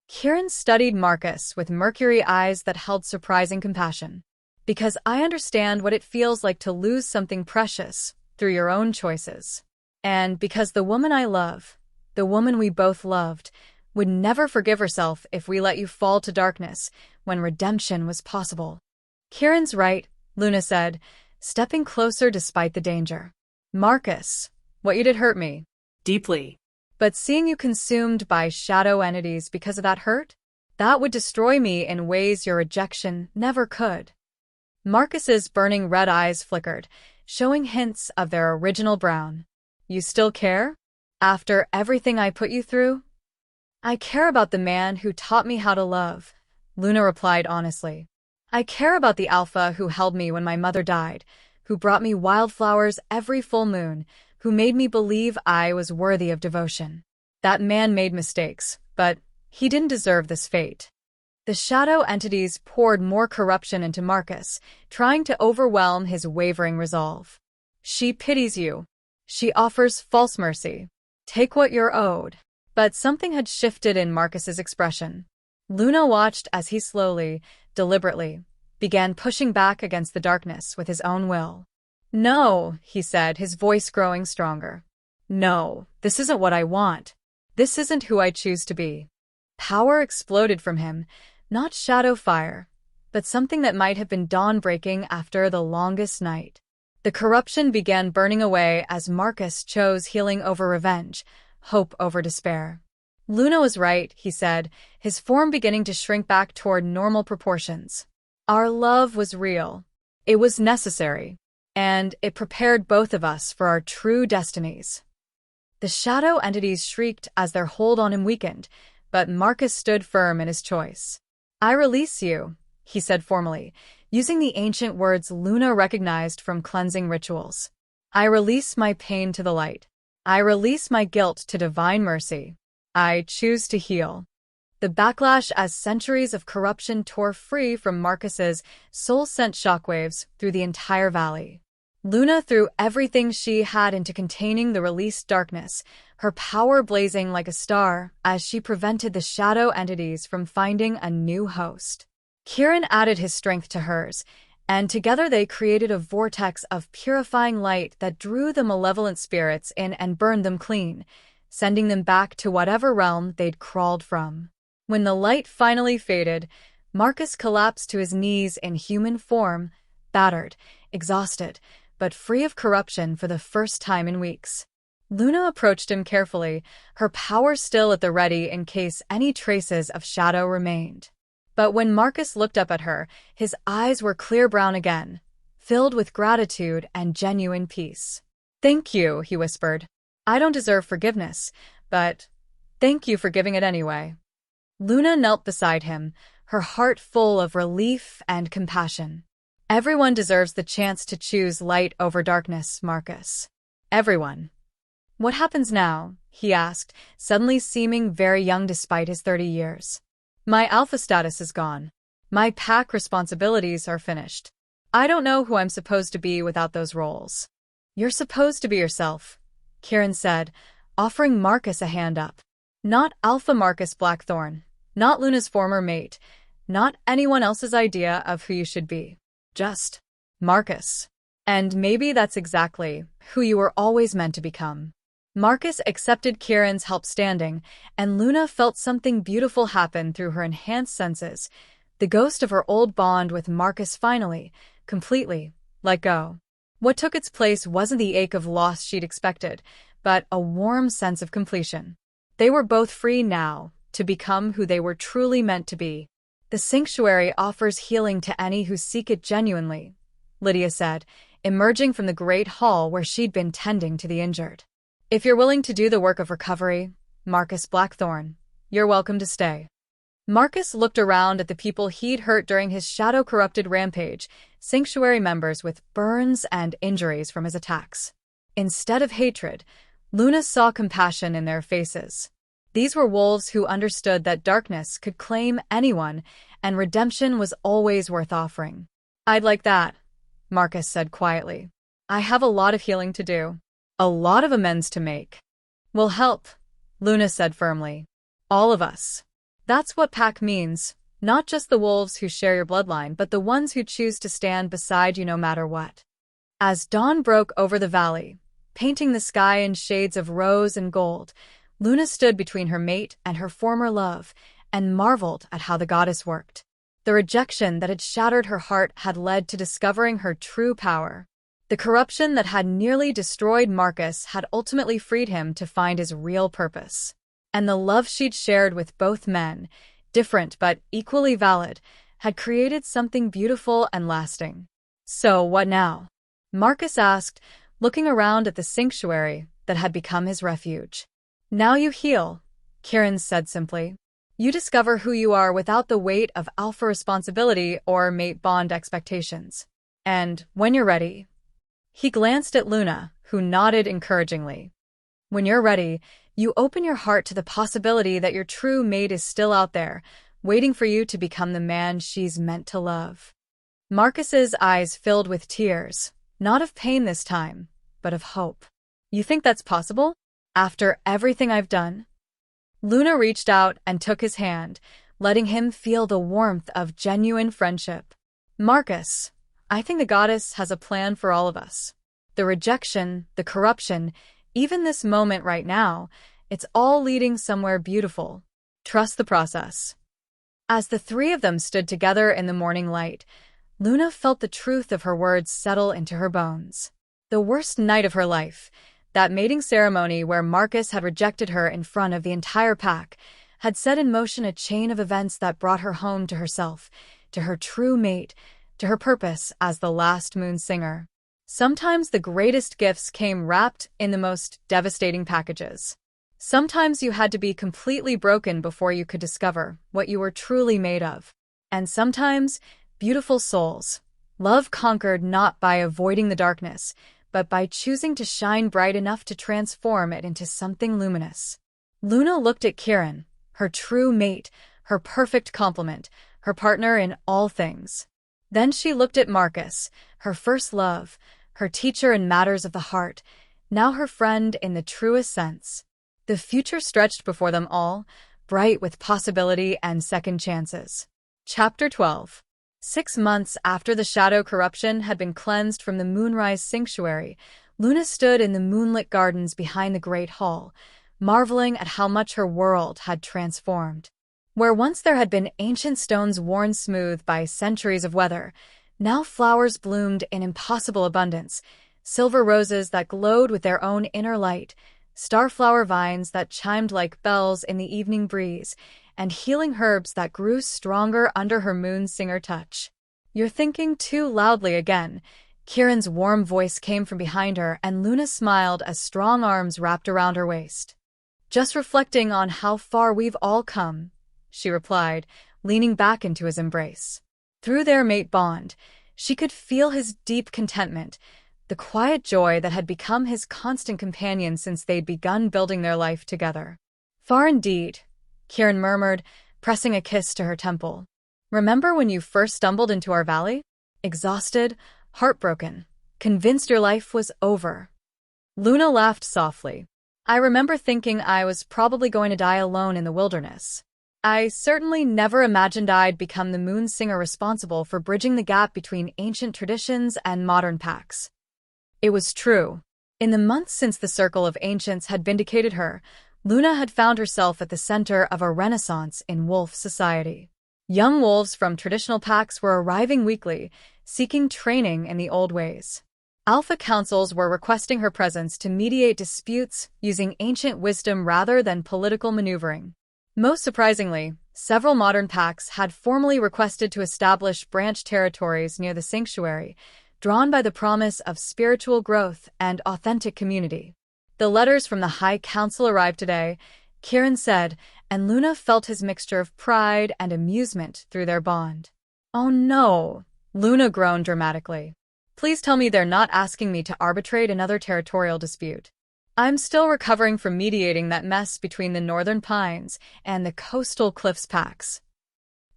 Kieran studied Marcus with mercury eyes that held surprising compassion. "Because I understand what it feels like to lose something precious through your own choices. And because the woman I love, the woman we both loved, would never forgive herself if we let you fall to darkness when redemption was possible." "Kieran's right," Luna said, stepping closer despite the danger. "Marcus, what you did hurt me. Deeply. But seeing you consumed by shadow entities because of that hurt, that would destroy me in ways your rejection never could." Marcus's burning red eyes flickered, showing hints of their original brown. "You still care? After everything I put you through?" "I care about the man who taught me how to love," Luna replied honestly. "I care about the Alpha who held me when my mother died, who brought me wildflowers every full moon, who made me believe I was worthy of devotion. That man made mistakes, but he didn't deserve this fate." The shadow entities poured more corruption into Marcus, trying to overwhelm his wavering resolve. "She pities you. She offers false mercy. Take what you're owed." But something had shifted in Marcus's expression. Luna watched as he slowly, deliberately, began pushing back against the darkness with his own will. "No," he said, his voice growing stronger. "No, this isn't what I want. This isn't who I choose to be." Power exploded from him, not shadow fire, but something that might have been dawn-breaking after the longest night. The corruption began burning away as Marcus chose healing over revenge, hope over despair. "Luna was right," he said, his form beginning to shrink back toward normal proportions. "Our love was real. It was necessary. And it prepared both of us for our true destinies." The shadow entities shrieked as their hold on him weakened, but Marcus stood firm in his choice. "I release you," he said formally, using the ancient words Luna recognized from cleansing rituals. "I release my pain to the light. I release my guilt to divine mercy. I choose to heal. The backlash as centuries of corruption tore free from Marcus's soul sent shockwaves through the entire valley. Luna threw everything she had into containing the released darkness, her power blazing like a star as she prevented the shadow entities from finding a new host. Kieran added his strength to hers, and together they created a vortex of purifying light that drew the malevolent spirits in and burned them clean, sending them back to whatever realm they'd crawled from. When the light finally faded, Marcus collapsed to his knees in human form, battered, exhausted, but free of corruption for the first time in weeks. Luna approached him carefully, her power still at the ready in case any traces of shadow remained. But when Marcus looked up at her, his eyes were clear brown again, filled with gratitude and genuine peace. "Thank you," he whispered. "I don't deserve forgiveness, but thank you for giving it anyway." Luna knelt beside him, her heart full of relief and compassion. "Everyone deserves the chance to choose light over darkness, Marcus. Everyone." "What happens now?" he asked, suddenly seeming very young despite his 30 years. "My alpha status is gone. My pack responsibilities are finished. I don't know who I'm supposed to be without those roles." "You're supposed to be yourself," Kieran said, offering Marcus a hand up. "Not Alpha Marcus Blackthorn, not Luna's former mate, not anyone else's idea of who you should be. Just Marcus. And maybe that's exactly who you were always meant to become." Marcus accepted Kieran's help standing, and Luna felt something beautiful happen through her enhanced senses. The ghost of her old bond with Marcus finally, completely, let go. What took its place wasn't the ache of loss she'd expected, but a warm sense of completion. They were both free now to become who they were truly meant to be. "The sanctuary offers healing to any who seek it genuinely," Lydia said, emerging from the great hall where she'd been tending to the injured. "If you're willing to do the work of recovery, Marcus Blackthorn, you're welcome to stay." Marcus looked around at the people he'd hurt during his shadow-corrupted rampage, sanctuary members with burns and injuries from his attacks. Instead of hatred, Luna saw compassion in their faces. These were wolves who understood that darkness could claim anyone, and redemption was always worth offering. "I'd like that," Marcus said quietly. "I have a lot of healing to do. A lot of amends to make." "We'll help," Luna said firmly. "All of us. That's what pack means, not just the wolves who share your bloodline, but the ones who choose to stand beside you no matter what." As dawn broke over the valley, painting the sky in shades of rose and gold, Luna stood between her mate and her former love, and marveled at how the goddess worked. The rejection that had shattered her heart had led to discovering her true power. The corruption that had nearly destroyed Marcus had ultimately freed him to find his real purpose. And the love she'd shared with both men, different but equally valid, had created something beautiful and lasting. "So what now?" Marcus asked, looking around at the sanctuary that had become his refuge. "Now you heal," Kieran said simply. "You discover who you are without the weight of alpha responsibility or mate bond expectations. And when you're ready..." He glanced at Luna, who nodded encouragingly. "When you're ready, you open your heart to the possibility that your true mate is still out there, waiting for you to become the man she's meant to love." Marcus's eyes filled with tears, not of pain this time, but of hope. "You think that's possible? After everything I've done?" Luna reached out and took his hand, letting him feel the warmth of genuine friendship. "Marcus, I think the goddess has a plan for all of us. The rejection, the corruption, even this moment right now, it's all leading somewhere beautiful. Trust the process." As the three of them stood together in the morning light, Luna felt the truth of her words settle into her bones. The worst night of her life, that mating ceremony where Marcus had rejected her in front of the entire pack, had set in motion a chain of events that brought her home to herself, to her true mate, to her purpose as the last moon singer. Sometimes the greatest gifts came wrapped in the most devastating packages. Sometimes you had to be completely broken before you could discover what you were truly made of. And sometimes, beautiful souls, love conquered not by avoiding the darkness, but by choosing to shine bright enough to transform it into something luminous. Luna looked at Kieran, her true mate, her perfect complement, her partner in all things. Then she looked at Marcus, her first love, her teacher in matters of the heart, now her friend in the truest sense. The future stretched before them all, bright with possibility and second chances. Chapter 12. 6 months after the shadow corruption had been cleansed from the Moonrise Sanctuary, Luna stood in the moonlit gardens behind the Great Hall, marveling at how much her world had transformed. Where once there had been ancient stones worn smooth by centuries of weather, now flowers bloomed in impossible abundance, silver roses that glowed with their own inner light, starflower vines that chimed like bells in the evening breeze, and healing herbs that grew stronger under her moon singer touch. "You're thinking too loudly again." Kieran's warm voice came from behind her, and Luna smiled as strong arms wrapped around her waist. "Just reflecting on how far we've all come," she replied, leaning back into his embrace. Through their mate bond, she could feel his deep contentment, the quiet joy that had become his constant companion since they'd begun building their life together. "Far indeed," Kieran murmured, pressing a kiss to her temple. "Remember when you first stumbled into our valley? Exhausted, heartbroken, convinced your life was over." Luna laughed softly. "I remember thinking I was probably going to die alone in the wilderness. I certainly never imagined I'd become the moon singer responsible for bridging the gap between ancient traditions and modern pacts." It was true. In the months since the Circle of Ancients had vindicated her, Luna had found herself at the center of a renaissance in wolf society. Young wolves from traditional packs were arriving weekly, seeking training in the old ways. Alpha councils were requesting her presence to mediate disputes using ancient wisdom rather than political maneuvering. Most surprisingly, several modern packs had formally requested to establish branch territories near the sanctuary, drawn by the promise of spiritual growth and authentic community. "The letters from the High Council arrived today," Kieran said, and Luna felt his mixture of pride and amusement through their bond. "Oh no," Luna groaned dramatically. "Please tell me they're not asking me to arbitrate another territorial dispute. I'm still recovering from mediating that mess between the Northern Pines and the Coastal Cliffs packs."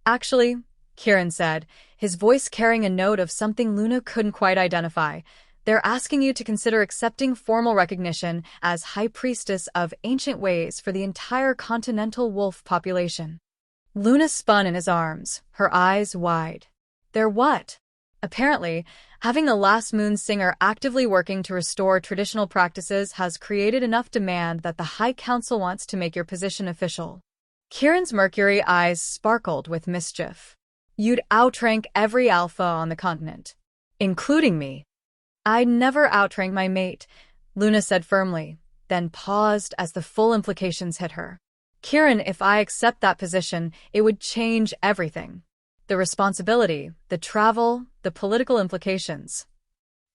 "Actually," Kieran said, his voice carrying a note of something Luna couldn't quite identify, "they're asking you to consider accepting formal recognition as High Priestess of Ancient Ways for the entire continental wolf population." Luna spun in his arms, her eyes wide. "They're what?" Apparently, having the last moon singer actively working to restore traditional practices has created enough demand that the High Council wants to make your position official. Kieran's mercury eyes sparkled with mischief. "You'd outrank every alpha on the continent, including me." "I'd never outrank my mate," Luna said firmly, then paused as the full implications hit her. "Kieran, if I accept that position, it would change everything. The responsibility, the travel, the political implications."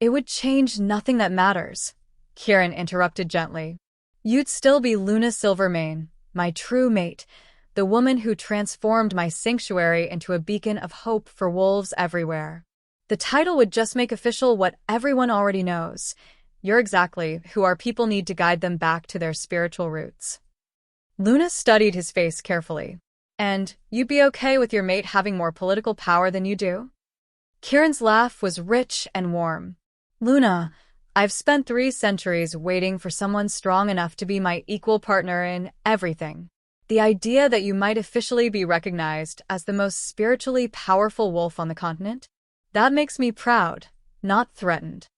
"It would change nothing that matters," Kieran interrupted gently. "You'd still be Luna Silvermane, my true mate, the woman who transformed my sanctuary into a beacon of hope for wolves everywhere. The title would just make official what everyone already knows. You're exactly who our people need to guide them back to their spiritual roots." Luna studied his face carefully. "And you'd be okay with your mate having more political power than you do?" Kieran's laugh was rich and warm. "Luna, I've spent 3 centuries waiting for someone strong enough to be my equal partner in everything. The idea that you might officially be recognized as the most spiritually powerful wolf on the continent? That makes me proud, not threatened."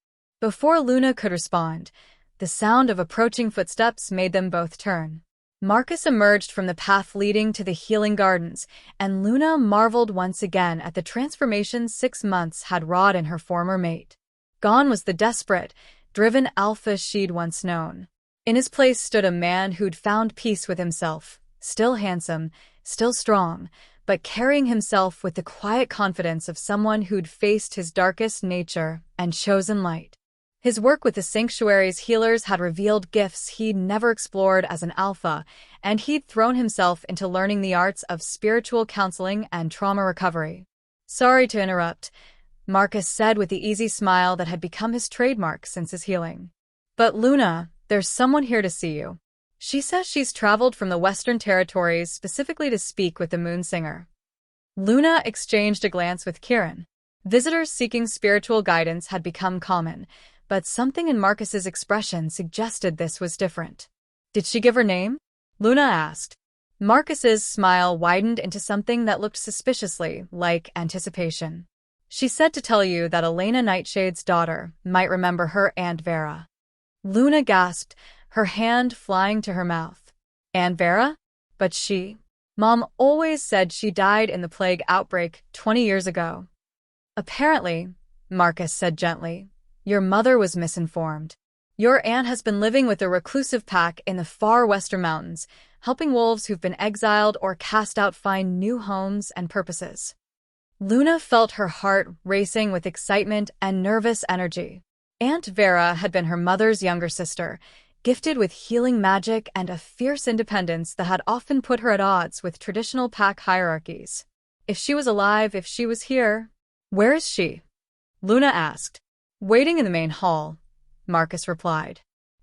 Before Luna could respond, the sound of approaching footsteps made them both turn. Marcus emerged from the path leading to the healing gardens, and Luna marveled once again at the transformation 6 months had wrought in her former mate. Gone was the desperate, driven alpha she'd once known. In his place stood a man who'd found peace with himself, still handsome, still strong, but carrying himself with the quiet confidence of someone who'd faced his darkest nature and chosen light. His work with the sanctuary's healers had revealed gifts he'd never explored as an alpha, and he'd thrown himself into learning the arts of spiritual counseling and trauma recovery. "Sorry to interrupt," Marcus said with the easy smile that had become his trademark since his healing. But Luna, there's someone here to see you. She says she's traveled from the Western Territories specifically to speak with the Moon Singer. Luna exchanged a glance with Kieran. Visitors seeking spiritual guidance had become common, but something in Marcus's expression suggested this was different. Did she give her name? Luna asked. Marcus's smile widened into something that looked suspiciously like anticipation. She said to tell you that Elena Nightshade's daughter might remember her Aunt Vera. Luna gasped, her hand flying to her mouth. Aunt Vera? But Mom always said she died in the plague outbreak 20 years ago. Apparently, Marcus said gently, your mother was misinformed. Your aunt has been living with a reclusive pack in the far western mountains, helping wolves who've been exiled or cast out find new homes and purposes. Luna felt her heart racing with excitement and nervous energy. Aunt Vera had been her mother's younger sister, gifted with healing magic and a fierce independence that had often put her at odds with traditional pack hierarchies. If she was alive, if she was here. Where is she? Luna asked. Waiting in the main hall, Marcus replied.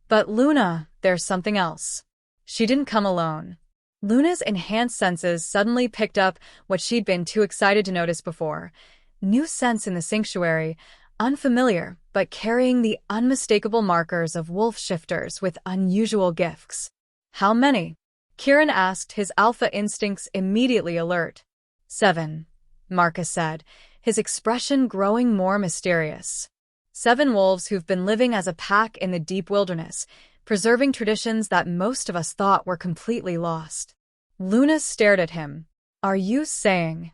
But Luna, there's something else. She didn't come alone. Luna's enhanced senses suddenly picked up what she'd been too excited to notice before. New scents in the sanctuary, unfamiliar, but carrying the unmistakable markers of wolf shifters with unusual gifts. How many? Kieran asked, his alpha instincts immediately alert. 7, Marcus said, his expression growing more mysterious. 7 wolves who've been living as a pack in the deep wilderness, preserving traditions that most of us thought were completely lost. Luna stared at him. Are you saying?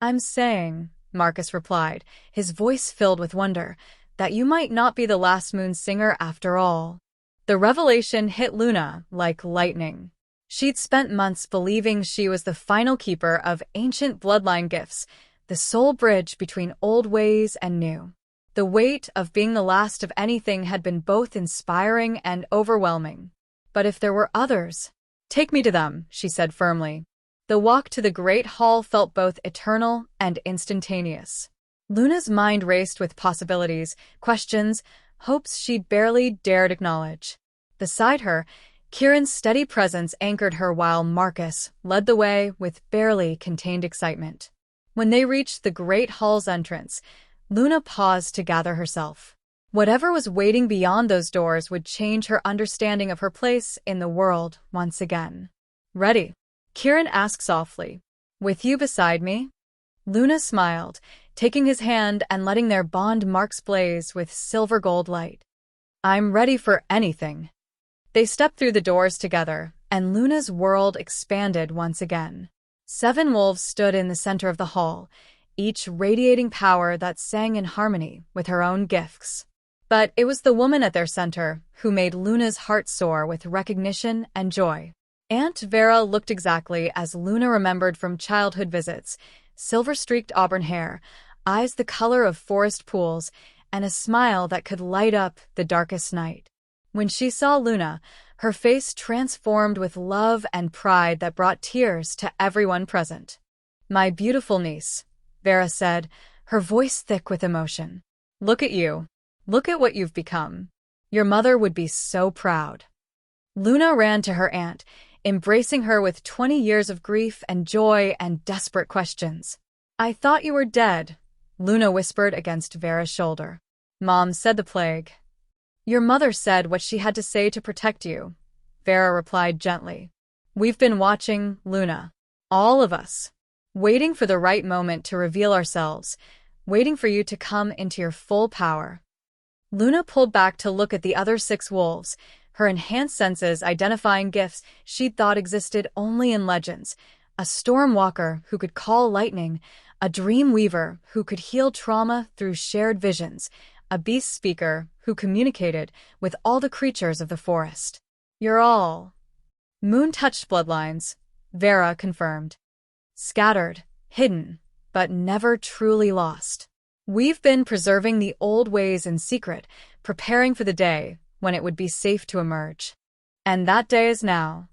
I'm saying, Marcus replied, his voice filled with wonder, that you might not be the last Moon Singer after all. The revelation hit Luna like lightning. She'd spent months believing she was the final keeper of ancient bloodline gifts, the sole bridge between old ways and new. The weight of being the last of anything had been both inspiring and overwhelming. But if there were others, take me to them, she said firmly. The walk to the great hall felt both eternal and instantaneous. Luna's mind raced with possibilities, questions, hopes she'd barely dared acknowledge. Beside her, Kieran's steady presence anchored her while Marcus led the way with barely contained excitement. When they reached the great hall's entrance, Luna paused to gather herself. Whatever was waiting beyond those doors would change her understanding of her place in the world once again. Ready? Kieran asked softly. With you beside me? Luna smiled, taking his hand and letting their bond marks blaze with silver gold light. I'm ready for anything. They stepped through the doors together, and Luna's world expanded once again. 7 wolves stood in the center of the hall, each radiating power that sang in harmony with her own gifts. But it was the woman at their center who made Luna's heart soar with recognition and joy. Aunt Vera looked exactly as Luna remembered from childhood visits, silver-streaked auburn hair, eyes the color of forest pools, and a smile that could light up the darkest night. When she saw Luna, her face transformed with love and pride that brought tears to everyone present. My beautiful niece, Vera said, her voice thick with emotion. Look at you. Look at what you've become. Your mother would be so proud. Luna ran to her aunt, embracing her with 20 years of grief and joy and desperate questions. I thought you were dead, Luna whispered against Vera's shoulder. Mom said the plague. Your mother said what she had to say to protect you, Vera replied gently. We've been watching, Luna. All of us. Waiting for the right moment to reveal ourselves, waiting for you to come into your full power. Luna pulled back to look at the other 6 wolves, her enhanced senses identifying gifts she'd thought existed only in legends. A storm walker who could call lightning, a dream weaver who could heal trauma through shared visions, a beast speaker who communicated with all the creatures of the forest. You're all moon-touched bloodlines, Vera confirmed. Scattered, hidden, but never truly lost. We've been preserving the old ways in secret, preparing for the day when it would be safe to emerge. And that day is now.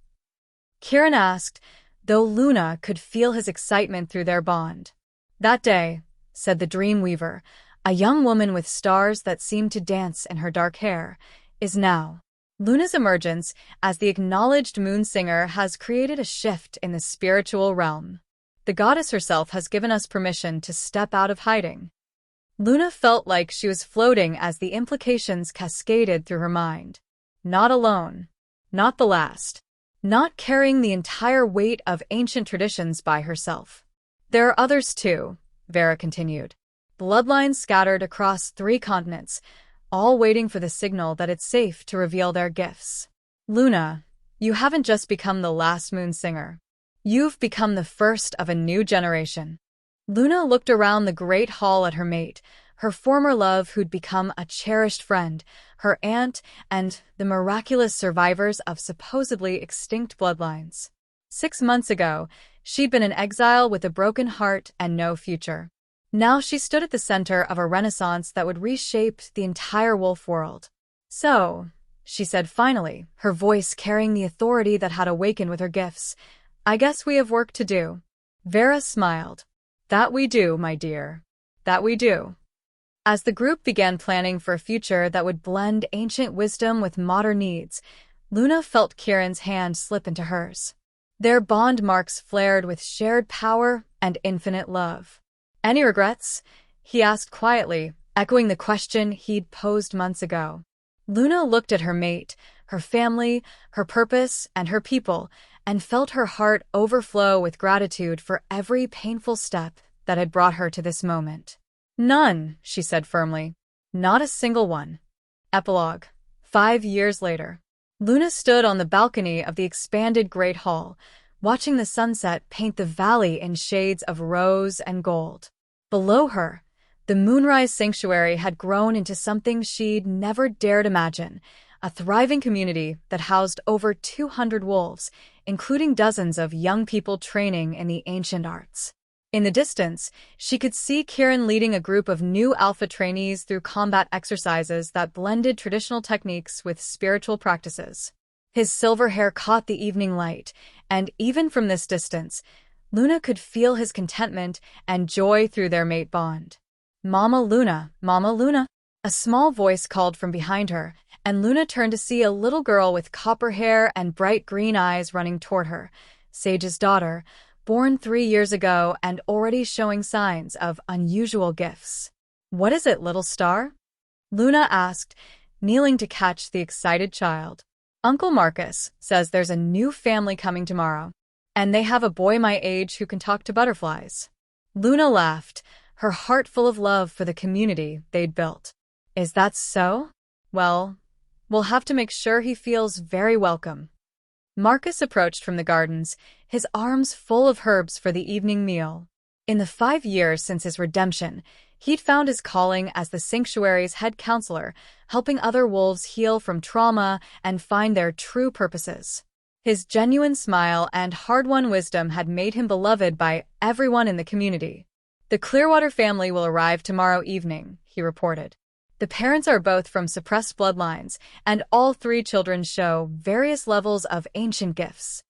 Kieran asked, though Luna could feel his excitement through their bond. That day, said the Dreamweaver, a young woman with stars that seemed to dance in her dark hair, is now. Luna's emergence as the acknowledged moon singer has created a shift in the spiritual realm. The goddess herself has given us permission to step out of hiding. Luna felt like she was floating as the implications cascaded through her mind. Not alone. Not the last. Not carrying the entire weight of ancient traditions by herself. There are others too, Vera continued. Bloodlines scattered across 3 continents, all waiting for the signal that it's safe to reveal their gifts. Luna, you haven't just become the last moon singer. You've become the first of a new generation. Luna looked around the great hall at her mate, her former love who'd become a cherished friend, her aunt, and the miraculous survivors of supposedly extinct bloodlines. 6 months ago, she'd been in exile with a broken heart and no future. Now she stood at the center of a renaissance that would reshape the entire wolf world. So, she said finally, her voice carrying the authority that had awakened with her gifts, I guess we have work to do. Vera smiled. That we do, my dear. That we do. As the group began planning for a future that would blend ancient wisdom with modern needs, Luna felt Kieran's hand slip into hers. Their bond marks flared with shared power and infinite love. Any regrets? He asked quietly, echoing the question he'd posed months ago. Luna looked at her mate, her family, her purpose, and her people, and felt her heart overflow with gratitude for every painful step that had brought her to this moment. None, she said firmly. Not a single one. Epilogue. 5 years later. Luna stood on the balcony of the expanded Great Hall, watching the sunset paint the valley in shades of rose and gold. Below her, the Moonrise Sanctuary had grown into something she'd never dared imagine, a thriving community that housed over 200 wolves, including dozens of young people training in the ancient arts. In the distance, she could see Kieran leading a group of new Alpha trainees through combat exercises that blended traditional techniques with spiritual practices. His silver hair caught the evening light, and even from this distance, Luna could feel his contentment and joy through their mate bond. Mama Luna, Mama Luna. A small voice called from behind her, and Luna turned to see a little girl with copper hair and bright green eyes running toward her, Sage's daughter, born 3 years ago and already showing signs of unusual gifts. What is it, little star? Luna asked, kneeling to catch the excited child. Uncle Marcus says there's a new family coming tomorrow, and they have a boy my age who can talk to butterflies. Luna laughed, her heart full of love for the community they'd built. Is that so? Well, we'll have to make sure he feels very welcome. Marcus approached from the gardens, his arms full of herbs for the evening meal. In the 5 years since his redemption, he'd found his calling as the sanctuary's head counselor, helping other wolves heal from trauma and find their true purposes. His genuine smile and hard-won wisdom had made him beloved by everyone in the community. The Clearwater family will arrive tomorrow evening, he reported. The parents are both from suppressed bloodlines, and all 3 children show various levels of ancient gifts.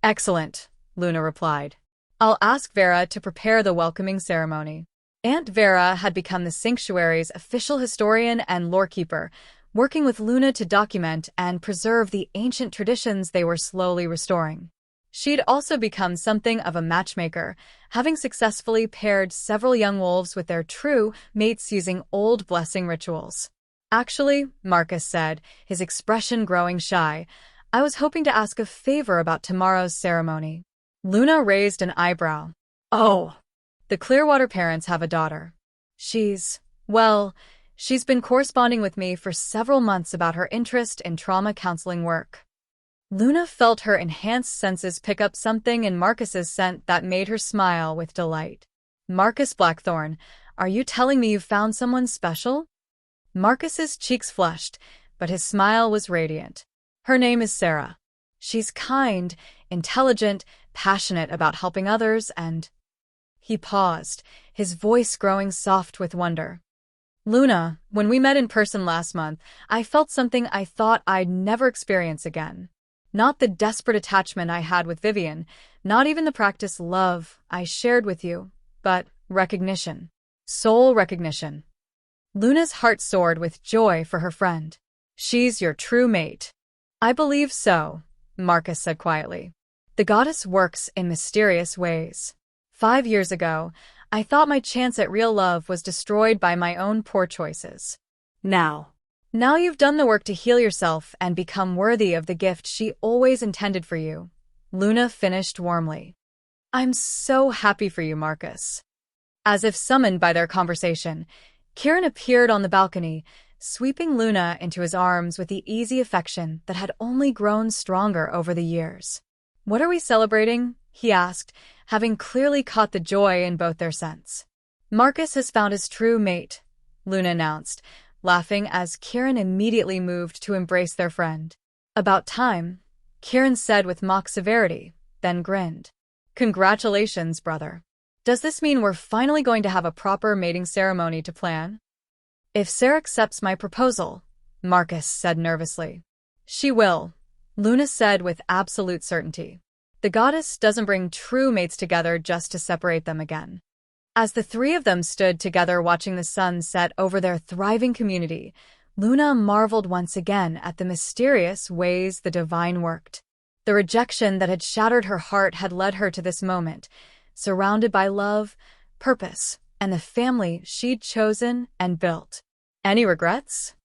Excellent, Luna replied. I'll ask Vera to prepare the welcoming ceremony. Aunt Vera had become the sanctuary's official historian and lorekeeper, working with Luna to document and preserve the ancient traditions they were slowly restoring. She'd also become something of a matchmaker, having successfully paired several young wolves with their true mates using old blessing rituals. Actually, Marcus said, his expression growing shy, I was hoping to ask a favor about tomorrow's ceremony. Luna raised an eyebrow. Oh, the Clearwater parents have a daughter. She's been corresponding with me for several months about her interest in trauma counseling work. Luna felt her enhanced senses pick up something in Marcus's scent that made her smile with delight. Marcus Blackthorn, are you telling me you found someone special? Marcus's cheeks flushed, but his smile was radiant. Her name is Sarah. She's kind, intelligent, passionate about helping others, and... He paused, his voice growing soft with wonder. Luna, when we met in person last month, I felt something I thought I'd never experience again. Not the desperate attachment I had with Vivian, not even the practiced love I shared with you, but recognition. Soul recognition. Luna's heart soared with joy for her friend. She's your true mate. I believe so, Marcus said quietly. The goddess works in mysterious ways. 5 years ago, I thought my chance at real love was destroyed by my own poor choices. Now you've done the work to heal yourself and become worthy of the gift she always intended for you, Luna finished warmly. I'm so happy for you, Marcus. As if summoned by their conversation, Kieran appeared on the balcony, sweeping Luna into his arms with the easy affection that had only grown stronger over the years. What are we celebrating? He asked, having clearly caught the joy in both their scents. Marcus has found his true mate, Luna announced, laughing as Kieran immediately moved to embrace their friend. About time, Kieran said with mock severity, then grinned. Congratulations, brother. Does this mean we're finally going to have a proper mating ceremony to plan? If Sarah accepts my proposal, Marcus said nervously. She will, Luna said with absolute certainty. The goddess doesn't bring true mates together just to separate them again. As the three of them stood together watching the sun set over their thriving community, Luna marveled once again at the mysterious ways the divine worked. The rejection that had shattered her heart had led her to this moment, surrounded by love, purpose, and the family she'd chosen and built. Any regrets?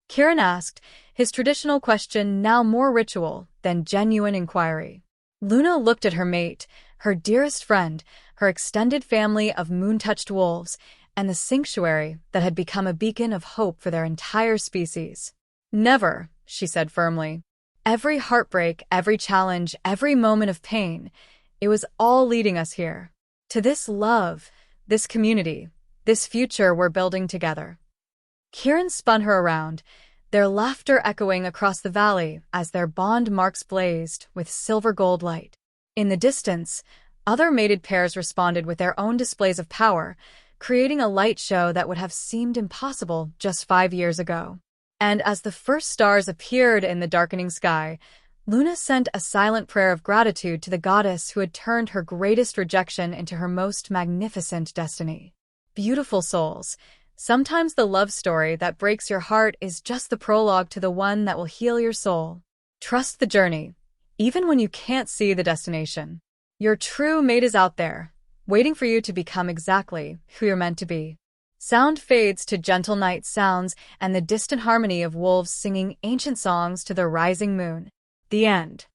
Kieran asked, his traditional question now more ritual than genuine inquiry. Luna looked at her mate, her dearest friend, her extended family of moon-touched wolves, and the sanctuary that had become a beacon of hope for their entire species. Never, she said firmly. Every heartbreak, every challenge, every moment of pain, it was all leading us here. To this love, this community, this future we're building together. Kieran spun her around, their laughter echoing across the valley as their bond marks blazed with silver-gold light. In the distance, other mated pairs responded with their own displays of power, creating a light show that would have seemed impossible just 5 years ago. And as the first stars appeared in the darkening sky, Luna sent a silent prayer of gratitude to the goddess who had turned her greatest rejection into her most magnificent destiny. Beautiful souls, sometimes the love story that breaks your heart is just the prologue to the one that will heal your soul. Trust the journey, even when you can't see the destination. Your true mate is out there, waiting for you to become exactly who you're meant to be. Sound fades to gentle night sounds and the distant harmony of wolves singing ancient songs to the rising moon. The end.